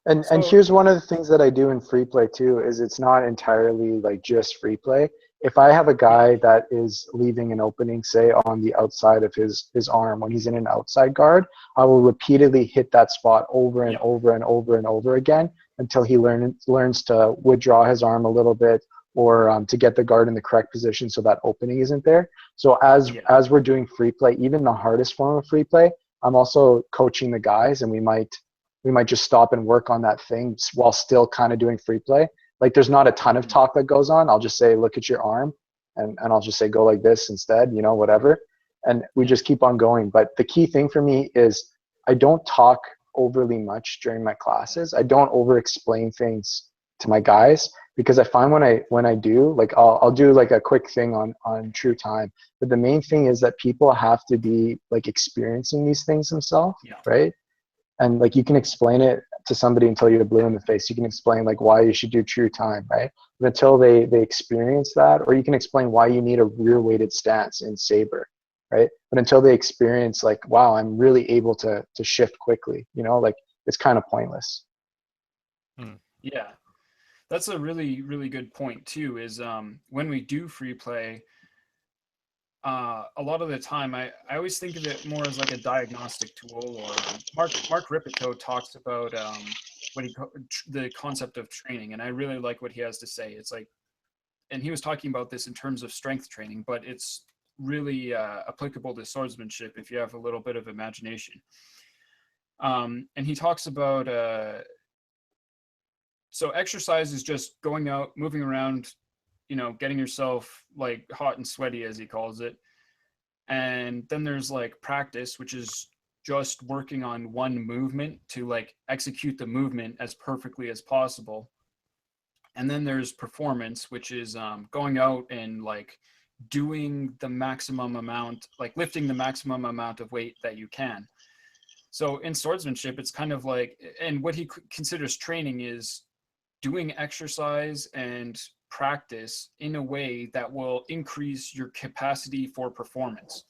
So, here's one of the things that I do in free play too, is it's not entirely like just free play. If I have a guy that is leaving an opening, say on the outside of his arm when he's in an outside guard, I will repeatedly hit that spot over and over and over and over again until he learns to withdraw his arm a little bit, or to get the guard in the correct position so that opening isn't there. So as we're doing free play, even the hardest form of free play, I'm also coaching the guys, and we might just stop and work on that thing while still kind of doing free play. Like there's not a ton of talk that goes on. I'll just say, look at your arm, and I'll just say, go like this instead, you know, whatever. And we just keep on going. But the key thing for me is I don't talk overly much during my classes. I don't over explain things to my guys, because I find when I do, like I'll do like a quick thing on true time. But the main thing is that people have to be like experiencing these things themselves, right? And like you can explain it to somebody until you're blue in the face. You can explain like why you should do true time, right? But until they experience that, or you can explain why you need a rear weighted stance in saber, right? But until they experience like, wow, I'm really able to shift quickly, you know, like it's kind of pointless. Yeah, that's a really, really good point too, is when we do free play, a lot of the time, I always think of it more as like a diagnostic tool. Or Mark Ripito talks about the concept of training, and I really like what he has to say. It's like, and he was talking about this in terms of strength training, but it's really applicable to swordsmanship if you have a little bit of imagination. And he talks about so exercise is just going out, moving around, you know, getting yourself like hot and sweaty, as he calls it. And then there's like practice, which is just working on one movement to like execute the movement as perfectly as possible. And then there's performance, which is going out and like doing the maximum amount, like lifting the maximum amount of weight that you can. So in swordsmanship, it's kind of like, and what he considers training is doing exercise and practice in a way that will increase your capacity for performance.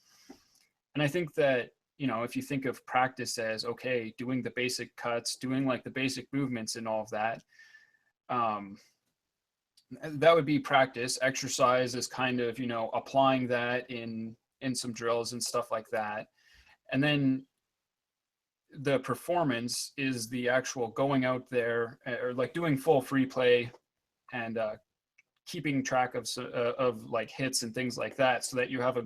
And I think that, you know, if you think of practice as, okay, doing the basic cuts, doing like the basic movements and all of that, that would be practice. Exercise is kind of, you know, applying that in some drills and stuff like that. And then the performance is the actual going out there or like doing full free play and keeping track of like hits and things like that, so that you have a,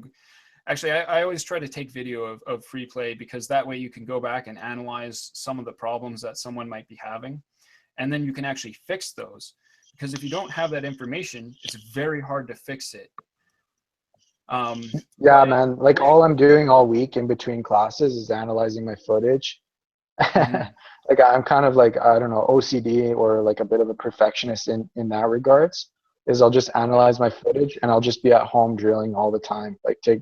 actually I always try to take video of free play, because that way you can go back and analyze some of the problems that someone might be having, and then you can actually fix those. Because if you don't have that information, it's very hard to fix it. Yeah, man. Like all I'm doing all week in between classes is analyzing my footage. Like I'm kind of like, I don't know, OCD or like a bit of a perfectionist in that regards, is I'll just analyze my footage and I'll just be at home drilling all the time, like to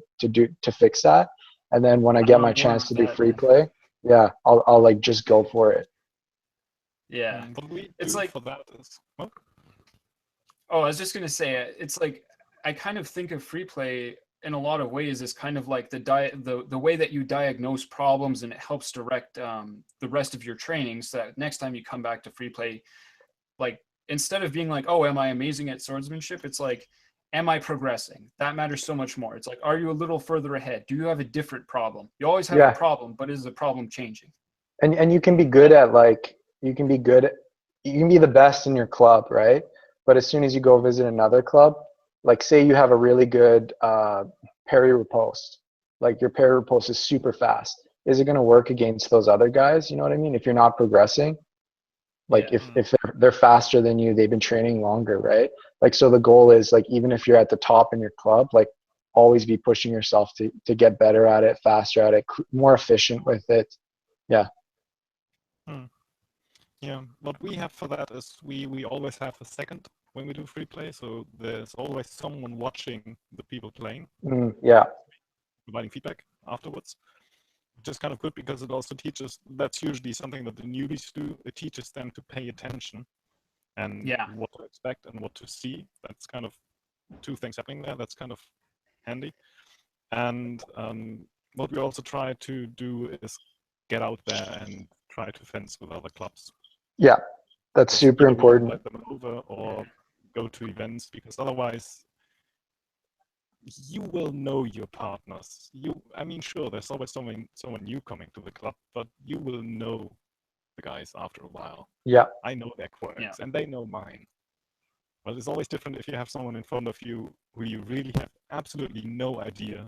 fix that. And then when I get my chance to do free play, yeah, I'll like just go for it. Yeah. What we It's do like, for that is, well, oh, I was just gonna say, it's like I kind of think of free play in a lot of ways as kind of like the way that you diagnose problems, and it helps direct the rest of your training, so that next time you come back to free play, like instead of being like, oh, am I amazing at swordsmanship? It's like, am I progressing? That matters so much more. It's like, are you a little further ahead? Do you have a different problem? You always have a problem, but is the problem changing? And you can be good at like, you can be the best in your club, right? But as soon as you go visit another club, like say you have a really good parry riposte, like your parry riposte is super fast. Is it going to work against those other guys? You know what I mean? If you're not progressing, like if they're faster than you, they've been training longer, right? Like, so the goal is like, even if you're at the top in your club, like always be pushing yourself to get better at it, faster at it, more efficient with it. Yeah. Yeah, what we have for that is we always have a second when we do free play, so there's always someone watching the people playing. Yeah. Providing feedback afterwards, which is kind of good, because it also teaches, that's usually something that the newbies do, it teaches them to pay attention and what to expect and what to see. That's kind of two things happening there. That's kind of handy. And what we also try to do is get out there and try to fence with other clubs. Yeah, that's super important. Invite them over or go to events, because otherwise you will know your partners. I mean, sure, there's always someone new coming to the club, but you will know the guys after a while. Yeah. I know their quirks and they know mine. But it's always different if you have someone in front of you who you really have absolutely no idea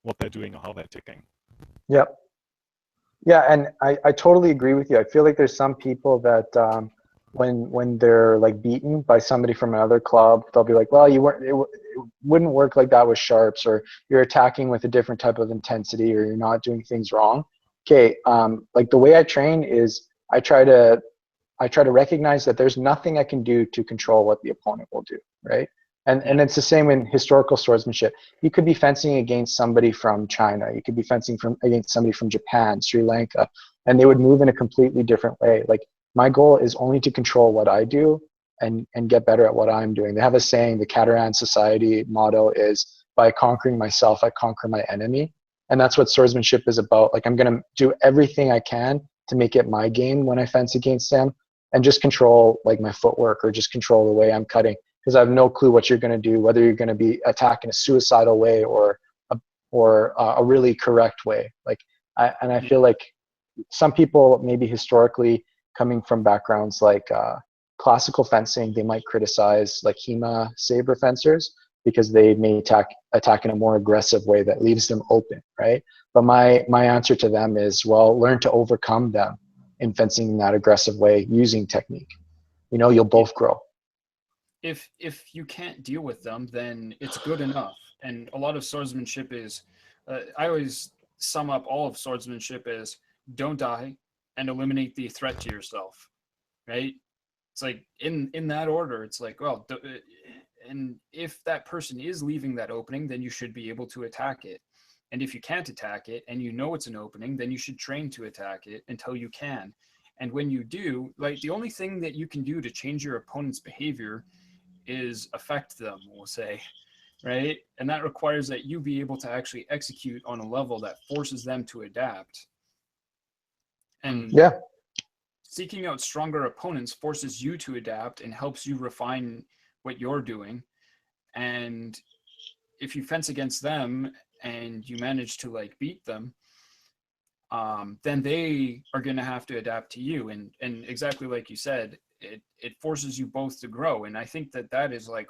what they're doing or how they're ticking. Yep. Yeah, and I totally agree with you. I feel like there's some people that when they're like beaten by somebody from another club, they'll be like, well, it wouldn't work like that with sharps, or you're attacking with a different type of intensity, or you're not doing things wrong. Okay, like the way I train is I try to recognize that there's nothing I can do to control what the opponent will do, right? And it's the same in historical swordsmanship. You could be fencing against somebody from China. You could be fencing against somebody from Japan, Sri Lanka, and they would move in a completely different way. Like, my goal is only to control what I do and get better at what I'm doing. They have a saying, the Cataran Society motto is, by conquering myself, I conquer my enemy. And that's what swordsmanship is about. Like, I'm going to do everything I can to make it my game when I fence against them, and just control like my footwork, or just control the way I'm cutting. Because I have no clue what you're going to do, whether you're going to be attacking a suicidal way or a really correct way. Like, I feel like some people, maybe historically coming from backgrounds like classical fencing, they might criticize like HEMA saber fencers because they may attack in a more aggressive way that leaves them open, right? But my answer to them is, well, learn to overcome them in fencing in that aggressive way using technique. You know, you'll both grow. If you can't deal with them, then it's good enough. And a lot of swordsmanship is, I always sum up all of swordsmanship as don't die and eliminate the threat to yourself, right? It's like in that order. It's like, well, and if that person is leaving that opening, then you should be able to attack it. And if you can't attack it and you know it's an opening, then you should train to attack it until you can. And when you do, like, the only thing that you can do to change your opponent's behavior is affect them, we'll say, right? And that requires that you be able to actually execute on a level that forces them to adapt. And Yeah. seeking out stronger opponents forces you to adapt and helps you refine what you're doing. And if you fence against them and you manage to like beat them, then they are going to have to adapt to you. And exactly like you said, it forces you both to grow. And I think that that is like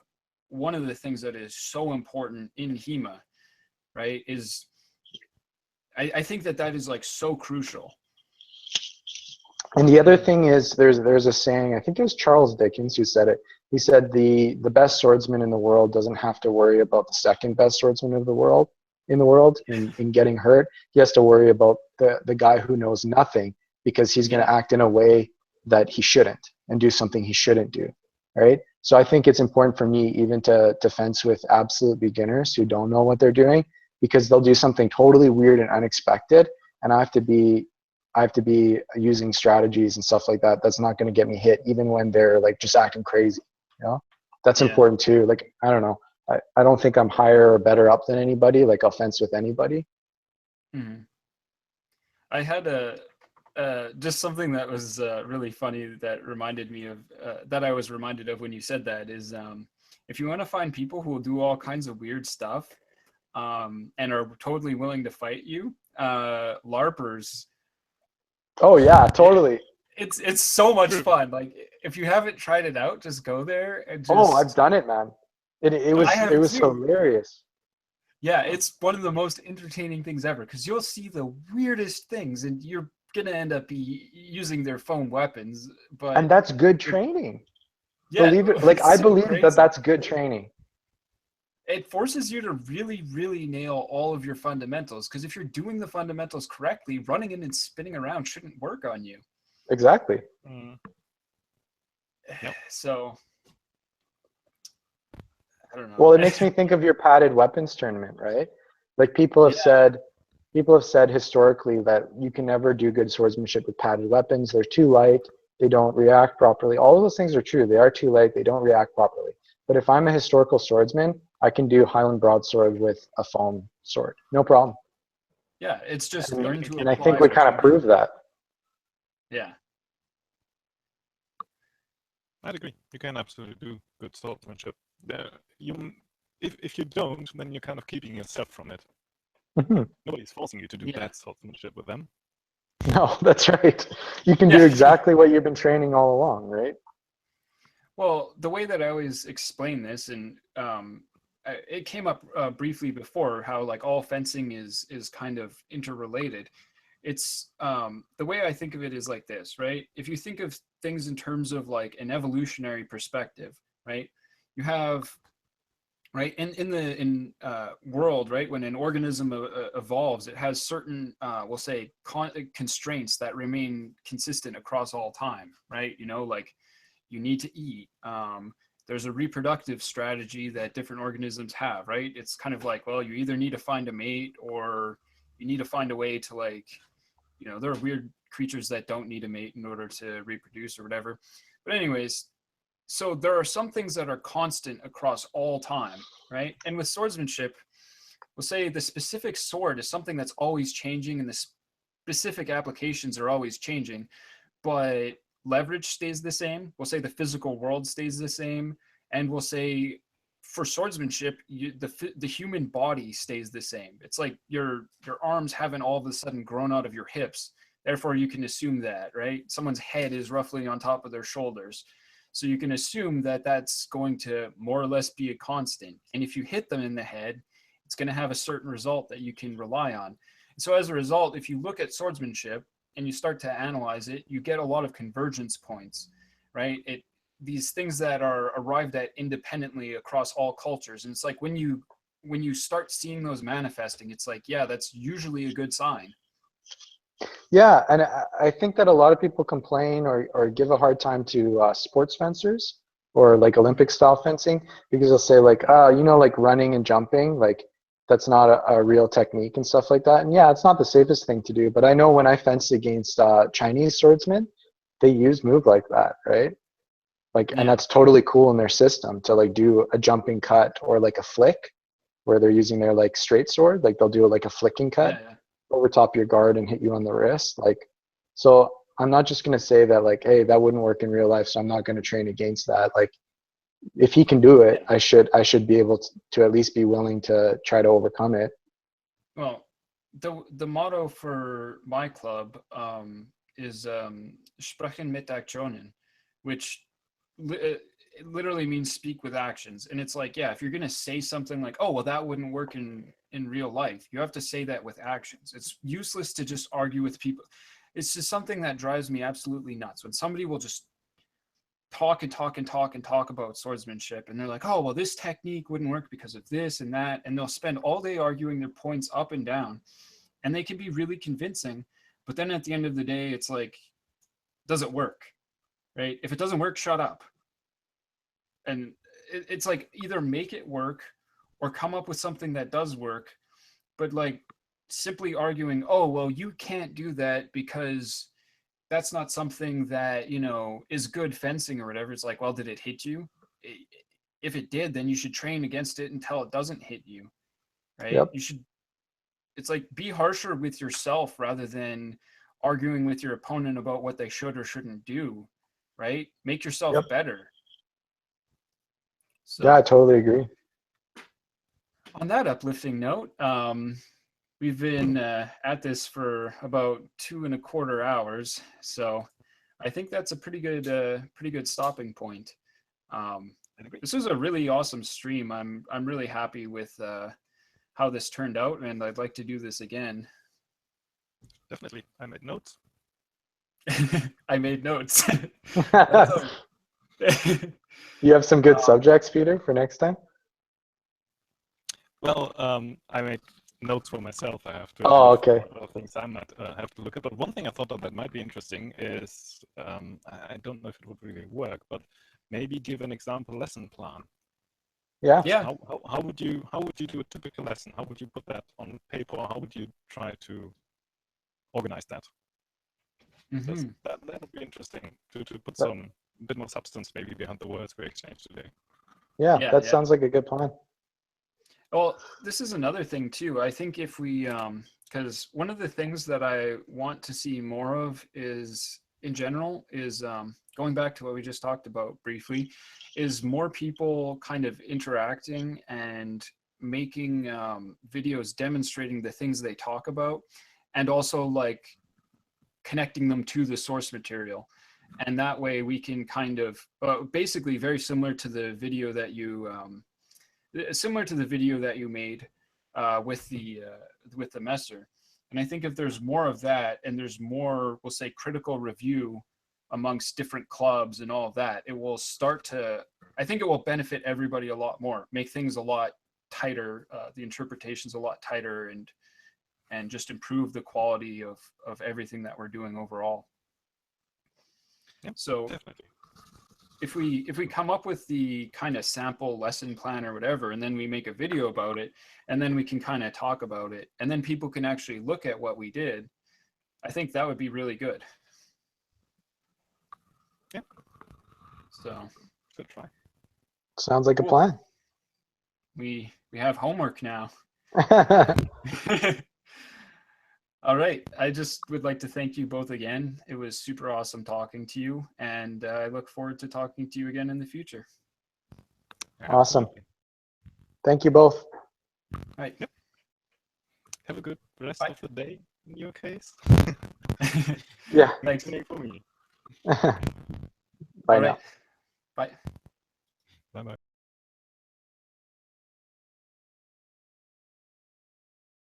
one of the things that is so important in HEMA, right? Is I think that that is like so crucial. And the other thing is, there's a saying, I think it was Charles Dickens who said it. He said the best swordsman in the world doesn't have to worry about the second best swordsman of the world in getting hurt. He has to worry about the guy who knows nothing, because he's going to act in a way that he shouldn't and do something he shouldn't do, right? So I think it's important for me even to fence with absolute beginners who don't know what they're doing, because they'll do something totally weird and unexpected, and I have to be using strategies and stuff like that that's not going to get me hit, even when they're like just acting crazy, you know? That's important too. Like, I don't know, I don't think I'm higher or better up than anybody. Like, I'll fence with anybody. Mm-hmm. I had just something that was really funny that reminded me of that I was reminded of when you said that is, if you want to find people who will do all kinds of weird stuff and are totally willing to fight you, LARPers. Oh yeah, totally. It's so much fun. Like, if you haven't tried it out, just go there and just. Oh, I've done it, man. It was hilarious. Yeah, it's one of the most entertaining things ever, because you'll see the weirdest things, and you're gonna end up using their foam weapons. And that's good training. Yeah, Believe it. Like, I believe that that's good training. It forces you to really, really nail all of your fundamentals, because if you're doing the fundamentals correctly, running in and spinning around shouldn't work on you. Exactly. Yep. So, I don't know. Well, it makes me think of your padded weapons tournament, right? Like, people have said historically that you can never do good swordsmanship with padded weapons. They're too light. They don't react properly. All of those things are true. They are too light. They don't react properly. But if I'm a historical swordsman, I can do Highland broadsword with a foam sword. No problem. Yeah, it's just learn to apply. And I think we kind of proved that. Yeah. I'd agree. You can absolutely do good swordsmanship. If you don't, then you're kind of keeping yourself from it. Nobody's forcing you to do bad swordsmanship with them. No, that's right. You can do exactly what you've been training all along, right? Well, the way that I always explain this, and it came up briefly before, how like all fencing is kind of interrelated. It's the way I think of it is like this, right? If you think of things in terms of like an evolutionary perspective, right? You have, right, in the world, right, when an organism evolves, it has certain, we'll say, constraints that remain consistent across all time, right? You know, like, you need to eat. There's a reproductive strategy that different organisms have, right? It's kind of like, well, you either need to find a mate, or you need to find a way to, like, you know, there are weird creatures that don't need a mate in order to reproduce or whatever. But anyways, so there are some things that are constant across all time, right? And with swordsmanship, we'll say the specific sword is something that's always changing, and the specific applications are always changing, but leverage stays the same. We'll say the physical world stays the same, and we'll say for swordsmanship, the human body stays the same. It's like your arms haven't all of a sudden grown out of your hips. Therefore, you can assume that, right? Someone's head is roughly on top of their shoulders. So you can assume that that's going to more or less be a constant. And if you hit them in the head, it's going to have a certain result that you can rely on. And so as a result, if you look at swordsmanship and you start to analyze it, you get a lot of convergence points, right? These things that are arrived at independently across all cultures. And it's like when you when you start seeing those manifesting, it's like, yeah, that's usually a good sign. Yeah, and I think that a lot of people complain or give a hard time to sports fencers or like Olympic style fencing, because they'll say like, you know, like running and jumping, like that's not a real technique and stuff like that. And yeah, it's not the safest thing to do. But I know when I fenced against Chinese swordsmen, they use move like that, right? Like, and that's totally cool in their system to like do a jumping cut or like a flick where they're using their like straight sword, like they'll do like a flicking cut over top your guard and hit you on the wrist. Like, so I'm not just going to say that like, hey, that wouldn't work in real life, so I'm not going to train against that. Like, if he can do it, I should be able to at least be willing to try to overcome it. Well, the motto for my club is Sprechen mit Aktionen, which it literally means speak with actions. And it's like, yeah, if you're going to say something like, oh, well, that wouldn't work in real life, you have to say that with actions. It's useless to just argue with people. It's just something that drives me absolutely nuts when somebody will just talk and talk and talk and talk about swordsmanship, and they're like, oh, well, this technique wouldn't work because of this and that, and they'll spend all day arguing their points up and down, and they can be really convincing, but then at the end of the day, it's like, does it work? Right? If it doesn't work, shut up. And it's like, either make it work or come up with something that does work. But like simply arguing, oh, well, you can't do that because that's not something that, you know, is good fencing or whatever. It's like, well, did it hit you? If it did, then you should train against it until it doesn't hit you, right? Yep. You should, it's like, be harsher with yourself rather than arguing with your opponent about what they should or shouldn't do, right? Make yourself better. So, yeah, I totally agree. on that uplifting note, we've been at this for about 2.25 hours, so I think that's a pretty good stopping point. This was a really awesome stream. I'm really happy with how this turned out, and I'd like to do this again. Definitely, I made notes. I made notes. You have some good subjects, Peter, for next time? Well, I made notes for myself. I have to. Oh, okay. A lot of things I might have to look at. But one thing I thought that might be interesting is, I don't know if it would really work, but maybe give an example lesson plan. Yeah. Yeah. How would you do a typical lesson? How would you put that on paper? How would you try to organize that? Mm-hmm. That would be interesting to put some bit more substance maybe behind the words we exchanged today. Yeah, that sounds like a good plan. Well, this is another thing too. I think if we, because one of the things that I want to see more of is, in general, is going back to what we just talked about briefly, is more people kind of interacting and making videos demonstrating the things they talk about, and also like connecting them to the source material. And that way we can kind of, basically very similar to the video that you, made with the Messer. And I think if there's more of that, and there's more, we'll say, critical review amongst different clubs and all of that, it will start to, I think it will benefit everybody a lot more, make things a lot tighter, the interpretations a lot tighter, and just improve the quality of everything that we're doing overall. Yep, so definitely. If we come up with the kind of sample lesson plan or whatever, and then we make a video about it, and then we can kind of talk about it, and then people can actually look at what we did, I think that would be really good. Yeah. So Good try. Sounds like a plan. We have homework now. All right. I just would like to thank you both again. It was super awesome talking to you, and I look forward to talking to you again in the future. Awesome. Thank you both. All right. Yep. Have a good rest of the day in your case. Yeah. Thanks. For me. Bye All now. right. Bye. Bye-bye.